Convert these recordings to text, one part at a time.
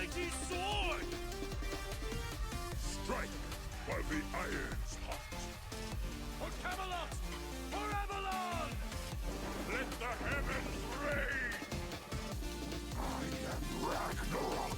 mighty sword! Strike while the iron's hot. For Camelot! For Avalon! Let the heavens rage! I am Ragnarok!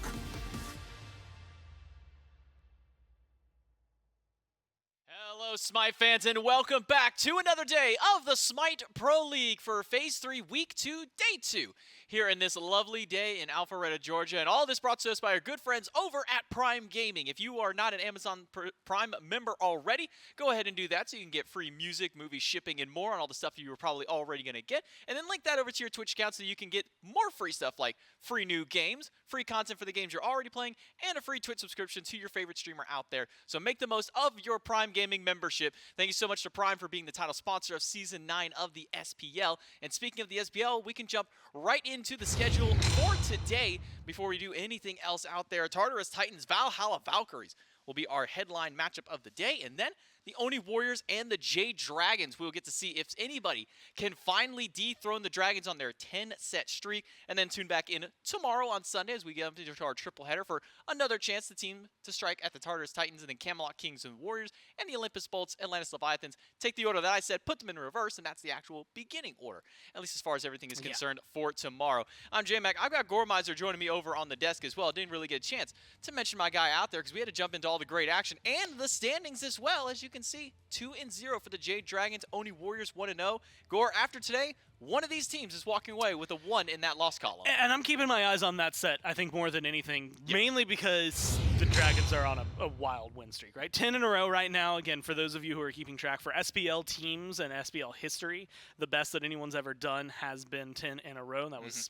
Hello, SMITE fans, and welcome back to another day of the SMITE Pro League for Phase 3, Week 2, Day 2, here in this lovely day in Alpharetta, Georgia. And all this brought to us by our good friends over at Prime Gaming. If you are not an Amazon Prime member already, go ahead and do that so you can get free music, movie shipping, and more on all the stuff you were probably already going to get. And then link that over to your Twitch account so you can get more free stuff like free new games, free content for the games you're already playing, and a free Twitch subscription to your favorite streamer out there. So make the most of your Prime Gaming membership. Thank you so much to Prime for being the title sponsor of Season 9 of the SPL. And speaking of the SPL, we can jump right into the schedule for today before we do anything else out there. Tartarus Titans, Valhalla Valkyries will be our headline matchup of the day. And then the Oni Warriors and the Jade Dragons. We will get to see if anybody can finally dethrone the Dragons on their 10-set streak, and then tune back in tomorrow on Sunday as we get into our triple header for another chance the team to strike at the Tartarus Titans, and then Camelot Kings and Warriors and the Olympus Bolts, Atlantis Leviathans. Take the order that I said, put them in reverse, and that's the actual beginning order, at least as far as everything is concerned for tomorrow. I'm J-Mac. I've got Gormizer joining me over on the desk as well. Didn't really get a chance to mention my guy out there because we had to jump into all the great action and the standings as well. As you can see, 2-0 for the Jade Dragons, Oni Warriors 1-0. Gore, after today, one of these teams is walking away with a 1 in that loss column. And I'm keeping my eyes on that set, I think, more than anything, mainly because the Dragons are on a wild win streak, right? 10 in a row right now. Again, for those of you who are keeping track, for SPL teams and SPL history, the best that anyone's ever done has been 10 in a row. That was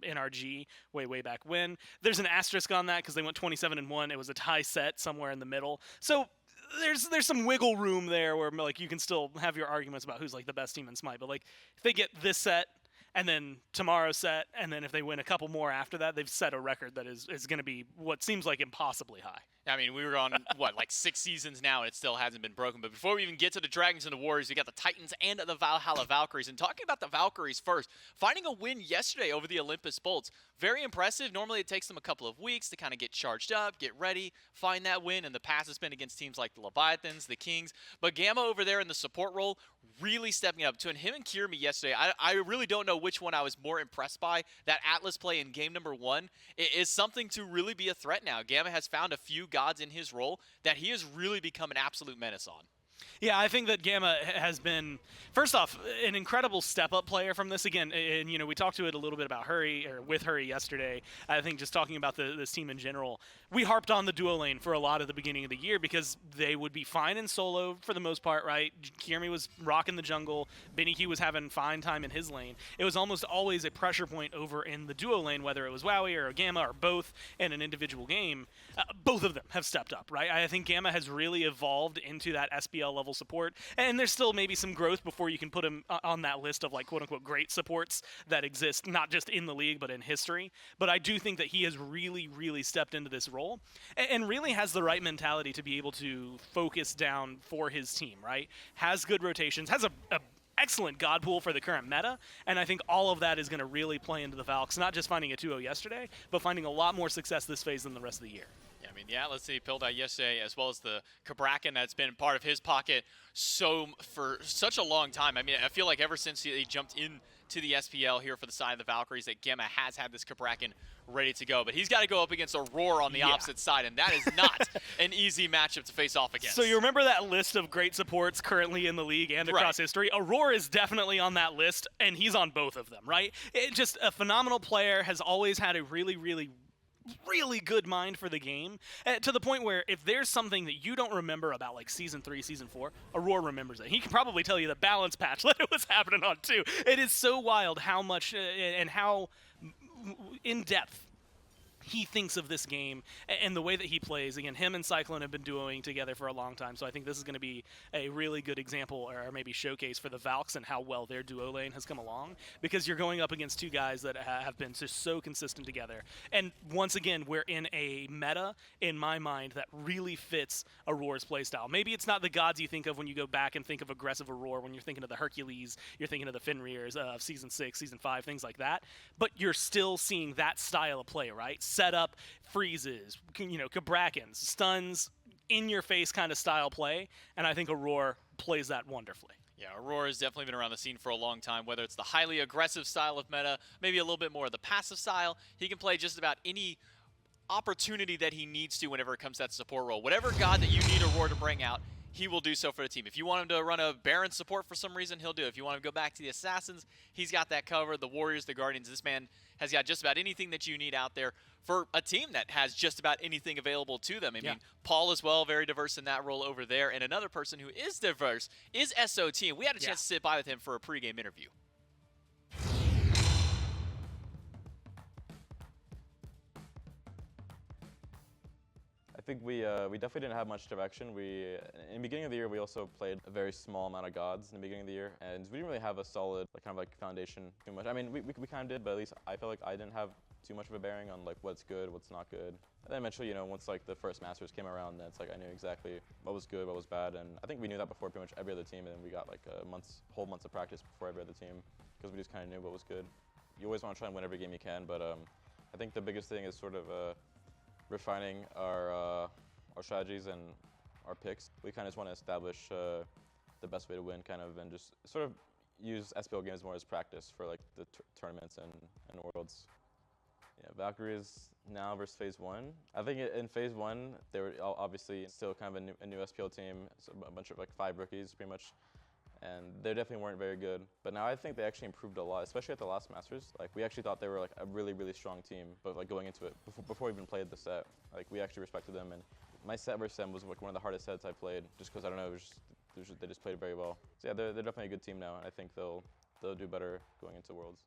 NRG way back when. There's an asterisk on that because they went 27-1. It was a tie set somewhere in the middle. So there's some wiggle room there where like you can still have your arguments about who's like the best team in SMITE. But like if they get this set and then tomorrow's set, and then if they win a couple more after that, they've set a record that is going to be what seems like impossibly high. I mean, we were on, what, like 6 seasons now, and it still hasn't been broken. But before we even get to the Dragons and the Warriors, we got the Titans and the Valhalla Valkyries. And talking about the Valkyries first, finding a win yesterday over the Olympus Bolts. Very impressive. Normally it takes them a couple of weeks to kind of get charged up, get ready, find that win. And the past has been against teams like the Leviathans, the Kings. But Gamma over there in the support role, really stepping up. To him and Kirmi yesterday, I really don't know which one I was more impressed by. That Atlas play in game number 1 is something to really be a threat now. Gamma has found a few gods in his role that he has really become an absolute menace on. Yeah, I think that Gamma has been, first off, an incredible step-up player from this. Again, and you know, we talked to it a little bit about with Hurry yesterday. I think just talking about this team in general, we harped on the duo lane for a lot of the beginning of the year because they would be fine in solo for the most part, right? Kirmi was rocking the jungle. Benny Q was having fine time in his lane. It was almost always a pressure point over in the duo lane, whether it was Wowie or Gamma or both in an individual game. Both of them have stepped up, right? I think Gamma has really evolved into that SPL level support, and there's still maybe some growth before you can put him on that list of like quote-unquote great supports that exist not just in the league but in history. But I do think that he has really stepped into this role and really has the right mentality to be able to focus down for his team, right? Has good rotations, has a excellent god pool for the current meta, and I think all of that is going to really play into the Valks, not just finding a 2-0 yesterday, but finding a lot more success this phase than the rest of the year. I mean, yeah, let's see, pilled out yesterday, as well as the Kabrakan that's been part of his pocket for such a long time. I mean, I feel like ever since he jumped into the SPL here for the side of the Valkyries, that Gamma has had this Kabrakan ready to go. But he's got to go up against Aurora on the opposite side, and that is not an easy matchup to face off against. So you remember that list of great supports currently in the league and across history? Aurora is definitely on that list, and he's on both of them, right? Just a phenomenal player, has always had a really good mind for the game, to the point where if there's something that you don't remember about like Season 3, Season 4, Aurora remembers it. He can probably tell you the balance patch that it was happening on too. It is so wild how much and how in-depth he thinks of this game and the way that he plays. Again, him and Cyclone have been duoing together for a long time, so I think this is going to be a really good example or maybe showcase for the Valks and how well their duo lane has come along, because you're going up against two guys that have been just so consistent together. And once again, we're in a meta, in my mind, that really fits Aurora's playstyle. Maybe it's not the gods you think of when you go back and think of aggressive Aurora, when you're thinking of the Hercules, you're thinking of the Fenrirs of Season 6, Season 5, things like that, but you're still seeing that style of play, right? setup, freezes, Kabrakens, stuns, in-your-face kind of style play, and I think Aurora plays that wonderfully. Yeah, Aurora's definitely been around the scene for a long time, whether it's the highly aggressive style of meta, maybe a little bit more of the passive style. He can play just about any opportunity that he needs to whenever it comes to that support role. Whatever god that you need Aurora to bring out, he will do so for the team. If you want him to run a Baron support for some reason, he'll do it. If you want him to go back to the Assassins, he's got that covered. The Warriors, the Guardians, this man has got just about anything that you need out there for a team that has just about anything available to them. I mean, Paul as well, very diverse in that role over there. And another person who is diverse is SOT. And we had a chance to sit by with him for a pregame interview. I think we definitely didn't have much direction. In the beginning of the year, we also played a very small amount of gods in the beginning of the year, and we didn't really have a solid foundation too much. I mean, we kind of did, but at least I felt like I didn't have too much of a bearing on what's good, what's not good. And then eventually, once the first Masters came around, then it's I knew exactly what was good, what was bad, and I think we knew that before pretty much every other team, and we got whole months of practice before every other team because we just kind of knew what was good. You always want to try and win every game you can, but I think the biggest thing is sort of refining our strategies and our picks. We kind of just want to establish the best way to win, and just sort of use SPL games more as practice for the tournaments and Worlds. Yeah, Valkyries now versus Phase 1. I think in Phase 1, they were obviously still kind of a new SPL team, so a bunch of 5 rookies pretty much. And they definitely weren't very good. But now I think they actually improved a lot, especially at the last Masters. We actually thought they were a really, really strong team, but going into it, before we even played the set, we actually respected them. And my set versus them was one of the hardest sets I played, just because I don't know, they just played very well. So yeah, they're definitely a good team now, and I think they'll do better going into Worlds.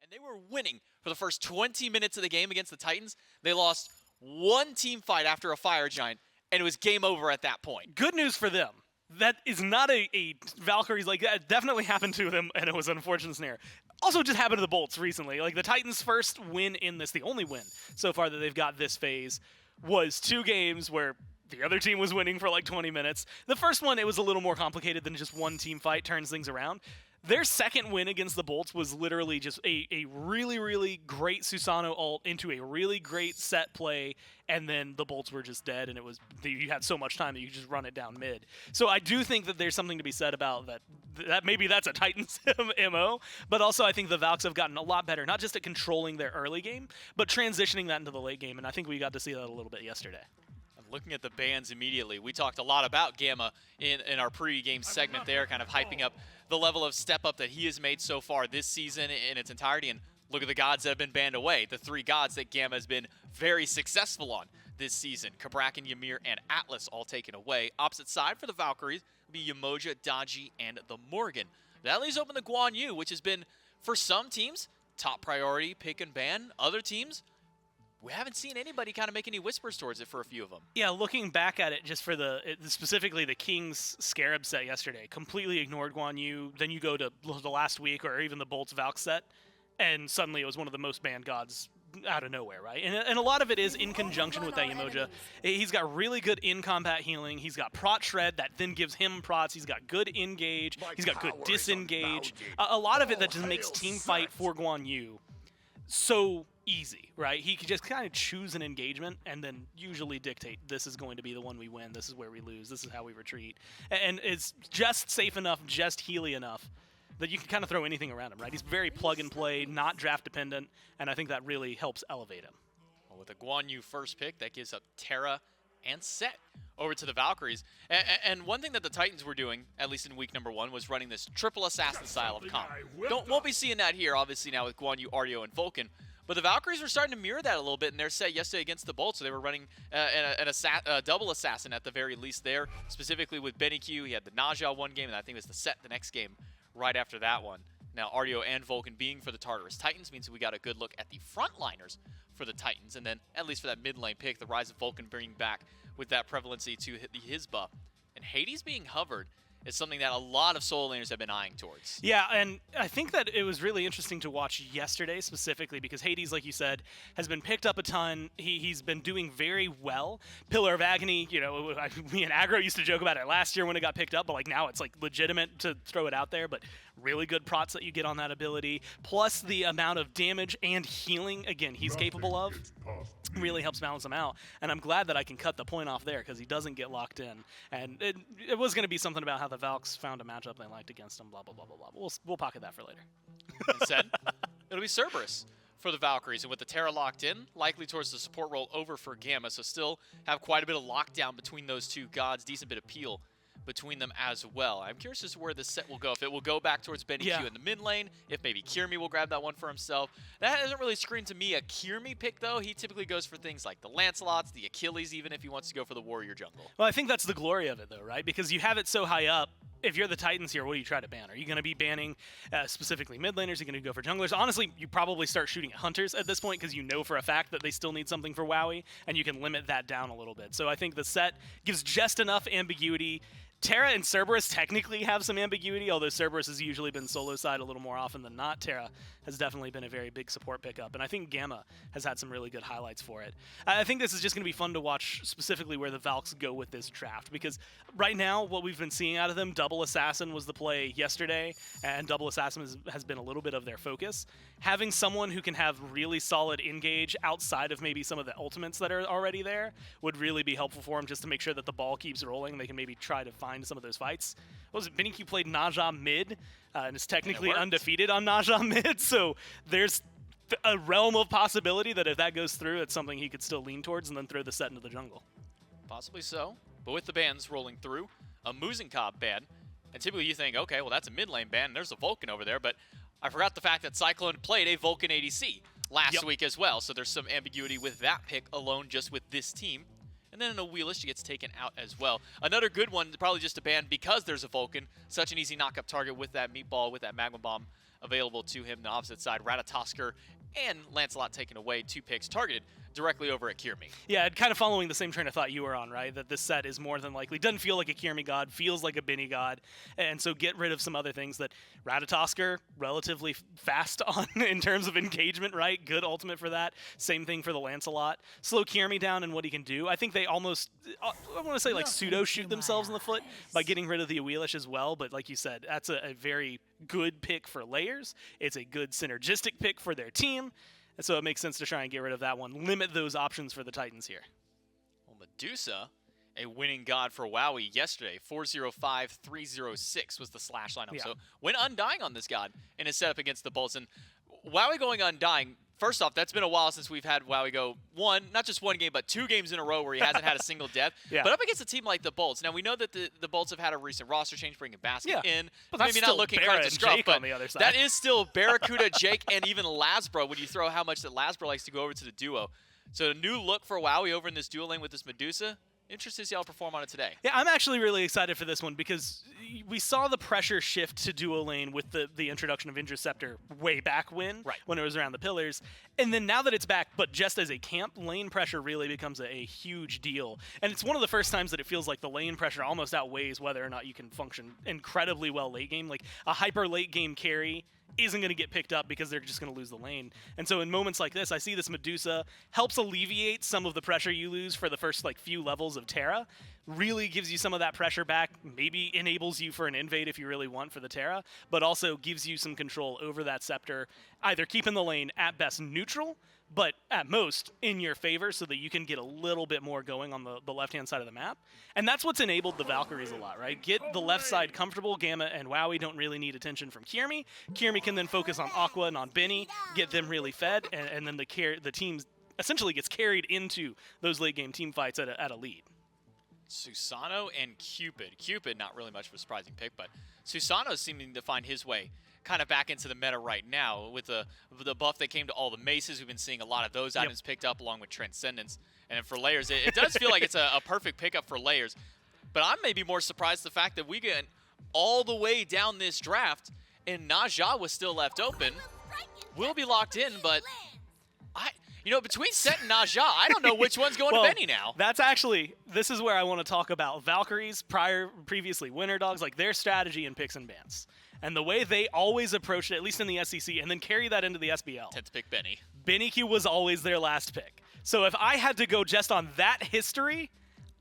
And they were winning for the first 20 minutes of the game against the Titans. They lost one team fight after a Fire Giant, and it was game over at that point. Good news for them. That is not a Valkyries that definitely happened to them, and it was an unfortunate snare. Also just happened to the Bolts recently. The Titans' first win in this, the only win so far that they've got this phase, was 2 games where the other team was winning for 20 minutes. The first one, it was a little more complicated than just one team fight turns things around. Their second win against the Bolts was literally just a really, really great Susano ult into a really great set play, and then the Bolts were just dead, and you had so much time that you could just run it down mid. So I do think that there's something to be said about that maybe that's a Titans MO, but also I think the Valks have gotten a lot better, not just at controlling their early game, but transitioning that into the late game, and I think we got to see that a little bit yesterday. Looking at the bans immediately, we talked a lot about Gamma in our pre-game segment there, kind of hyping up the level of step up that he has made so far this season in its entirety. And look at the gods that have been banned away, the 3 gods that Gamma has been very successful on this season. Kabrak, Ymir, and Atlas all taken away. Opposite side for the Valkyries will be Yamoja, Daji, and the Morgan. That leaves open the Guan Yu, which has been, for some teams, top priority pick and ban. Other teams, we haven't seen anybody kind of make any whispers towards it for a few of them. Yeah, looking back at it, just for specifically the King's Scarab set yesterday, completely ignored Guan Yu. Then you go to the last week or even the Bolts Valk set, and suddenly it was one of the most banned gods out of nowhere, right? And a lot of it is in conjunction with that Yamoja. He's got really good in-combat healing. He's got Prot Shred that then gives him prots. He's got good engage. He's got good disengage. A lot of it that just makes team fight for Guan Yu so easy, right? He could just kind of choose an engagement and then usually dictate, this is going to be the one we win, this is where we lose, this is how we retreat. And it's just safe enough, just healy enough that you can kind of throw anything around him, right? He's very plug and play, not draft dependent, and I think that really helps elevate him. Well, with the Guan Yu first pick, that gives up Terra and Set over to the Valkyries. And one thing that the Titans were doing, at least in week number 1, was running this triple assassin style of comp. Won't be seeing that here, obviously, now with Guan Yu, Artio, and Vulcan. But the Valkyries were starting to mirror that a little bit in their set yesterday against the Bolts. So they were running a double assassin at the very least there, specifically with Benny Q. He had the Naja one game, and I think it was the Set the next game right after that one. Now, Artio and Vulcan being for the Tartarus Titans means we got a good look at the frontliners for the Titans, and then at least for that mid lane pick, the Rise of Vulcan bringing back with that prevalency to hit his buff. And Hades being hovered is something that a lot of solo laners have been eyeing towards. Yeah, and I think that it was really interesting to watch yesterday specifically because Hades, like you said, has been picked up a ton. He's been doing very well. Pillar of Agony, you know, me and Aggro used to joke about it last year when it got picked up, but like now it's like legitimate to throw it out there, but really good prots that you get on that ability, plus the amount of damage and healing, again, he's capable of. Really helps balance him out, and I'm glad that I can cut the point off there because he doesn't get locked in. And it was going to be something about how the Valks found a matchup they liked against him, blah, blah, blah, blah, blah. We'll pocket that for later. Instead, it'll be Cerberus for the Valkyries, and with the Terra locked in, likely towards the support role over for Gamma, so still have quite a bit of lockdown between those two gods, decent bit of peel between them as well. I'm curious as to where this set will go. If it will go back towards Benny Q in the mid lane, if maybe Kirmi will grab that one for himself. That hasn't really screamed to me a Kirmi pick, though. He typically goes for things like the Lancelots, the Achilles, even if he wants to go for the Warrior jungle. Well, I think that's the glory of it, though, right? Because you have it so high up. If you're the Titans here, what do you try to ban? Are you going to be banning specifically mid laners? Are you going to go for junglers? Honestly, you probably start shooting at hunters at this point because you know for a fact that they still need something for WoWie, and you can limit that down a little bit. So I think the set gives just enough ambiguity. Terra and Cerberus technically have some ambiguity, although Cerberus has usually been solo side a little more often than not. Terra has definitely been a very big support pickup, and I think Gamma has had some really good highlights for it. I think this is just going to be fun to watch specifically where the Valks go with this draft, because right now what we've been seeing out of them, Double Assassin was the play yesterday, and Double Assassin has been a little bit of their focus. Having someone who can have really solid engage outside of maybe some of the ultimates that are already there would really be helpful for them just to make sure that the ball keeps rolling. They can maybe try to find some of those fights. What was it? Benny Q played Naja mid, and is technically undefeated on Naja mid, so there's a realm of possibility that if that goes through, it's something he could still lean towards and then throw the set into the jungle. Possibly so, but with the bans rolling through, a Muzenkob ban, and typically you think, okay, well that's a mid lane ban, and there's a Vulcan over there, but I forgot the fact that Cyclone played a Vulcan ADC last week as well, so there's some ambiguity with that pick alone just with this team. And then in a Wheelish, she gets taken out as well. Another good one, probably just a ban because there's a Vulcan. Such an easy knock-up target with that meatball, with that Magma Bomb available to him. The opposite side, Ratatosker and Lancelot taken away. 2 picks targeted directly over at Kirmi. Yeah, kind of following the same train of thought you were on, right? That this set is more than likely, doesn't feel like a Kirmi god, feels like a Benny god, and so get rid of some other things that Ratatosker, relatively fast on in terms of engagement, right? Good ultimate for that. Same thing for the Lancelot. Slow Kirmi down and what he can do. I think they almost, I want to say like pseudo-shoot themselves in the foot by getting rid of the Wheelish as well, but like you said, that's a very good pick for layers. It's a good synergistic pick for their team. And so it makes sense to try and get rid of that one. Limit those options for the Titans here. Well, Medusa, a winning god for WoWie yesterday. 405-306 was the slash lineup. Yeah. So went Undying on this god in his setup against the Bolts. And WoWie going Undying, first off, that's been a while since we've had WoWie go not just one game, but 2 games in a row where he hasn't had a single death. Yeah. But up against a team like the Bolts. Now, we know that the Bolts have had a recent roster change, bringing Basket in. But that's maybe not still looking Barra hard to and scruff, Jake but on the other side. that is still Barracuda, Jake, and even Lasbro when you throw how much that Lasbro likes to go over to the duo. So a new look for WoWie over in this duo lane with this Medusa. Interested to see how I'll perform on it today. Yeah, I'm actually really excited for this one because we saw the pressure shift to duo lane with the introduction of Interceptor way back when it was around the pillars. And then now that it's back, but just as a camp, lane pressure really becomes a huge deal. And it's one of the first times that it feels like the lane pressure almost outweighs whether or not you can function incredibly well late game. Like a hyper late game carry isn't going to get picked up because they're just going to lose the lane. And so in moments like this, I see this Medusa helps alleviate some of the pressure you lose for the first few levels of Terra, really gives you some of that pressure back, maybe enables you for an invade if you really want for the Terra, but also gives you some control over that Scepter, either keeping the lane at best neutral, but at most in your favor so that you can get a little bit more going on the left-hand side of the map. And that's what's enabled the Valkyries a lot, right? Get the left side comfortable. Gamma and WoWie don't really need attention from Kirmi. Kirmi can then focus on Aqua and on Benny, get them really fed, and then the team essentially gets carried into those late-game team fights at a lead. Susano and Cupid. Cupid, not really much of a surprising pick, but Susano seeming to find his way kind of back into the meta right now with the buff that came to all the maces. We've been seeing a lot of those items picked up along with Transcendence. And then for layers, it does feel like it's a perfect pickup for layers. But I'm maybe more surprised the fact that we get all the way down this draft and Naja was still left open. Will be locked in, but between Set and Naja, I don't know which one's going Well, to Benny now. This is where I want to talk about Valkyries, previously Winter Dogs, like their strategy in picks and bans. And the way they always approached it, at least in the SEC, and then carry that into the SBL. 10th pick Benny. Benny Q was always their last pick. So if I had to go just on that history,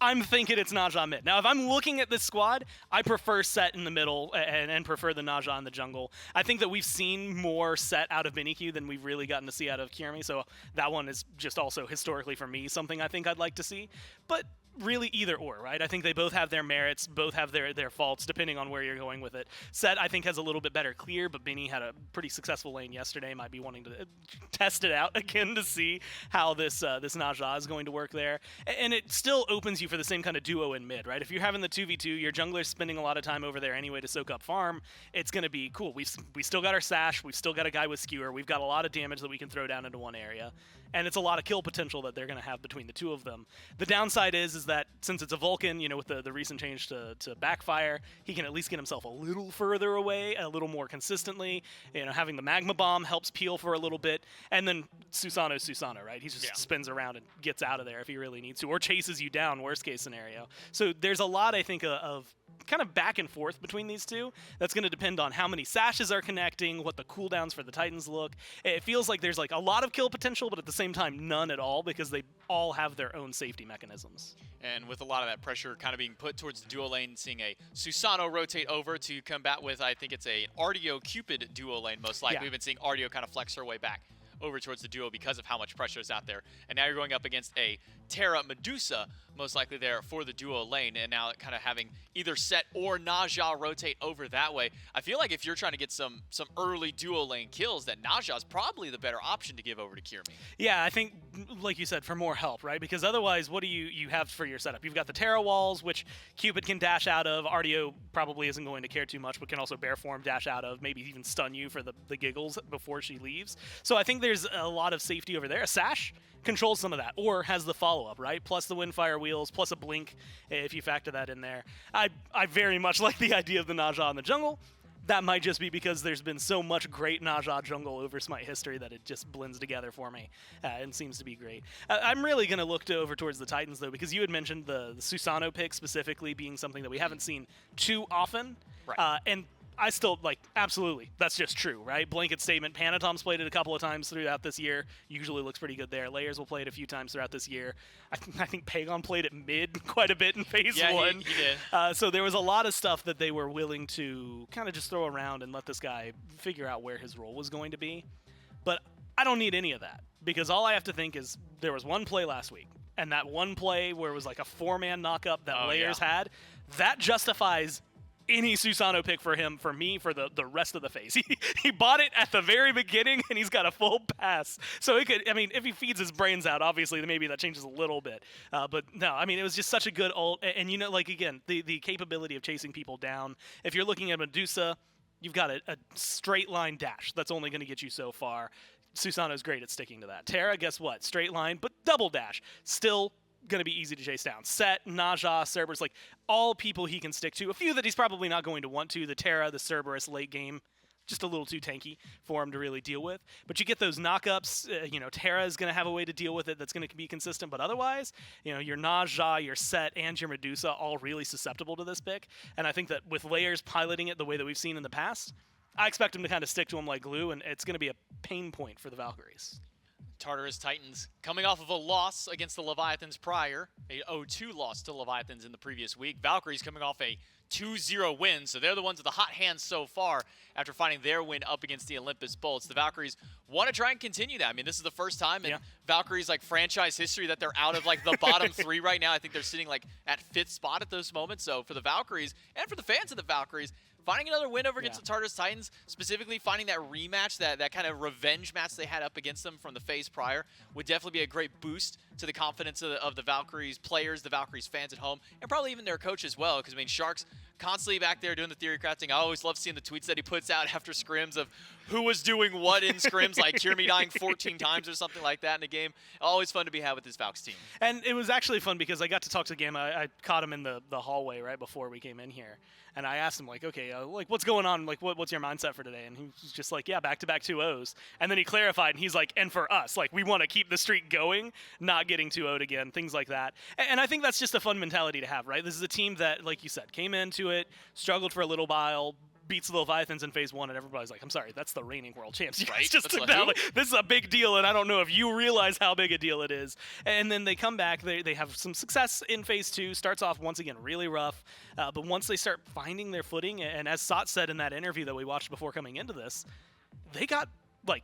I'm thinking it's Naja mid. Now, if I'm looking at this squad, I prefer Set in the middle and prefer the Naja in the jungle. I think that we've seen more Set out of Binniq than we've really gotten to see out of Kirmi, so that one is just also historically for me something I think I'd like to see. But really either or, right? I think they both have their merits, both have their faults, depending on where you're going with it. Set, I think, has a little bit better clear, but Benny had a pretty successful lane yesterday. Might be wanting to test it out again to see how this Naja is going to work there. And it still opens you for the same kind of duo in mid, right? If you're having the 2v2, your jungler's spending a lot of time over there anyway to soak up farm, it's going to be cool. We still got our Sash, we've still got a guy with Skewer, we've got a lot of damage that we can throw down into one area. And it's a lot of kill potential that they're going to have between the two of them. The downside is that since it's a Vulcan, with the recent change to backfire, he can at least get himself a little further away, a little more consistently. Having the Magma Bomb helps peel for a little bit. And then Susano's Susano, right? He just spins around and gets out of there if he really needs to, or chases you down, worst case scenario. So there's a lot, I think, of kind of back and forth between these two. That's going to depend on how many sashes are connecting, what the cooldowns for the Titans look. It feels like there's like a lot of kill potential, but at the same time, none at all, because they all have their own safety mechanisms. And with a lot of that pressure kind of being put towards the duo lane, seeing a Susano rotate over to combat with, I think it's a Artio Cupid duo lane, most likely. Yeah. We've been seeing Artio kind of flex her way back over towards the duo because of how much pressure is out there. And now you're going up against a Terra Medusa, most likely there for the duo lane, and now kind of having either Set or Naja rotate over that way. I feel like if you're trying to get some early duo lane kills, that Naja is probably the better option to give over to Kirmi. Yeah, I think, like you said, for more help, right? Because otherwise, what do you have for your setup? You've got the Terra walls, which Cupid can dash out of. Artio probably isn't going to care too much, but can also bear form, dash out of, maybe even stun you for the giggles before she leaves. So I think there's a lot of safety over there. A Sash controls some of that, or has the follow-up, right? Plus the Windfire wheels, plus a blink, if you factor that in there. I very much like the idea of the Naja in the jungle. That might just be because there's been so much great Naja jungle over SMITE history that it just blends together for me and seems to be great. I'm really going to look over towards the Titans, though, because you had mentioned the Susano pick specifically being something that we haven't seen too often. Right. And I still, absolutely, that's just true, right? Blanket statement. Panatom's played it a couple of times throughout this year. Usually looks pretty good there. Layers will play it a few times throughout this year. I think Pagon played it mid quite a bit in phase one. He did. So there was a lot of stuff that they were willing to kind of just throw around and let this guy figure out where his role was going to be. But I don't need any of that, because all I have to think is there was one play last week, and that one play where it was like a 4-man knockup that Layers had, that justifies any Susano pick for him, for me, for the rest of the phase. He bought it at the very beginning, and he's got a full pass. So he could, if he feeds his brains out, obviously, then maybe that changes a little bit. But no, it was just such a good ult. And again, the capability of chasing people down. If you're looking at Medusa, you've got a straight line dash. That's only going to get you so far. Susano's great at sticking to that. Terra, guess what? Straight line, but double dash. Still going to be easy to chase down. Set, Naja, Cerberus, all people he can stick to. A few that he's probably not going to want to. The Terra, the Cerberus late game, just a little too tanky for him to really deal with. But you get those knockups. Terra is going to have a way to deal with it that's going to be consistent. But otherwise, your Naja, your Set, and your Medusa all really susceptible to this pick. And I think that with Layers piloting it the way that we've seen in the past, I expect him to kind of stick to him like glue, and it's going to be a pain point for the Valkyries. Tartarus Titans coming off of a loss against the Leviathans prior, a 0-2 loss to Leviathans in the previous week. Valkyries coming off a 2-0 win, so they're the ones with the hot hands so far after finding their win up against the Olympus Bolts. The Valkyries want to try and continue that. This is the first time in Valkyries franchise history that they're out of the bottom 3 right now. I think they're sitting at 5th spot at this moment. So for the Valkyries and for the fans of the Valkyries, finding another win over against the Tartarus Titans, specifically finding that rematch, that kind of revenge match they had up against them from the phase prior, would definitely be a great boost to the confidence of the Valkyries players, the Valkyries fans at home, and probably even their coach as well, because, Shark's constantly back there doing the theory crafting. I always love seeing the tweets that he puts out after scrims of who was doing what in scrims, like Kirmi dying 14 times or something like that in a game. Always fun to be had with this Valks team. And it was actually fun because I got to talk to Gamma. I caught him in the hallway right before we came in here. And I asked him, okay, hey, like, what's going on? Like, what's your mindset for today? And he was just like, yeah, back-to-back 2-0s. And then he clarified, and he's like, and for us, like, we want to keep the streak going, not getting 2-0'd again, things like that. And I think that's just a fun mentality to have, right? This is a team that, like you said, came into it, struggled for a little while, beats the Leviathans in phase 1, and everybody's like, I'm sorry, that's the reigning world champs. You guys Right? just That's took like, down. who? Like, this is a big deal, and I don't know if you realize how big a deal it is. And then they come back, they have some success in phase 2, starts off once again really rough, but once they start finding their footing, and as Sot said in that interview that we watched before coming into this, they got like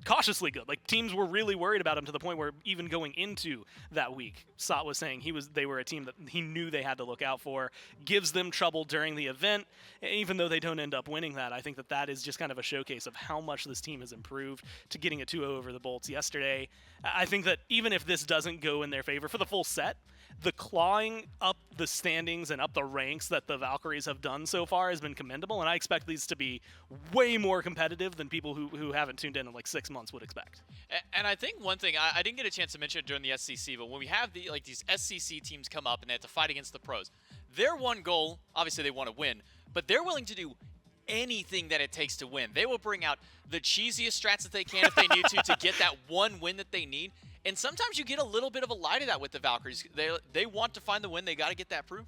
cautiously good. Like, teams were really worried about him to the point where even going into that week, Sot was saying they were a team that he knew they had to look out for, gives them trouble during the event, even though they don't end up winning that. I think that is just kind of a showcase of how much this team has improved to getting a 2-0 over the Bolts yesterday. I think that even if this doesn't go in their favor for the full set, the clawing up the standings and up the ranks that the Valkyries have done so far has been commendable, and I expect these to be way more competitive than people who haven't tuned in like 6 months would expect. And I think one thing, I didn't get a chance to mention it during the SCC, but when we have these SCC teams come up and they have to fight against the pros, their one goal, obviously they want to win, but they're willing to do anything that it takes to win. They will bring out the cheesiest strats that they can if they need to get that one win that they need. And sometimes you get a little bit of a lie to that with the Valkyries. They want to find the win. They got to get that proof.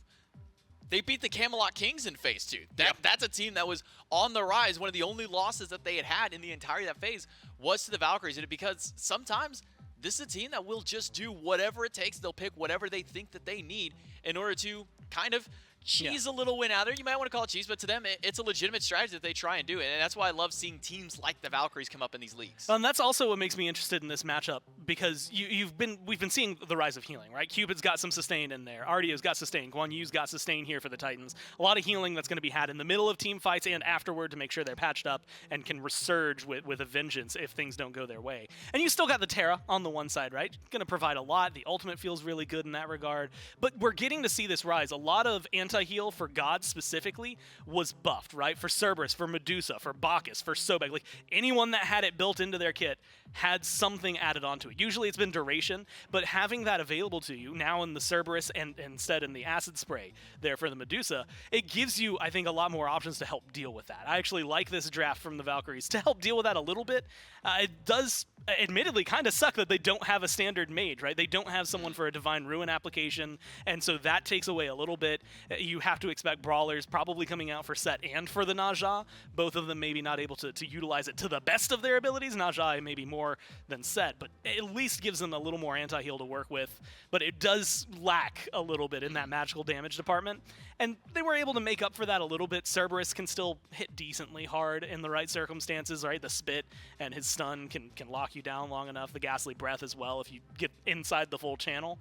They beat the Camelot Kings in phase 2. That's a team that was on the rise. One of the only losses that they had in the entirety of that phase was to the Valkyries. And because sometimes this is a team that will just do whatever it takes. They'll pick whatever they think that they need in order to kind of cheese a little win out there. You might want to call it cheese, but to them, it's a legitimate strategy that they try and do. And that's why I love seeing teams like the Valkyries come up in these leagues. And that's also what makes me interested in this matchup, because we've been seeing the rise of healing, right? Cupid's got some sustain in there. Ardio's got sustain. Guan Yu's got sustain here for the Titans. A lot of healing that's going to be had in the middle of team fights and afterward to make sure they're patched up and can resurge with a vengeance if things don't go their way. And you still got the Terra on the one side, right? Going to provide a lot. The ultimate feels really good in that regard. But we're getting to see this rise. A lot of anti-heal for God specifically was buffed, right? For Cerberus, for Medusa, for Bacchus, for Sobek. Like, anyone that had it built into their kit had something added onto it. Usually it's been duration, but having that available to you now in the Cerberus and instead in the acid spray there for the Medusa, it gives you, I think, a lot more options to help deal with that. I actually like this draft from the Valkyries to help deal with that a little bit. It does admittedly kind of suck that they don't have a standard mage, right? They don't have someone for a Divine Ruin application, and so that takes away a little bit. You have to expect Brawlers probably coming out for Set and for the Najah. Both of them maybe not able to utilize it to the best of their abilities. Najah maybe more than Set, but at least gives them a little more anti-heal to work with. But it does lack a little bit in that magical damage department, and they were able to make up for that a little bit. Cerberus can still hit decently hard in the right circumstances, right? The spit and his stun can lock you down long enough. The ghastly breath as well if you get inside the full channel.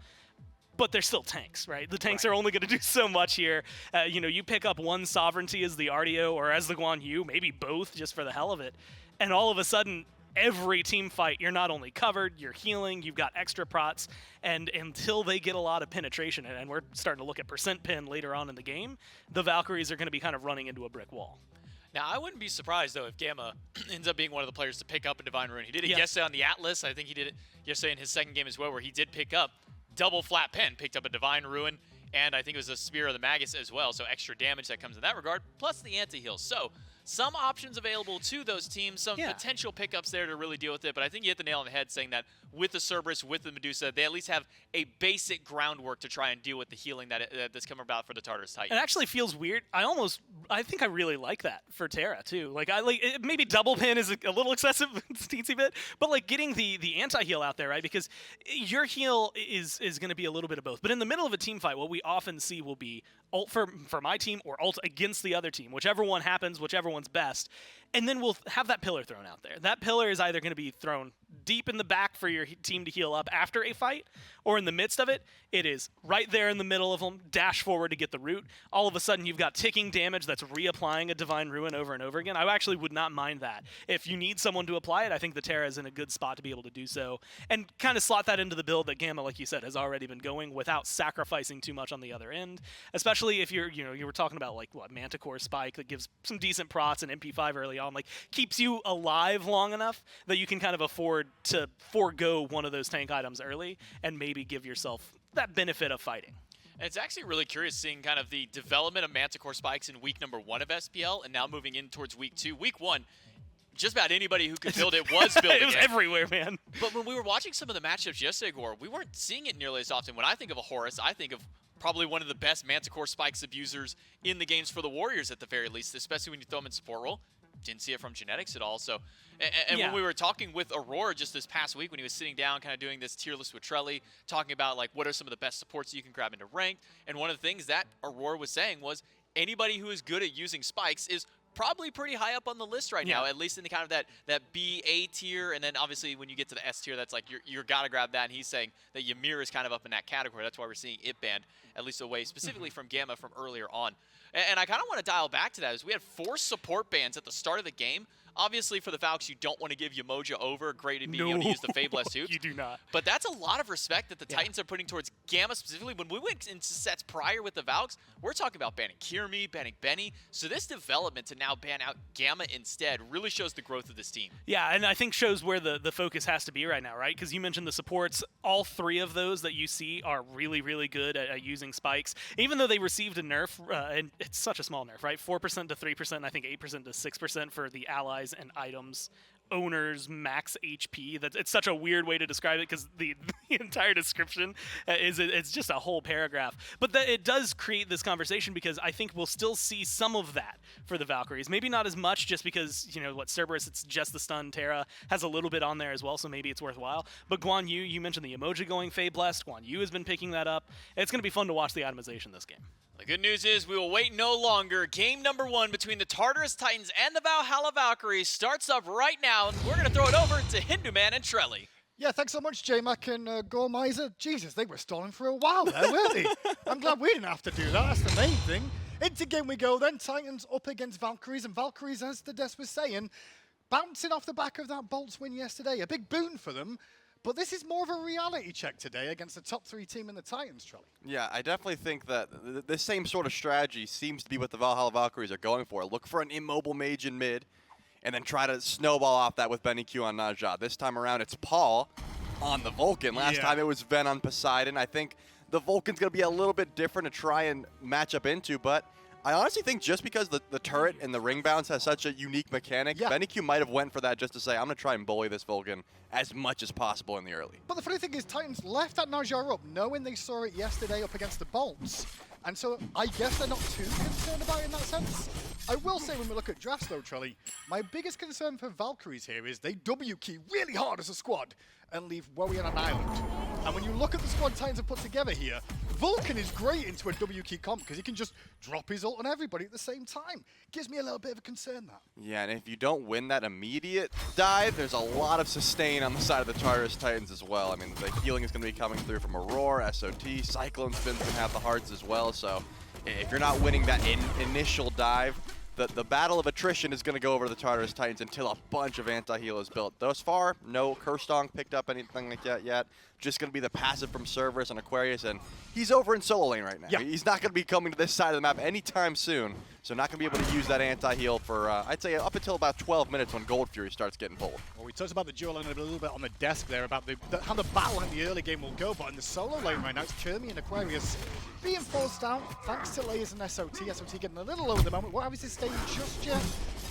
But they're still tanks, right? The tanks are only going to do so much here. You pick up one sovereignty as the Ardio or as the Guan Yu, maybe both just for the hell of it, and all of a sudden, every team fight, you're not only covered, you're healing, you've got extra prots, and until they get a lot of penetration, and we're starting to look at percent pin later on in the game, the Valkyries are going to be kind of running into a brick wall. Now, I wouldn't be surprised, though, if Gamma ends up being one of the players to pick up a Divine Ruin. He did it yesterday on the Atlas. I think he did it yesterday in his second game as well, where he did pick up double flat pen, picked up a Divine Ruin, and I think it was a Spear of the Magus as well, so extra damage that comes in that regard, plus the anti-heal. So, some options available to those teams, some potential pickups there to really deal with it, but I think you hit the nail on the head saying that with the Cerberus, with the Medusa, they at least have a basic groundwork to try and deal with the healing that's come about for the Tartarus Titan. It actually feels weird. I think I really like that for Terra too. Like, maybe double pin is a little excessive, it's a teensy bit, but like getting the anti-heal out there, right? Because your heal is going to be a little bit of both. But in the middle of a team fight, what we often see will be ult for my team or ult against the other team, whichever one happens, whichever one's best. And then we'll have that pillar thrown out there. That pillar is either going to be thrown deep in the back for your team to heal up after a fight, or in the midst of it, it is right there in the middle of them, dash forward to get the root. All of a sudden, you've got ticking damage that's reapplying a Divine Ruin over and over again. I actually would not mind that. If you need someone to apply it, I think the Terra is in a good spot to be able to do so, and kind of slot that into the build that Gamma, like you said, has already been going without sacrificing too much on the other end, especially if you were talking about like Manticore Spike that gives some decent prots and MP5 early on, like keeps you alive long enough that you can kind of afford to forego one of those tank items early and maybe give yourself that benefit of fighting. And it's actually really curious seeing kind of the development of Manticore Spikes in week number 1 of SPL, and now moving in towards week 2. Week 1, just about anybody who could build it was building it. It was everywhere, man. But when we were watching some of the matchups yesterday, Gore, we weren't seeing it nearly as often. When I think of a Horus, I think of probably one of the best Manticore Spikes abusers in the games for the Warriors at the very least, especially when you throw him in support role. Didn't see it from Genetics at all. So, and when we were talking with Aurora just this past week, when he was sitting down, kind of doing this tier list with Trelly, talking about like what are some of the best supports that you can grab into ranked, and one of the things that Aurora was saying was anybody who is good at using spikes is probably pretty high up on the list right now, at least in the kind of that B, A tier, and then obviously when you get to the S tier, that's like you're gotta grab that, and he's saying that Ymir is kind of up in that category. That's why we're seeing it banned, at least away specifically from Gamma from earlier on. And I kind of want to dial back to that, is we had 4 support bans at the start of the game. Obviously, for the Valks, you don't want to give Yamoja over. Great at being able to use the Fabless hoops. You do not. But that's a lot of respect that the Titans are putting towards Gamma specifically. When we went into sets prior with the Valks, we're talking about banning Kirmi, banning Benny. So this development to now ban out Gamma instead really shows the growth of this team. Yeah, and I think shows where the focus has to be right now, right? Because you mentioned the supports. All 3 of those that you see are really, really good at using spikes. Even though they received a nerf, and it's such a small nerf, right? 4% to 3%, and I think 8% to 6% for the allies and items owners max HP. It's such a weird way to describe it, because the entire description it's just a whole paragraph. But it does create this conversation, because I think we'll still see some of that for the Valkyries. Maybe not as much, just because, you know, what, Cerberus, it's just the stun. Terra has a little bit on there as well, so maybe it's worthwhile. But Guan Yu, you mentioned the emoji going Fey Blessed. Guan Yu has been picking that up. It's going to be fun to watch the itemization this game. The good news is we will wait no longer. Game number 1 between the Tartarus Titans and the Valhalla Valkyries starts up right now, and we're going to throw it over to Hinduman and Trelly. Yeah, thanks so much, J-Mac and Gormizer. Jesus, they were stalling for a while there, weren't they? I'm glad we didn't have to do that. That's the main thing. Into game we go then. Titans up against Valkyries, and Valkyries, as the desk was saying, bouncing off the back of that Bolts win yesterday. A big boon for them. But this is more of a reality check today against the top 3 team in the Titans, Trelly. Yeah, I definitely think that this same sort of strategy seems to be what the Valhalla Valkyries are going for. Look for an immobile mage in mid, and then try to snowball off that with Benny Q on Najah. This time around, it's Paul on the Vulcan. Last time it was Ven on Poseidon. I think the Vulcan's going to be a little bit different to try and match up into, but I honestly think just because the turret and the ring bounce has such a unique mechanic, Benny Q might have went for that just to say, I'm going to try and bully this Vulcan as much as possible in the early. But the funny thing is, Titans left that Najah up knowing they saw it yesterday up against the Bolts. And so I guess they're not too concerned about it in that sense. I will say when we look at drafts though, Trelly, my biggest concern for Valkyries here is they W key really hard as a squad and leave Wowie on an island. And when you look at the squad Titans have put together here, Vulcan is great into a W key comp because he can just drop his ult on everybody at the same time. Gives me a little bit of a concern, that. Yeah, and if you don't win that immediate dive, there's a lot of sustain on the side of the Tartarus Titans as well. I mean, the healing is going to be coming through from Aurora, SOT, Cyclone Spin's going to have the hearts as well, so if you're not winning that initial dive, the battle of attrition is going to go over to the Tartarus Titans until a bunch of anti-heal is built. Thus far, no Kerstong picked up anything like that yet. Just going to be the passive from Cerberus and Aquarius, and he's over in solo lane right now. Yeah. He's not going to be coming to this side of the map anytime soon, so not going to be able to use that anti-heal for, I'd say, up until about 12 minutes when Gold Fury starts getting pulled. Well, we talked about the dual lane a little bit on the desk there, about how the battle in the early game will go, but in the solo lane right now, it's Kermi and Aquarius being forced out thanks to Layers and SOT. SOT getting a little low at the moment. Won't obviously stay just yet,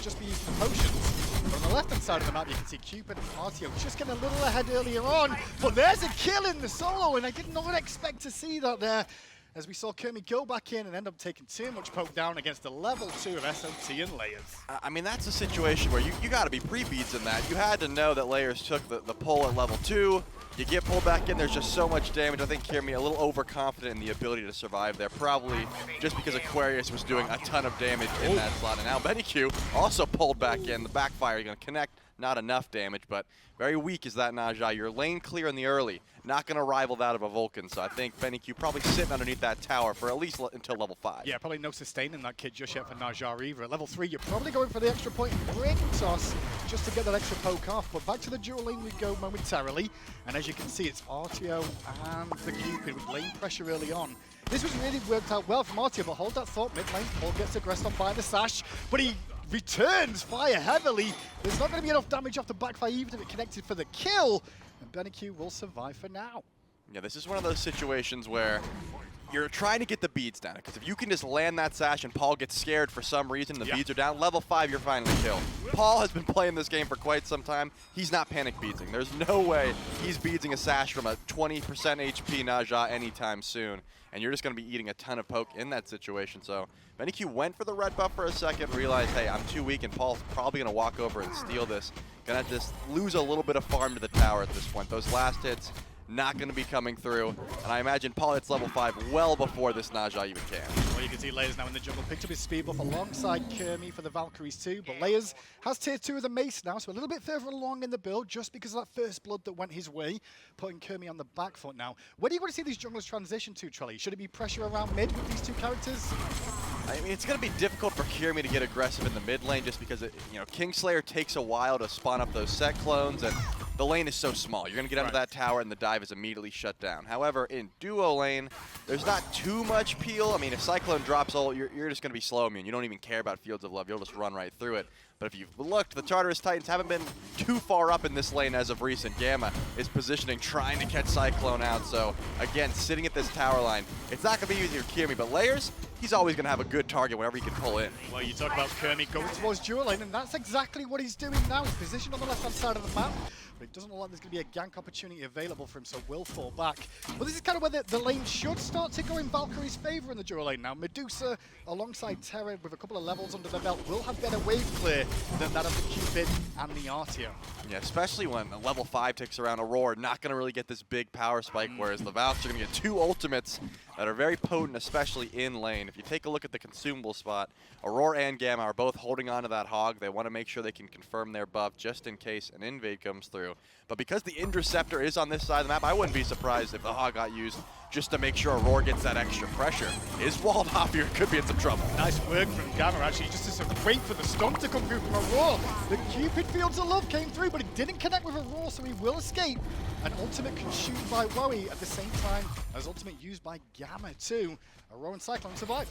just be using the potions. But on the left-hand side of the map, you can see Cupid and Artio just getting a little ahead earlier on. But there's a kill in the solo, and I did not expect to see that there, as we saw Kermi go back in and end up taking too much poke down against the level 2 of SOT and Layers. I mean, that's a situation where you got to be pre-beats in that. You had to know that Layers took the pull at level 2. You get pulled back in, there's just so much damage. I think Kermi a little overconfident in the ability to survive there, probably just because Aquarius was doing a ton of damage in that slot. And now Benny Q also pulled back in. The backfire, you're going to connect, not enough damage, but very weak is that Najah. Your lane clear in the early, not going to rival that of a Vulcan. So I think Benny Q probably sitting underneath that tower for at least until level 5. Yeah, probably no sustain in that kit just yet for Najah either. At level 3, you're probably going for the extra point and ring toss just to get that extra poke off. But back to the dual lane we go momentarily. And as you can see, it's Artio and the Cupid with lane pressure early on. This was really worked out well from Artio, but hold that thought, mid lane. Paul gets aggressed on by the sash, but he returns fire heavily. There's not going to be enough damage off the backfire even if it connected for the kill. And Benny Q will survive for now. Yeah, this is one of those situations where you're trying to get the beads down, because if you can just land that sash and Paul gets scared for some reason, the beads are down, level 5, you're finally killed. Paul has been playing this game for quite some time. He's not panic beadsing. There's no way he's beadsing a sash from a 20% HP Naja anytime soon, and you're just going to be eating a ton of poke in that situation. So BennyQ went for the red buff for a second, realized, hey, I'm too weak, and Paul's probably going to walk over and steal this. Gonna just lose a little bit of farm to the tower at this point. Those last hits not going to be coming through, and I imagine Paul hits level 5 well before this Naja even can. Well, you can see Layers now in the jungle, picked up his speed buff alongside Kermi for the Valkyries too, but Layers has tier 2 of the mace now, so a little bit further along in the build just because of that first blood that went his way, putting Kermi on the back foot now. Where do you want to see these junglers transition to, Trelly? Should it be pressure around mid with these two characters? I mean, it's going to be difficult for Kermi to get aggressive in the mid lane just because, Kingslayer takes a while to spawn up those set clones, and the lane is so small. You're going to get under that tower, and the dive is immediately shut down. However, in duo lane, there's not too much peel. I mean, if Cyclone drops ult, you're just going to be slow immune. You don't even care about Fields of Love. You'll just run right through it. But if you've looked, the Tartarus Titans haven't been too far up in this lane as of recent. Gamma is positioning, trying to catch Cyclone out. So, again, sitting at this tower line, it's not going to be easy for Kermi, but Layers, he's always going to have a good target whenever he can pull in. Well, you talk about Kermi going towards duo lane, and that's exactly what he's doing now. He's positioned on the left-hand side of the map, but it doesn't look like there's going to be a gank opportunity available for him, so will fall back. But this is kind of where the lane should start to go in Valkyrie's favor in the duo lane now. Medusa, alongside Terra, with a couple of levels under the belt, will have better wave clear than that of the Cupid and the Artia. Yeah, especially when a level 5 ticks around Aurora, not going to really get this big power spike, whereas the Valks are going to get 2 ultimates that are very potent, especially in lane. If you take a look at the consumable spot, Aurora and Gamma are both holding on to that hog. They want to make sure they can confirm their buff just in case an invade comes through. But because the Interceptor is on this side of the map, I wouldn't be surprised if the hog got used just to make sure Aurora gets that extra pressure. Is walled off here, could be in some trouble. Nice work from Gamma, actually, just to sort of wait for the stun to come through from Aurora. The Cupid Fields of Love came through, but it didn't connect with Aurora, so he will escape. And ultimate consumed by Wowie at the same time as ultimate used by Gamma too. Aurora and Cyclone survive.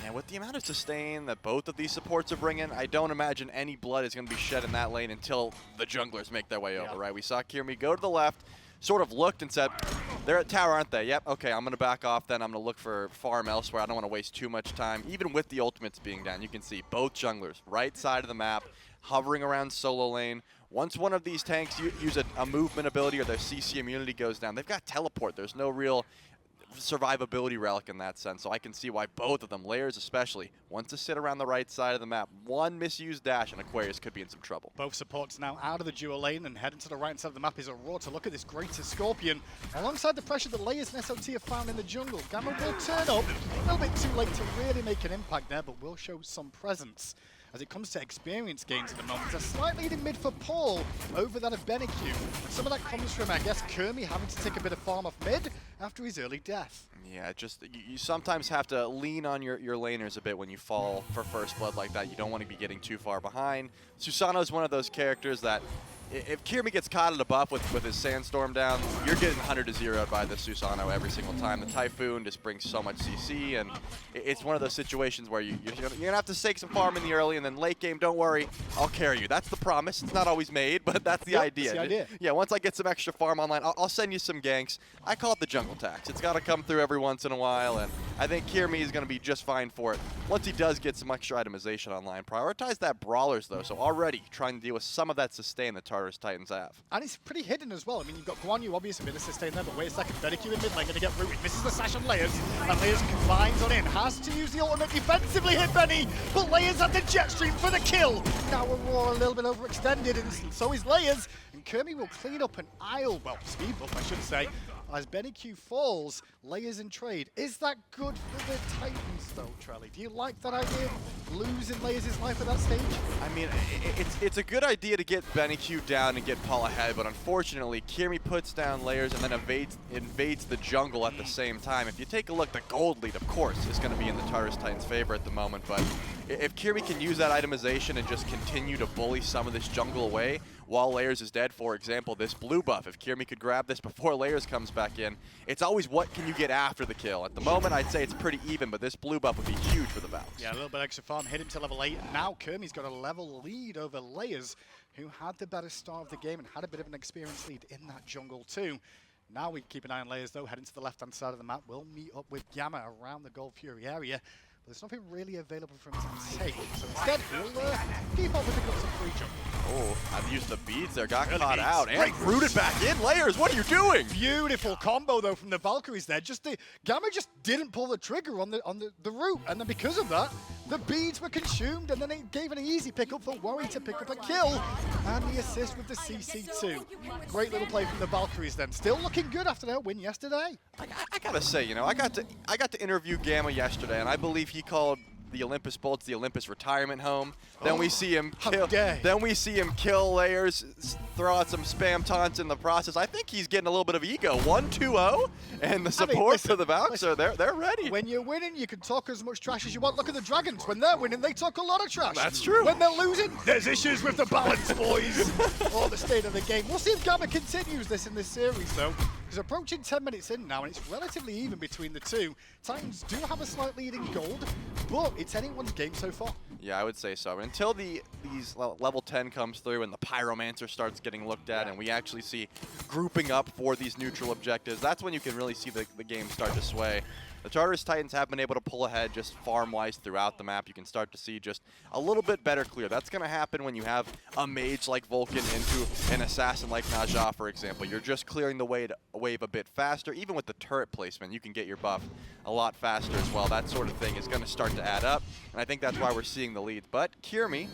And with the amount of sustain that both of these supports are bringing, I don't imagine any blood is going to be shed in that lane until the junglers make their way over, right? We saw Kermi go to the left, sort of looked and said, they're at tower, aren't they? Yep, okay, I'm going to back off then. I'm going to look for farm elsewhere. I don't want to waste too much time. Even with the ultimates being down, you can see both junglers, right side of the map, hovering around solo lane. Once one of these tanks use a movement ability or their CC immunity goes down, they've got teleport. There's no real survivability relic in that sense, so I can see why both of them, Layers especially, want to sit around the right side of the map. One misused dash and Aquarius could be in some trouble. Both supports now out of the dual lane and heading to the right side of the map is Aurora to look at this greater Scorpion. Alongside the pressure that Layers and SOT have found in the jungle, Gamma will turn up. A little bit too late to really make an impact there, but will show some presence. As it comes to experience gains at the moment, there's a slight lead in mid for Paul over that of BennyQ. Some of that comes from, I guess, Kermi having to take a bit of farm off mid after his early death. Yeah, just you sometimes have to lean on your laners a bit when you fall for first blood like that. You don't want to be getting too far behind. Susanoo's one of those characters that if Kermi gets caught at a buff with his Sandstorm down, you're getting 100 to 0'd by the Susanoo every single time. The Typhoon just brings so much CC, and it's one of those situations where you're going to have to stake some farm in the early, and then late game, don't worry, I'll carry you. That's the promise. It's not always made, but that's the idea. That's the idea. Yeah, once I get some extra farm online, I'll send you some ganks. I call it the jungle tax. It's got to come through every once in a while, and I think Kermi is going to be just fine for it. Once he does get some extra itemization online, prioritize that Brawlers, though, so already trying to deal with some of that sustain that Tartarus Titans have. And it's pretty hidden as well. I mean, you've got Guan Yu obviously with the sustain there, but wait a second, BennyQ in mid lane going to get rooted. Misses the sash on Layers, and Layers combines on in. Has to use the ultimate defensively hit Benny, but Layers had the jet stream for the kill. Now Aurora a little bit overextended, and so is Layers, and Kermi will clean up an aisle, well, speed buff I should say, as BennyQ falls. Layers in trade. Is that good for the Titans though, Trelly? Do you like that idea of losing Layers' life at that stage? I mean, it's a good idea to get BennyQ down and get Paul ahead, but unfortunately, Kermi puts down Layers and then invades the jungle at the same time. If you take a look, the gold lead, of course, is going to be in the Tartarus Titans' favor at the moment, but if Kermi can use that itemization and just continue to bully some of this jungle away while Layers is dead, for example, this blue buff, if Kermi could grab this before Layers comes back in, it's always what can you get after the kill. At the moment, I'd say it's pretty even, but this blue buff would be huge for the Valks. Yeah, a little bit extra farm, hit him to level 8. Now Kermi's got a level lead over Layers, who had the better start of the game and had a bit of an experience lead in that jungle too. Now we keep an eye on Layers, though, heading to the left-hand side of the map. We'll meet up with Gamma around the Gold Fury area. But there's nothing really available for him to take. So instead, he'll keep on picking up some free jump. Oh, I've used the beads there, got Early caught beads. out, and Great rooted back in. Layers, what are you doing? Beautiful combo, though, from the Valkyries there. Gamma just didn't pull the trigger on the root. And then because of that, the beads were consumed, and then it gave an easy pickup for Worry to pick up a kill. And the assist with the CC2. Great little play from the Valkyries then. Still looking good after their win yesterday. I gotta say, you know, I got to interview Gamma yesterday, and I believe he called the Olympus Bolts the Olympus retirement home. Then we see him kill. Then we see him kill Layers, throw out some spam taunts in the process. I think he's getting a little bit of ego. 1-2-0, and the support for the Valks are they're ready. When you're winning, you can talk as much trash as you want. Look at the Dragons. When they're winning, they talk a lot of trash. That's true. When they're losing, there's issues with the balance, boys. Or the state of the game. We'll see if Gamma continues this in this series, though. He's approaching 10 minutes in now, and it's relatively even between the two. Titans do have a slight lead in gold, but it's anyone's game so far. Yeah, I would say so. Until these level 10 comes through and the Pyromancer starts getting looked at and we actually see grouping up for these neutral objectives, that's when you can really see the game start to sway. The Tartarus Titans have been able to pull ahead just farm-wise throughout the map. You can start to see just a little bit better clear. That's going to happen when you have a mage like Vulcan into an assassin like Najah, for example. You're just clearing the wave a bit faster. Even with the turret placement, you can get your buff a lot faster as well. That sort of thing is going to start to add up, and I think that's why we're seeing the lead. But Kirmi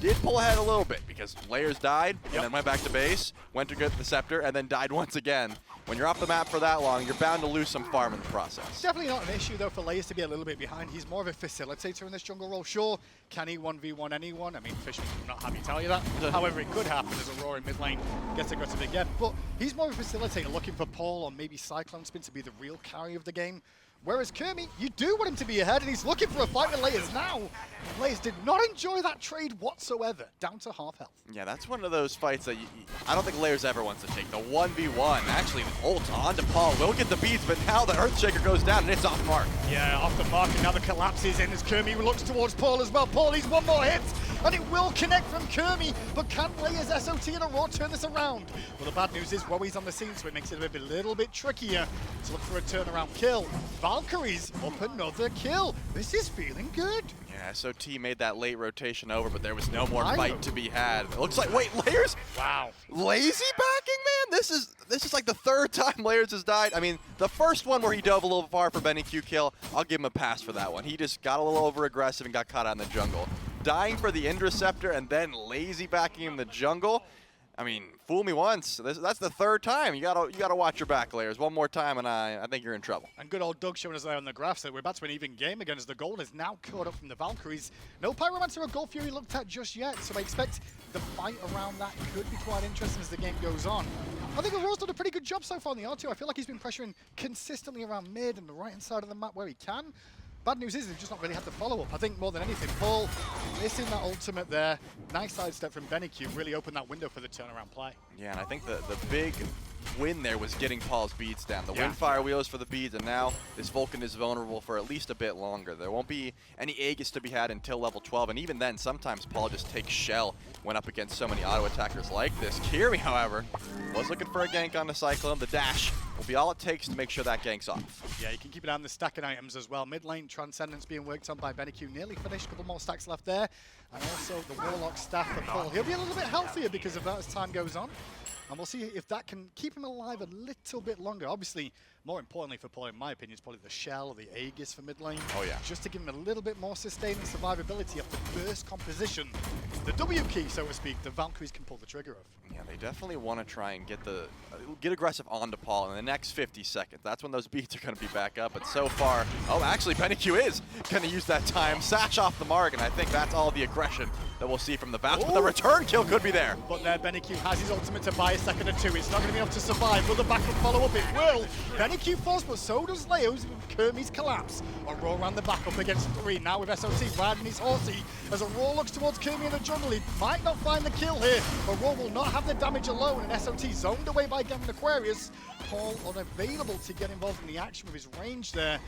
did pull ahead a little bit because Layers died and then went back to base, went to get the Scepter, and then died once again. When you're off the map for that long, you're bound to lose some farm in the process. Definitely not an issue, though, for Layers to be a little bit behind. He's more of a facilitator in this jungle role. Sure, can he 1v1 anyone? I mean, Fishman will not have you tell you that. However, it could happen as Aurora in mid lane gets aggressive again. But he's more of a facilitator, looking for Paul or maybe Cyclone Spin to be the real carry of the game. Whereas Kirmi, you do want him to be ahead, and he's looking for a fight with Layers now. Layers did not enjoy that trade whatsoever, down to half health. Yeah, that's one of those fights that I don't think Layers ever wants to take. The 1v1, actually, the ult onto Paul will get the beats, but now the Earthshaker goes down, and it's off mark. Yeah, off the mark, and now the collapse is in as Kirmi looks towards Paul as well. Paul needs one more hit, and it will connect from Kirmi, but can Layers SOT and Aurora turn this around? Well, the bad news is Wowy's on the scene, so it makes it a little bit trickier to look for a turnaround kill. Valkyries up another kill. This is feeling good. Yeah, SOT made that late rotation over, but there was no more fight to be had. It looks like, wait, Layers? Wow. Lazy backing, man? This is like the third time Layers has died. I mean, the first one where he dove a little far for Benny Q kill, I'll give him a pass for that one. He just got a little over-aggressive and got caught out in the jungle. Dying for the Indra Scepter and then lazy backing in the jungle. I mean, fool me once. That's the third time. You gotta watch your back, Layers. One more time, and I think you're in trouble. And good old Doug showing us there on the graphs that we're about to an even game again as the gold is now caught up from the Valkyries. No Pyromancer or Gold Fury looked at just yet, so I expect the fight around that could be quite interesting as the game goes on. I think Aurora's done a pretty good job so far on the R2. I feel like he's been pressuring consistently around mid and the right-hand side of the map where he can. Bad news is they've just not really had the follow-up. I think more than anything, Paul missing that ultimate there. Nice sidestep from Benny-Q really opened that window for the turnaround play. Yeah, and I think the big win there was getting Paul's beads down. The Windfire wheels for the beads, and now this Vulcan is vulnerable for at least a bit longer. There won't be any Aegis to be had until level 12, and even then, sometimes Paul just takes shell when up against so many auto-attackers like this. Kirmi, however, was looking for a gank on the Cyclone. The dash will be all it takes to make sure that gank's off. Yeah, you can keep it on the stacking items as well. Mid lane Transcendence being worked on by Benny-Q, nearly finished. A couple more stacks left there. And also the Warlock staff for Paul. He'll be a little bit healthier because of that as time goes on. And we'll see if that can keep him alive a little bit longer. Obviously, more importantly for Paul, in my opinion, is probably the Shell or the Aegis for mid lane. Oh, yeah. Just to give him a little bit more sustaining survivability of the burst composition. The W key, so to speak, the Valkyries can pull the trigger of. Yeah, they definitely want to try and get aggressive onto Paul in the next 50 seconds. That's when those beats are going to be back up. But so far, oh, actually, Benny-Q is going to use that time. Sash off the mark, and I think that's all the aggression that we'll see from the Valks. But the return kill could be there. But there, Benny-Q has his ultimate to buy a second or two. It's not going to be enough to survive. Will the backup follow up? It will. Benny-Q falls, but so does Leo's with Kirmi's collapse. Aurora around the back up against 3. Now with SOT riding his horsey. As Aurora looks towards Kirmi in the jungle, he might not find the kill here. Aurora will not have the damage alone, and SOT zoned away by Gavin Aquarius. Paul unavailable to get involved in the action with his range there.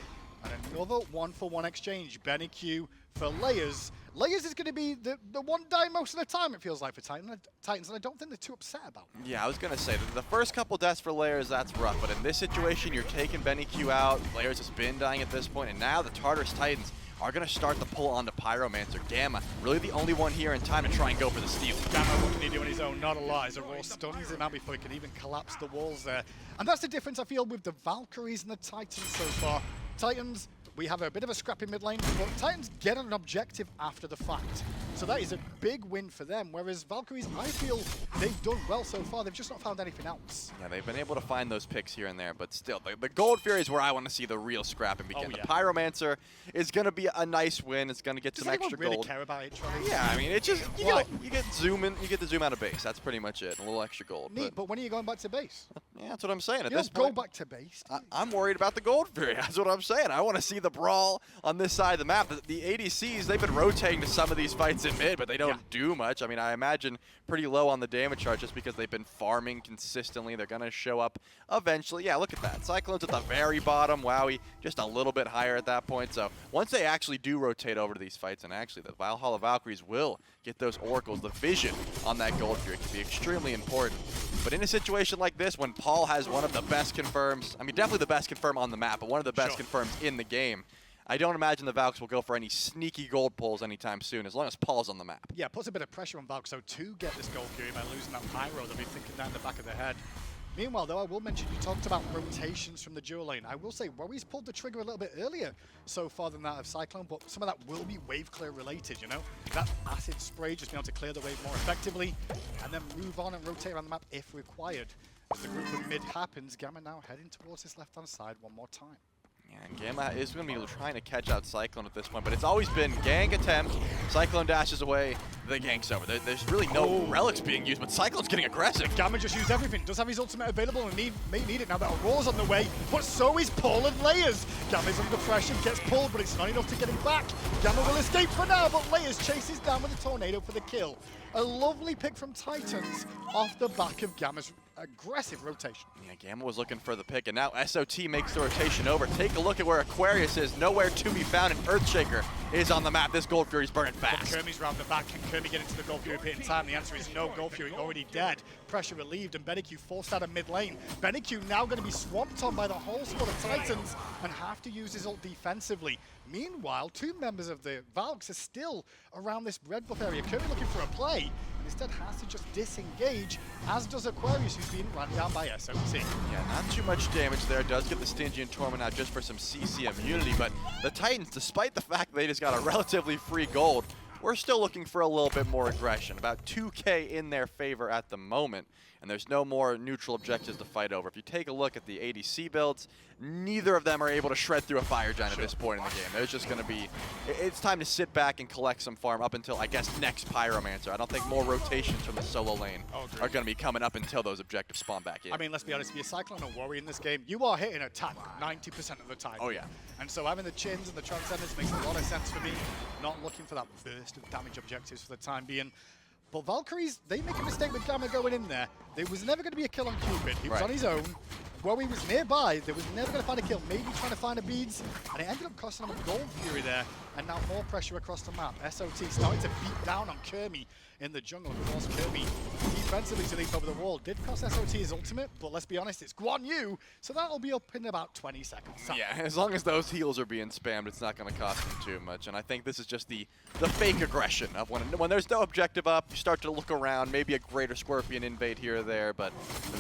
And another 1-for-1 exchange. Benny-Q for Layers. Layers is going to be the one dying most of the time, it feels like, for Titans, and I don't think they're too upset about it. Yeah, I was going to say, the first couple deaths for Layers, that's rough, but in this situation, you're taking Benny Q out, Layers has been dying at this point, and now the Tartarus Titans are going to start the pull onto Pyromancer. Gamma, really the only one here in time to try and go for the steal. Gamma, what can he do on his own? Not a lot. As a raw stuns him out before he can even collapse the walls there. And that's the difference, I feel, with the Valkyries and the Titans so far. Titans, we have a bit of a scrappy mid lane, but Titans get an objective after the fact. So that is a big win for them, whereas Valkyries, I feel they've done well so far. They've just not found anything else. Yeah, they've been able to find those picks here and there, but still, the Gold Fury is where I want to see the real scrapping begin. Oh, yeah. The Pyromancer is going to be a nice win. It's going to get Does some extra anyone really gold. care about it, Charlie? Yeah, I mean, it's just, you Why? get zoom in, you get to zoom out of base. That's pretty much it. A little extra gold. Neat, but when are you going back to base? Yeah, that's what I'm saying. At You this don't point, go back to base. I'm worried about the Gold Fury. That's what I'm saying. I want to see the brawl on this side of the map. The ADCs, they've been rotating to some of these fights in mid, but they don't do much. I mean, I imagine pretty low on the damage chart just because they've been farming consistently. They're going to show up eventually. Yeah, look at that. Cyclone's at the very bottom. Wowie, just a little bit higher at that point. So once they actually do rotate over to these fights, and actually the Valhalla Valkyries will get those oracles, the vision on that Gold Fury can be extremely important. But in a situation like this, when Paul has one of the best confirms, I mean, definitely the best confirm on the map, but one of the best confirms in the game, I don't imagine the Valks will go for any sneaky gold pulls anytime soon, as long as Paul's on the map. Yeah, puts a bit of pressure on Valk, so to get this Gold Fury by losing that Pyro, they'll be thinking that in the back of their head. Meanwhile, though, I will mention you talked about rotations from the dual lane. I will say, Wowie's pulled the trigger a little bit earlier so far than that of Cyclone, but some of that will be wave clear related, you know? That acid spray, just being able to clear the wave more effectively, and then move on and rotate around the map if required. As the group of mid happens, Gamma now heading towards his left-hand side one more time. Yeah, and Gamma is going to be trying to catch out Cyclone at this point, but it's always been gang attempt, Cyclone dashes away, the gank's over. There's really no relics being used, but Cyclone's getting aggressive. Gamma just used everything, does have his ultimate available and may need it now that Aurora's on the way, but so is Paul and Layers. Gamma's under pressure, gets pulled, but it's not enough to get him back. Gamma will escape for now, but Layers chases down with a tornado for the kill. A lovely pick from Titans off the back of Gamma's aggressive rotation. Yeah, Gamma was looking for the pick, and now SOT makes the rotation over. Take a look at where Aquarius is, nowhere to be found, and Earthshaker is on the map. This Gold Fury's burning fast. Kermie's round the back. Can Kermie get into the Gold Fury pit in time? The answer is no. Gold Fury already dead. Pressure relieved, and BennyQ forced out of mid lane. BennyQ now going to be swamped on by the whole squad of Titans and have to use his ult defensively. Meanwhile, two members of the Valks are still around this red buff area. Kermie looking for a play, and instead has to just disengage, as does Aquarius, who's being run down by SOT. Yeah, not too much damage there. Does get the Stygian Torment out just for some CC immunity, but the Titans, despite the fact they just got a relatively free gold, we're still looking for a little bit more aggression. About 2K in their favor at the moment, and there's no more neutral objectives to fight over. If you take a look at the ADC builds, neither of them are able to shred through a Fire Giant at this point in the game. There's just going to be, it's time to sit back and collect some farm up until, I guess, next Pyromancer. I don't think more rotations from the solo lane are going to be coming up until those objectives spawn back in. I mean, let's be honest, if you're Cyclone or Warrior in this game, you are hitting attack 90% of the time. Oh, yeah. And so having the chins and the transcendence makes a lot of sense for me. Not looking for that burst of damage objectives for the time being. But Valkyries, they make a mistake with Gamma going in there. There was never going to be a kill on Cupid. He was on his own. Wowie was nearby. They was never going to find a kill. Maybe trying to find a beads. And it ended up costing him a Gold Fury there. And now more pressure across the map. SOT starting to beat down on Kermie in the jungle. Of course, Kermie defensively to leap over the wall. Did cost SOT his ultimate, but let's be honest, it's Guan Yu. So that'll be up in about 20 seconds. Yeah, as long as those heals are being spammed, it's not going to cost them too much. And I think this is just the fake aggression of when there's no objective up, you start to look around, maybe a greater Scorpion invade here or there, but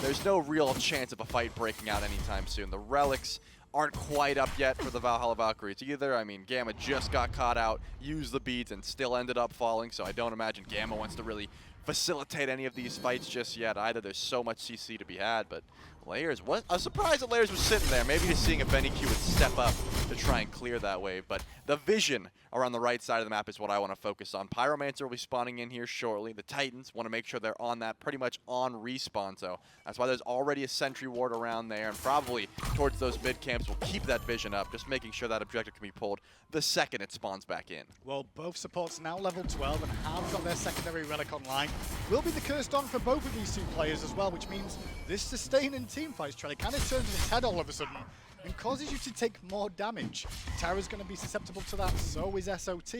there's no real chance of a fight breaking out anytime soon. The relics aren't quite up yet for the Valhalla Valkyries either. I mean, Gamma just got caught out, used the beads, and still ended up falling, so I don't imagine Gamma wants to really facilitate any of these fights just yet either. There's so much CC to be had, but Layers, what a surprise that Layers was sitting there. Maybe just seeing if BennyQ would step up to try and clear that wave, but the vision around the right side of the map is what I want to focus on. Pyromancer will be spawning in here shortly. The Titans want to make sure they're on that, pretty much on respawn, so that's why there's already a sentry ward around there, and probably towards those mid camps will keep that vision up, just making sure that objective can be pulled the second it spawns back in. Well, both supports now level 12 and have got their secondary relic online. Will be the cursed on for both of these two players as well, which means this sustaining team fight, Charlie, kind of turns its head all of a sudden. and causes you to take more damage. Terra's going to be susceptible to that, so is SOT.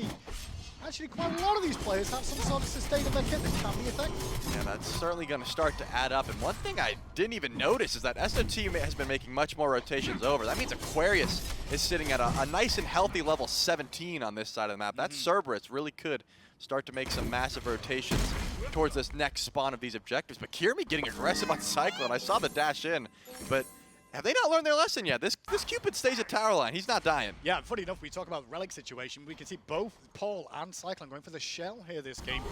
Actually, quite a lot of these players have some sort of sustain in their kit that can be effective. Yeah, that's certainly going to start to add up. And one thing I didn't even notice is that SOT has been making much more rotations over. That means Aquarius is sitting at a nice and healthy level 17 on this side of the map. That Cerberus really could start to make some massive rotations towards this next spawn of these objectives. But Kirmi getting aggressive on Cyclone. I saw the dash in, but have they not learned their lesson yet? This Cupid stays at tower line. He's not dying. Yeah, funny enough, we talk about Relic situation. We can see both Paul and Cyclone going for the shell here this game.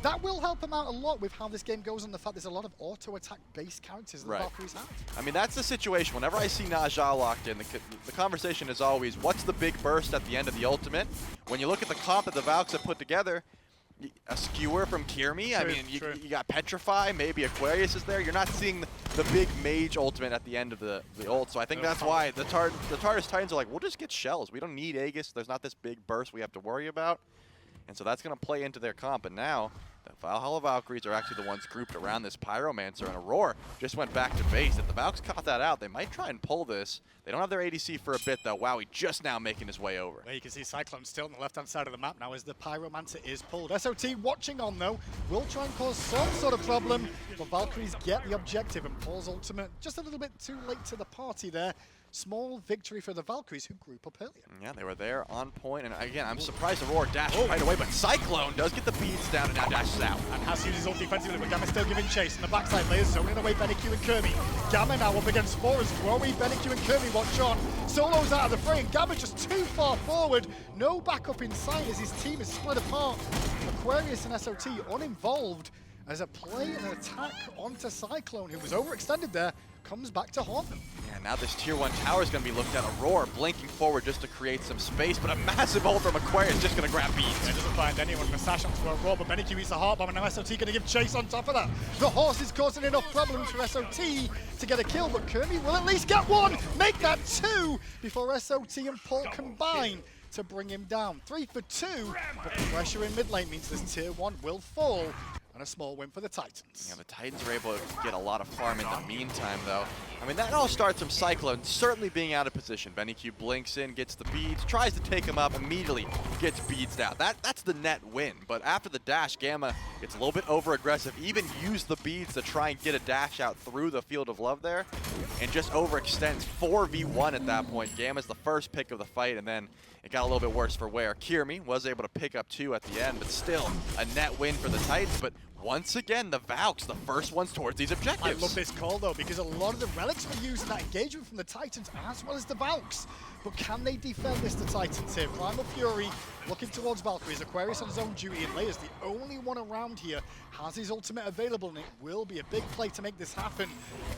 That will help him out a lot with how this game goes and the fact there's a lot of auto-attack based characters that the Valkyries have. I mean, that's the situation. Whenever I see Najah locked in, the conversation is always, what's the big burst at the end of the ultimate? When you look at the comp that the Valks have put together, a skewer from Kirmi, I mean, you got Petrify, maybe Aquarius is there. You're not seeing the big mage ultimate at the end of the ult, so I think that's why the Tartarus Titans are like, we'll just get shells. We don't need Aegis. There's not this big burst we have to worry about. And so that's going to play into their comp. And now, the Valhalla Valkyries are actually the ones grouped around this Pyromancer, and Aurora just went back to base. If the Valks caught that out, they might try and pull this. They don't have their ADC for a bit, though. Wowie just now making his way over. There you can see Cyclone still on the left-hand side of the map now as the Pyromancer is pulled. SOT watching on, though, will try and cause some sort of problem, but Valkyries get the objective, and Paul's ultimate just a little bit too late to the party there. Small victory for the Valkyries, who group up earlier. Yeah, they were there on point, and again, I'm surprised Aurora dashed right away, but Cyclone does get the beads down and now dashes out. And has used his ult defensively, but Gamma still giving chase. On the backside, layers zoning away BennyQ and Kirmi. Gamma now up against 4 as Wowie, BennyQ and Kirmi watch on. Solo's out of the frame. Gamma just too far forward. No backup in sight as his team is split apart. Aquarius and SOT uninvolved as a play and an attack onto Cyclone, who was overextended there, comes back to haunt them. Yeah, now this tier 1 tower is going to be looked at. Aurora blinking forward just to create some space, but a massive ult from Aquarius just going to grab beads. It doesn't find anyone. Massage onto Aurora, but BennyQ eats the heart bomb, and now SOT going to give chase on top of that. The horse is causing enough problems for SOT to get a kill, but Kirmi will at least get one, make that 2 before SOT and Paul combine to bring him down. 3 for 2, but pressure in mid lane means this tier 1 will fall. And a small win for the Titans. Yeah, the Titans are able to get a lot of farm in the meantime, though. I mean, that all starts from Cyclone certainly being out of position. BennyQ blinks in, gets the beads, tries to take him up, immediately gets beads out. That's the net win. But after the dash, Gamma gets a little bit over-aggressive, even used the beads to try and get a dash out through the Field of Love there, and just overextends 4v1 at that point. Gamma's the first pick of the fight, and then it got a little bit worse for Ware. Kirmi was able to pick up 2 at the end, but still a net win for the Titans. But once again, the Valks, the first ones towards these objectives. I love this call, though, because a lot of the relics were used in that engagement from the Titans as well as the Valks. But can they defend this, the Titans here? Primal Fury looking towards Valkyries. Aquarius on his own duty, and Leia's the only one around here, has his ultimate available, and it will be a big play to make this happen.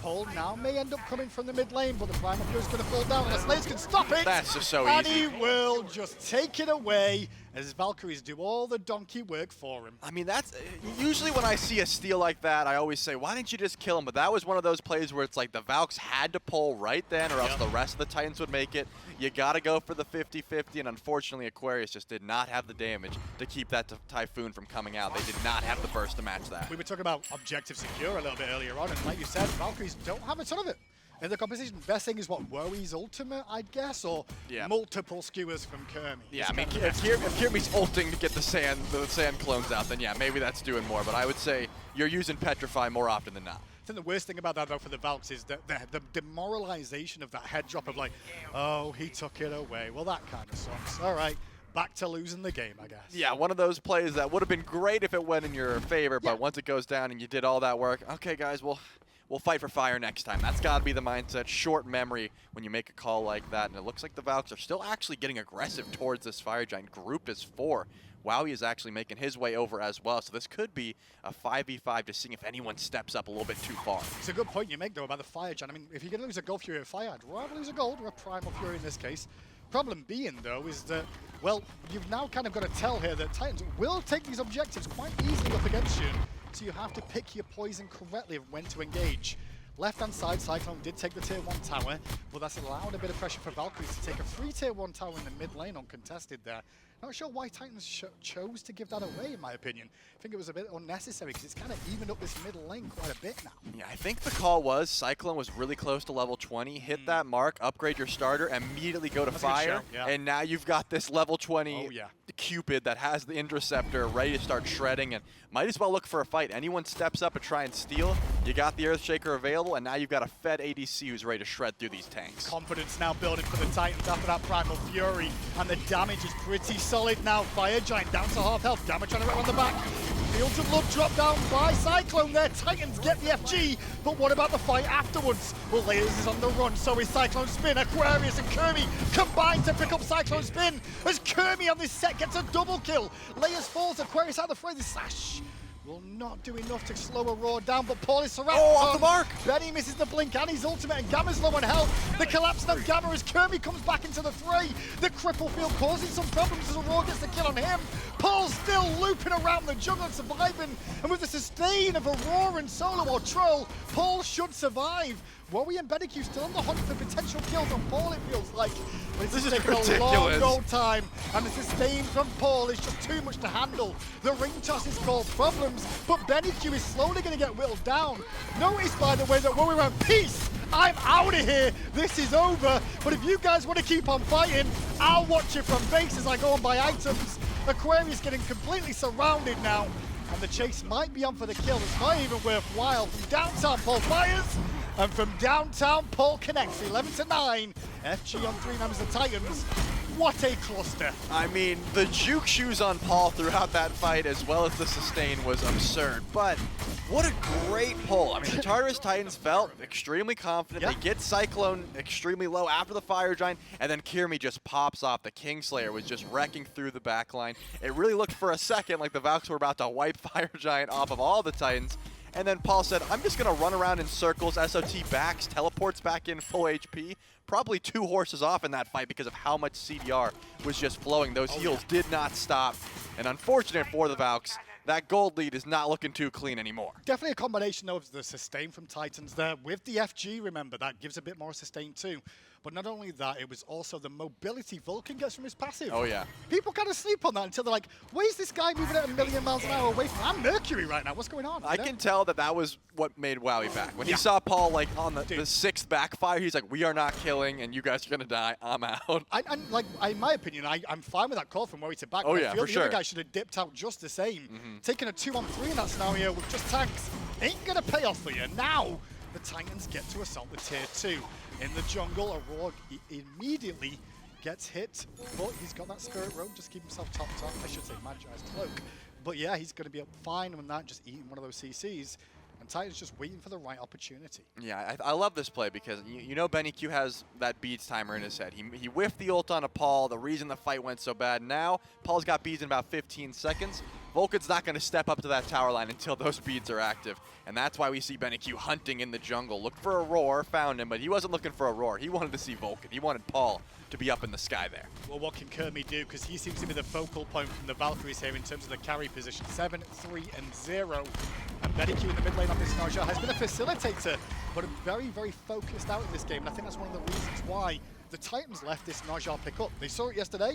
Paul now may end up coming from the mid lane, but the Primal Fury's going to fall down unless Leia's can stop it. That's just so and easy. And he will just take it away as Valkyries do all the donkey work for him. I mean, that's usually when I see a steal like that, I always say, why didn't you just kill him? But that was one of those plays where it's like the Valks had to pull right then, or else the rest of the Titans would make it. You got to go for the 50-50, and unfortunately, Aquarius just did not have the damage to keep that Typhoon from coming out. They did not have the burst to match that. We were talking about objective secure a little bit earlier on, and like you said, Valkyries don't have a ton of it in the composition. Best thing is what, Wowie's ultimate, I'd guess, or multiple skewers from Kirmi. Yeah, I mean, if Kirmi's ulting to get the sand clones out, then yeah, maybe that's doing more. But I would say you're using Petrify more often than not. I think the worst thing about that, though, for the Valks is that the demoralization of that head drop of like, oh, he took it away. Well, that kind of sucks. All right. Back to losing the game, I guess. Yeah, one of those plays that would have been great if it went in your favor, but once it goes down and you did all that work, okay, guys, we'll fight for fire next time. That's got to be the mindset. Short memory when you make a call like that, and it looks like the Valks are still actually getting aggressive towards this Fire Giant, grouped as 4. Wowie is actually making his way over as well, so this could be a 5v5 to see if anyone steps up a little bit too far. It's a good point you make, though, about the Fire Giant. I mean, if you're going to lose a Gold Fury or Fire, I'd rather lose a Gold or a Primal Fury in this case. Problem being, though, is that, well, you've now kind of got to tell here that Titans will take these objectives quite easily up against you, so you have to pick your poison correctly of when to engage. Left-hand side, Cyclone did take the tier 1 tower, but that's allowed a bit of pressure for Valkyries to take a free tier 1 tower in the mid lane uncontested there. Not sure why Titans chose to give that away, in my opinion. I think it was a bit unnecessary because it's kind of evened up this middle lane quite a bit now. Yeah, I think the call was Cyclone was really close to level 20. Hit that mark, upgrade your starter, immediately go to That's a good fire, shout, yeah. and now you've got this level 20 Oh, yeah. Cupid that has the Interceptor ready to start shredding, and might as well look for a fight. Anyone steps up and try and steal, you got the Earthshaker available, and now you've got a fed ADC who's ready to shred through these tanks. Confidence now building for the Titans after that Primal Fury, and the damage is pretty solid now. Fire Giant down to half health, Gamma trying to run on the back. Fields of Love drop down by Cyclone there. Titans get the FG, but what about the fight afterwards? Well, Layers is on the run, so is Cyclone Spin. Aquarius and Kermie combine to pick up Cyclone Spin as Kermie on this set gets a double kill. Layers falls, Aquarius out of the fray. The sash will not do enough to slow a Roar down, but Paul is surrounded. Oh, off the mark! Benny misses the blink and his ultimate, and Gamma's low on health. The collapse on Gamma as Kermie comes back into the fray. The cripple field causing some problems as Roar gets the kill on him. Paul's still looping around the jungle and surviving, and with the sustain of Aurora and Solo or Troll, Paul should survive. Worry and Bedeque still on the hunt for potential kills on Paul, it feels like. But This is taking a ridiculous. long old time, and the sustain from Paul is just too much to handle. The ring toss is called problems, but Bedeque is slowly going to get whittled down. Notice, by the way, that Worry went, peace! I'm out of here! This is over! But if you guys want to keep on fighting, I'll watch it from base as I go and buy items. Aquarius getting completely surrounded now, and the chase might be on for the kill. It's not even worthwhile. From downtown, Paul fires, and from downtown, Paul connects. 11-9. FG on 3 numbers, the Titans. What a cluster. I mean, the juke shoes on Paul throughout that fight, as well as the sustain, was absurd. But what a great pull. I mean, the Tartarus Titans felt extremely confident. Yeah. They get Cyclone extremely low after the Fire Giant, and then Kirmi just pops off. The Kingslayer was just wrecking through the backline. It really looked for a second like the Valks were about to wipe Fire Giant off of all the Titans. And then Paul said, I'm just going to run around in circles. SOT backs, teleports back in full HP. Probably 2 horses off in that fight because of how much CDR was just flowing. Those heals did not stop. And unfortunate for the Valks, that gold lead is not looking too clean anymore. Definitely a combination of the sustain from Titans there. With the FG, remember, that gives a bit more sustain too. But not only that, it was also the mobility Vulcan gets from his passive. Oh, yeah. People kind of sleep on that until they're like, why is this guy moving at 1,000,000 miles an hour away from I'm Mercury right now? What's going on? I can tell that that was what made Wowie back. When Yeah. he saw Paul like on the Dude. 6th backfire, he's like, we are not killing and you guys are going to die. I'm out. In my opinion, I'm fine with that call from Worry to back. Oh, but yeah, I feel for the sure. other guy should have dipped out just the same. Taking a 2-on-3 in that scenario with just tanks ain't going to pay off for you. Now, the Titans get to assault the tier 2. In the jungle, Aurora immediately gets hit, but he's got that Spirit Robe, just keep himself topped off. I should say Magi's Cloak. But yeah, he's going to be up fine with that, just eating one of those CCs. And Titans just waiting for the right opportunity. Yeah, I love this play because you know Benny Q has that beads timer in his head. He whiffed the ult on a Paul, the reason the fight went so bad. Now, Paul's got beads in about 15 seconds. Vulcan's not going to step up to that tower line until those beads are active. And that's why we see Benny Q hunting in the jungle. Looked for a Roar, found him, but he wasn't looking for a Roar. He wanted to see Vulcan. He wanted Paul to be up in the sky there. Well, what can Kermie do? Because he seems to be the focal point from the Valkyries here in terms of the carry position. 7, 3, and 0. And Bedeque in the mid lane on this Najah has been a facilitator, but very, very focused out in this game. And I think that's one of the reasons why the Titans left this Najah pick up. They saw it yesterday.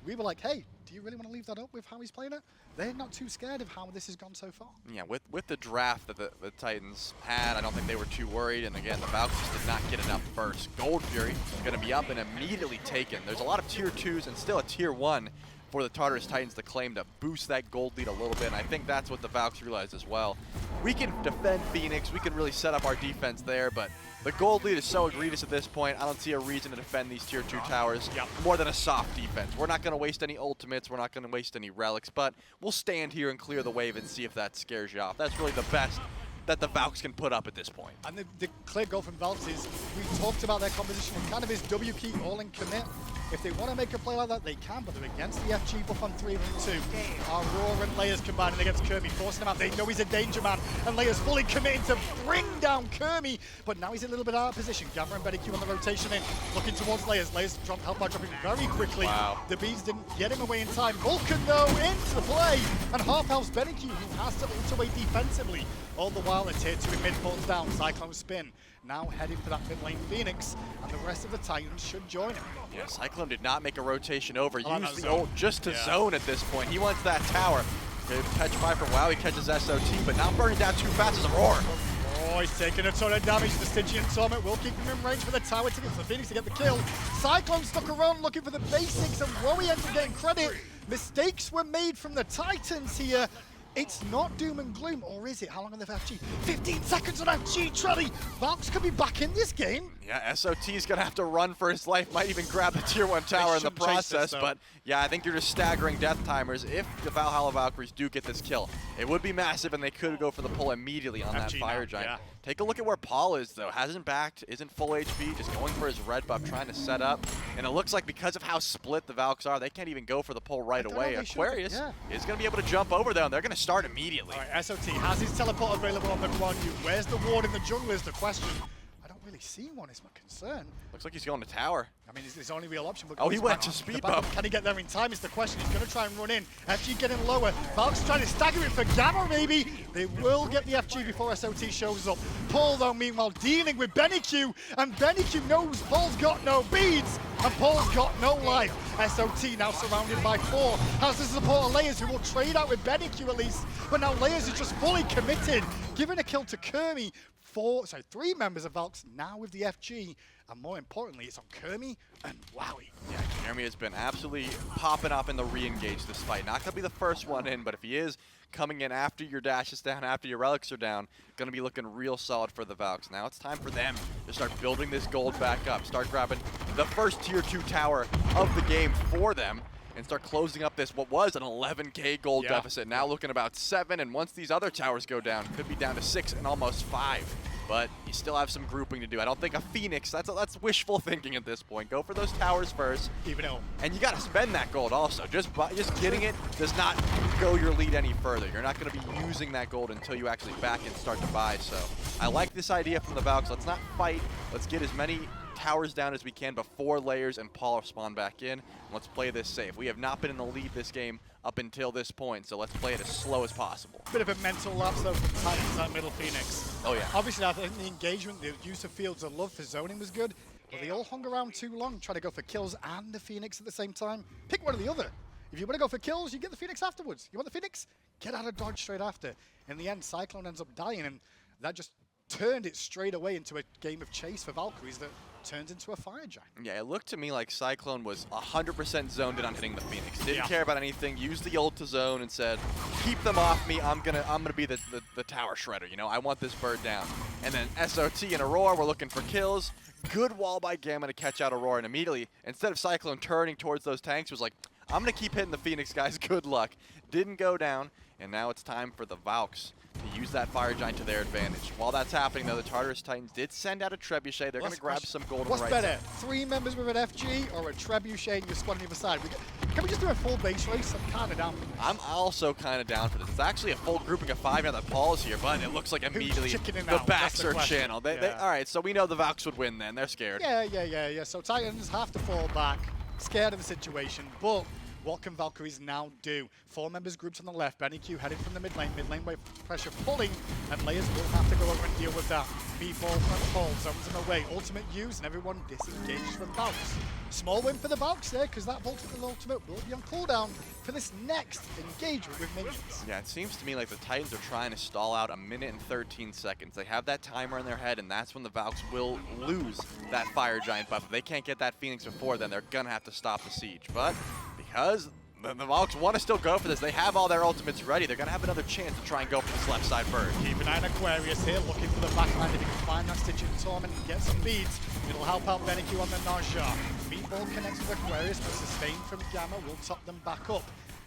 We were like, hey, do you really want to leave that up with how he's playing it? They're not too scared of how this has gone so far. Yeah, with the draft that the Titans had, I don't think they were too worried. And again, the Valkyries did not get enough first. Gold Fury going to be up and immediately taken. There's a lot of tier 2s and still a tier 1 for the Tartarus Titans to claim to boost that gold lead a little bit. And I think that's what the Valks realized as well. We can defend Phoenix. We can really set up our defense there, but the gold lead is so egregious at this point. I don't see a reason to defend these tier 2 towers more than a soft defense. We're not going to waste any ultimates. We're not going to waste any relics, but we'll stand here and clear the wave and see if that scares you off. That's really the best that the Valks can put up at this point. And the clear goal from Valks is, we talked about their composition and kind of his W key all in commit. If they want to make a play like that, they can, but they're against the FG buff on 3 and 2. Aurora and Layers combining against Kermie, forcing him out. They know he's a danger man, and Layers fully committed to bring down Kermie, but now he's a little bit out of position. Gamma and Bedeque on the rotation in, looking towards Layers. Layers dropped help by dropping very quickly. Wow. The beads didn't get him away in time. Vulcan, though, into the play, and half health's Bedeque, who has to ult away defensively. All the while, while. The tier 2 in mid falls down. Cyclone spin. Now heading for that mid lane Phoenix, and the rest of the Titans should join him. Yeah, Cyclone did not make a rotation over. I like Used that the zone. ult just to Yeah. zone at this point. He wants that tower. Good catch by from WoW. He catches SOT, but not burning down too fast as a roar. Oh, he's taking a ton of damage. The Stygian Torment will keep him in range for the tower to get the Phoenix to get the kill. Cyclone stuck around looking for the basics, and Wowie ends up getting credit. Mistakes were made from the Titans here. It's not doom and gloom, or is it? How long on the FG? 15 seconds on FG, Trelly. Valks could be back in this game. Yeah, SOT is going to have to run for his life. Might even grab the tier 1 tower in the shouldn't chase this, process. though. But yeah, I think you're just staggering death timers if the Valhalla Valkyries do get this kill. It would be massive, and they could go for the pull immediately on that FG Fire now, Giant. yeah. Take a look at where Paul is, though. Hasn't backed, isn't full HP, just going for his red buff, trying to set up. And it looks like because of how split the Valks are, they can't even go for the pull right I don't away. know, they should, Aquarius yeah. is going to be able to jump over there, and they're going to start immediately. All right, SOT has his teleport available on the Guan Yu. Where's the ward in the jungle is the question. I don't really see one, is my concern. Looks like he's going to tower. I mean, it's his only real option. But Oh, he he's went back- to speed the backup, bump. Can he get there in time is the question. He's going to try and run in. FG getting lower. Valk's trying to stagger it for Gamma, maybe. They will get the FG before SOT shows up. Paul, though, meanwhile, dealing with BennyQ. And BennyQ knows Paul's got no beads. And Paul's got no life. SOT now surrounded by 4. Has the support of Layers, who will trade out with BennyQ at least. But now Layers is just fully committed. Giving a kill to Kermi. 3 members of Valks now with the FG. And more importantly, it's on Kermi and Wowie. Yeah, Jeremy has been absolutely popping up in the re-engage this fight. Not going to be the first one in, but if he is coming in after your dash is down, after your relics are down, going to be looking real solid for the Valks. Now it's time for them to start building this gold back up, start grabbing the first tier 2 tower of the game for them, and start closing up this, what was an 11k gold deficit, now looking about 7, and once these other towers go down, could be down to 6 and almost 5. But you still have some grouping to do. I don't think a Phoenix, that's wishful thinking at this point. Go for those towers first. Even though And you got to spend that gold also. Just getting it does not go your lead any further. You're not going to be using that gold until you actually back and start to buy. So I like this idea from the Valks. Let's not fight. Let's get as many towers down as we can before Layers and Paul spawn back in. Let's play this safe. We have not been in the lead this game up until this point, so let's play it as slow as possible. bit of a mental lapse though from Titans that middle Phoenix. Oh yeah. Obviously, I think the engagement, the use of Fields of Love for zoning was good, but they all hung around too long, trying to go for kills and the Phoenix at the same time. Pick one or the other. If you want to go for kills, you get the Phoenix afterwards. You want the Phoenix? Get out of dodge straight after. In the end, Cyclone ends up dying, and that just turned it straight away into a game of chase for Valkyries that turns into a Fire Giant. Yeah, it looked to me like Cyclone was 100% zoned in on hitting the Phoenix. Didn't care about anything. Used the ult to zone and said, "Keep them off me. I'm gonna be the tower shredder. You know, I want this bird down." And then SOT and Aurora were looking for kills. Good wall by Gamma to catch out Aurora, and immediately, instead of Cyclone turning towards those tanks, was like, "I'm gonna keep hitting the Phoenix, guys. Good luck." Didn't go down, and now it's time for the Valks to use that Fire Giant to their advantage. While that's happening, though, the Tartarus Titans did send out a Trebuchet. They're going to grab some gold on What's the right better, side. 3 members with an FG or a Trebuchet and your squad on the other side? Can we just do a full base race? I'm kind of down for this. I'm also kind of down for this. It's actually a full grouping of 5 now that Paul's here, but it looks like immediately chickening the out? That's backs the are question. channeled. Yeah. All right, so we know the Valks would win then. They're scared. Yeah. So Titans have to fall back, scared of the situation, but what can Valkyries now do? 4 members grouped on the left, BennyQ heading from the mid lane wave pressure pulling, and Layers will have to go over and deal with that. Meatball from Paul, zones him away, ultimate use, and everyone disengages from Valks. Small win for the Valks there, because that ultimate will be on cooldown for this next engagement with minions. Yeah, it seems to me like the Titans are trying to stall out 1 minute and 13 seconds. They have that timer in their head, and that's when the Valks will lose that Fire Giant buff. If they can't get that Phoenix before then, they're going to have to stop the siege. But because the Valks want to still go for this, they have all their ultimates ready. They're going to have another chance to try and go for this left side bird. Keep an eye on Aquarius here, looking for the backline. If he can find that Stygian Torment and get some beads, it'll help out BennyQ on the Naja. Meatball connects with Aquarius, but sustain from Gamma will top them back up.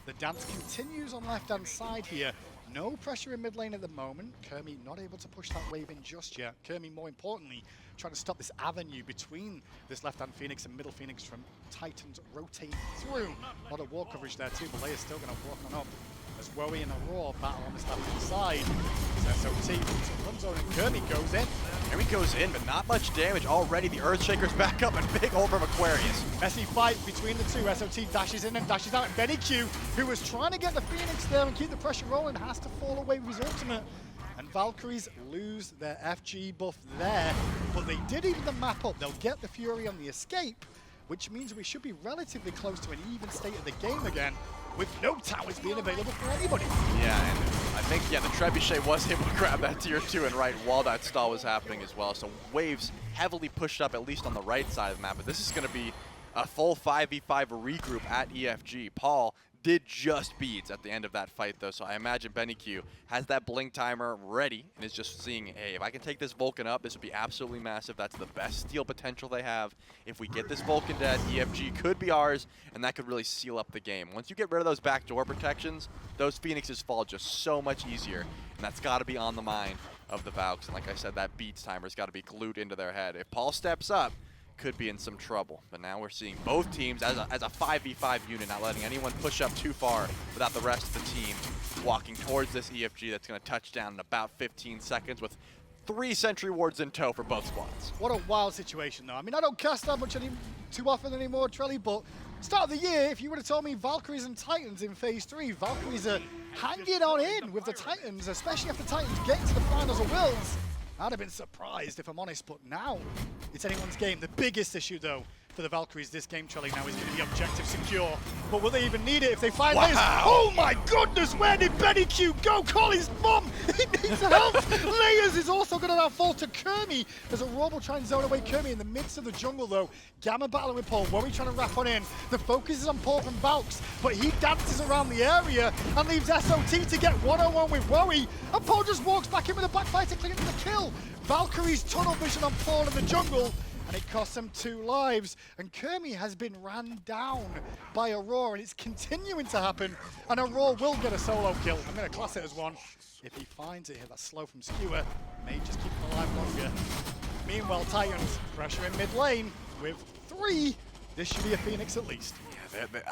The dance continues on left-hand side here. No pressure in mid lane at the moment. Kermi not able to push that wave in just yet. Kermi, more importantly, trying to stop this avenue between this left-hand Phoenix and middle Phoenix from Titans rotating through. A lot of wall coverage there too, but Leia's still going to walk on up as Wowie and Aurora battle on this left-hand side. SOT runs on and Kermi goes in. Kermi goes in, but not much damage. Already the Earthshaker's back up, and big ult from Aquarius. Messy fight between the two. SOT dashes in and dashes out. And BennyQ, who was trying to get the Phoenix there and keep the pressure rolling, has to fall away with his ultimate. And Valkyries lose their FG buff there, but they did even the map up. They'll get the Fury on the escape, which means we should be relatively close to an even state of the game again, with no towers being available for anybody. Yeah, and I think, the Trebuchet was able to grab that tier 2 and right while that stall was happening as well. So waves heavily pushed up, at least on the right side of the map. But this is going to be a full 5v5 regroup at EFG. Paul did just beads at the end of that fight, though, so I imagine BennyQ has that blink timer ready and is just seeing, hey, if I can take this Vulcan up, this would be absolutely massive. That's the best steal potential they have. If we get this Vulcan dead, EFG could be ours, and that could really seal up the game. Once you get rid of those backdoor protections, those Phoenixes fall just so much easier, and that's got to be on the mind of the Valks. And like I said, that beats timer's got to be glued into their head. If Paul steps up, could be in some trouble. But now we're seeing both teams as a 5v5 unit, not letting anyone push up too far without the rest of the team walking towards this EFG that's going to touch down in about 15 seconds with 3 sentry wards in tow for both squads. What a wild situation, though. I mean, I don't cast that much too often anymore, Trelly, but start of the year, if you would have told me Valkyries and Titans in Phase 3, Valkyries are hanging on in with the Titans, especially after Titans get to the finals of Worlds. I'd have been surprised, if I'm honest, but now it's anyone's game. The biggest issue, though, for the Valkyries this game, Trelly, now is going to be objective secure. But will they even need it if they find layers? Oh my goodness, where did BennyQ go? Call his mum! He needs help! Layers is also going to now fall to Kermi. There's a Robo trying to zone away Kermi in the midst of the jungle, though. Gamma battling with Paul. Worry trying to wrap on in. The focus is on Paul from Valks, but he dances around the area and leaves SOT to get one-on-one with Worry. And Paul just walks back in with a backfire to clean up the kill. Valkyrie's tunnel vision on Paul in the jungle, and it costs them 2 lives. And Kermi has been ran down by Aurora, and it's continuing to happen. And Aurora will get a solo kill. I'm going to class it as one. If he finds it here, that's slow from Skewer. May just keep him alive longer. Meanwhile, Titans pressure in mid lane with 3. This should be a Phoenix at least.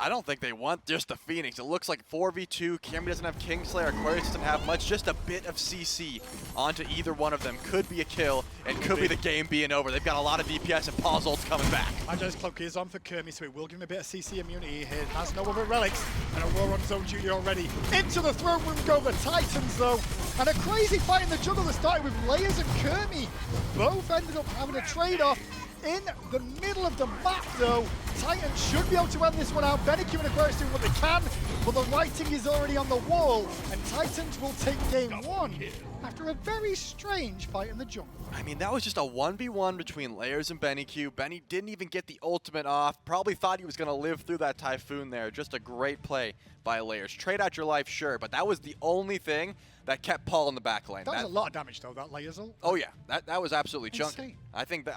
I don't think they want just a Phoenix. It looks like 4v2. Kermi doesn't have Kingslayer. Aquarius doesn't have much. Just a bit of CC onto either one of them could be a kill and could be the game being over. They've got a lot of DPS and Paul's ult's coming back. Magi's Cloak is on for Kermi, so it will give him a bit of CC immunity here. Has no other relics, and Aurora on zone duty already. Into the throne room go the Titans, though. And a crazy fight in the jungle that started with Layers and Kermi. Both ended up having a trade-off. In the middle of the map, though, Titans should be able to end this one out. BennyQ and Aquarius doing what they can, but the writing is already on the wall, and Titans will take game 1 after a very strange fight in the jungle. I mean, that was just a 1v1 between Layers and BennyQ. Benny didn't even get the ultimate off. Probably thought he was going to live through that Typhoon there. Just a great play by Layers. Trade out your life, sure, but that was the only thing that kept Paul in the back lane. That was a lot of damage, though, that Layers ult. Oh, yeah. That was absolutely chunky. Insane.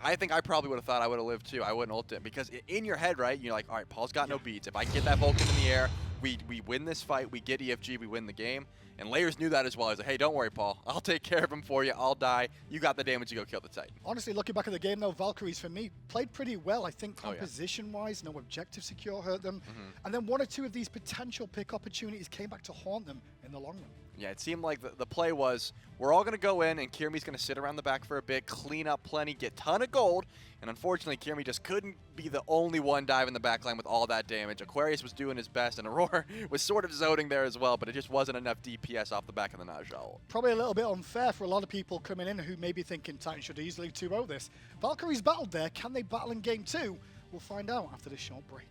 I think I probably would have thought I would have lived, too. I wouldn't ult it, because in your head, right, you're like, all right, Paul's got no beads. If I get that Vulcan in the air, we win this fight, we get EFG, we win the game. And Layers knew that as well. He's like, hey, don't worry, Paul. I'll take care of him for you. I'll die. You got the damage to go kill the Titan. Honestly, looking back at the game, though, Valkyries, for me, played pretty well. I think composition-wise, no objective secure hurt them. And then 1 or 2 of these potential pick opportunities came back to haunt them in the long run. Yeah, it seemed like the play was, we're all going to go in, and Kermi's going to sit around the back for a bit, clean up plenty, get ton of gold, and unfortunately, Kermi just couldn't be the only one dive in the back line with all that damage. Aquarius was doing his best, and Aurora was sort of zoning there as well, but it just wasn't enough DPS off the back of the Naja ult. Probably a little bit unfair for a lot of people coming in who may be thinking Titans should easily 2-0 this. Valkyries battled there. Can they battle in game 2? We'll find out after this short break.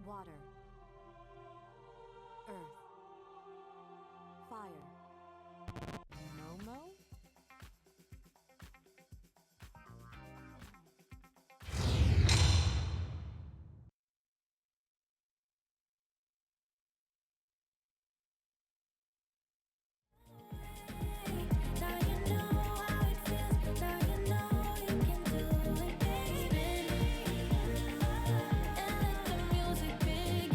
Water. Earth. Fire. Momo? Big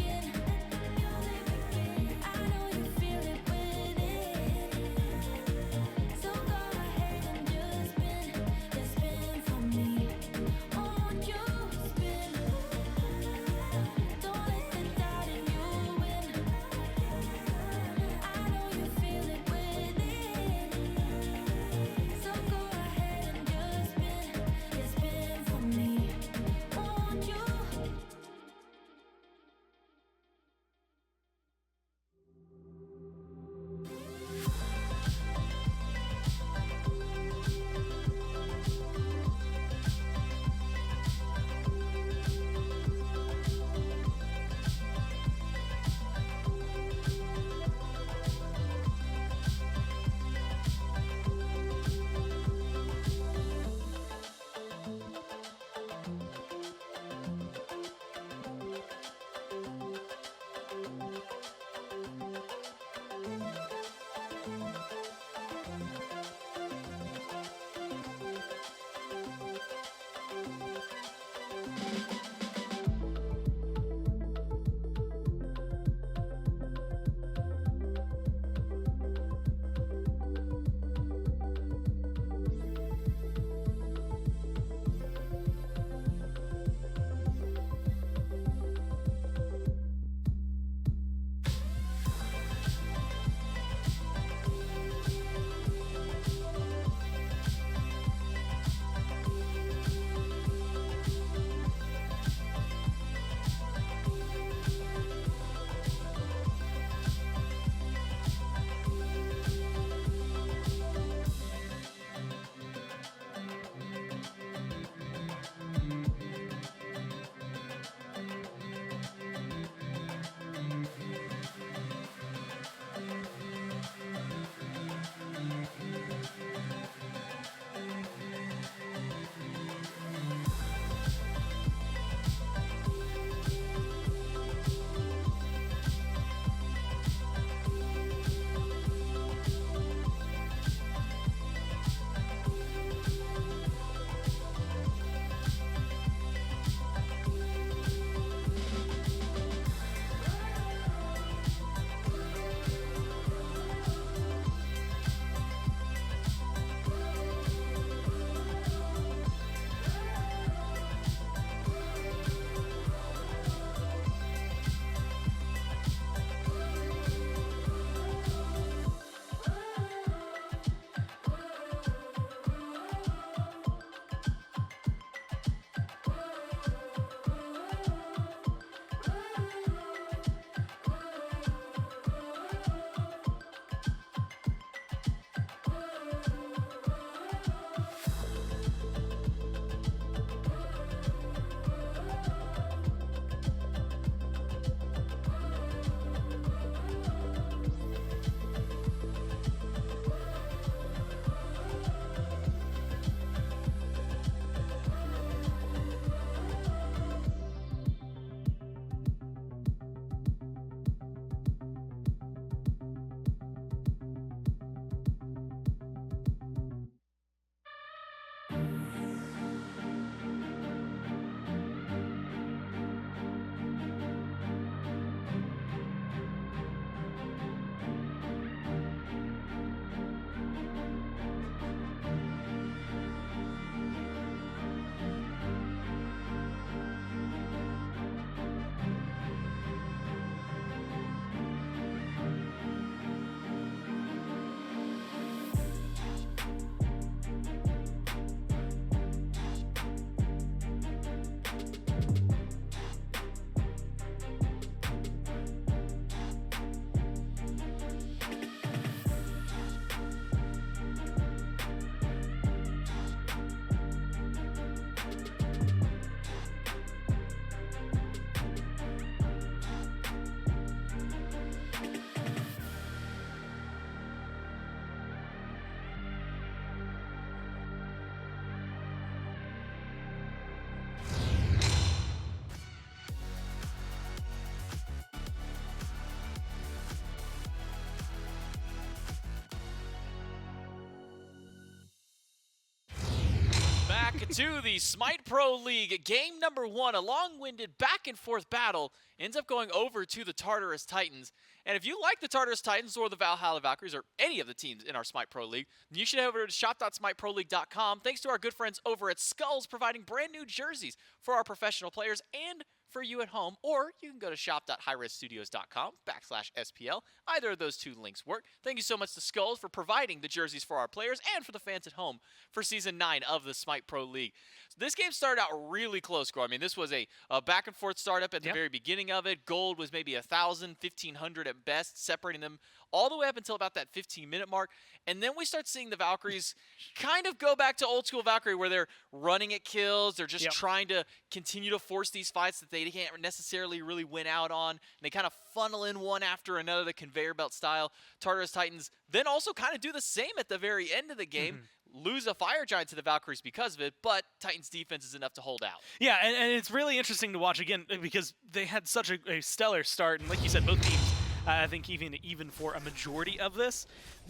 to the SMITE Pro League. Game number 1, a long-winded back-and-forth battle, ends up going over to the Tartarus Titans. And if you like the Tartarus Titans or the Valhalla Valkyries or any of the teams in our SMITE Pro League, then you should head over to shop.smiteproleague.com. Thanks to our good friends over at Skulls, providing brand new jerseys for our professional players and for you at home. Or you can go to shop.hi-rezstudios.com/SPL. Either of those two links work. Thank you so much to Skulls for providing the jerseys for our players and for the fans at home for Season 9 of the SMITE Pro League. So this game started out really close, Gro. I mean, this was a back-and-forth startup at the very beginning of it. Gold was maybe 1,000, 1,500 at best, separating them all the way up until about that 15-minute mark. And then we start seeing the Valkyries kind of go back to old-school Valkyrie, where they're running at kills. They're just trying to continue to force these fights that they can't necessarily really win out on. And they kind of funnel in one after another, the conveyor belt style. Tartarus Titans then also kind of do the same at the very end of the game. Lose a Fire Giant to the Valkyries because of it, but Titans' defense is enough to hold out. Yeah, and it's really interesting to watch again because they had such a stellar start, and like you said, both teams, I think even for a majority of this,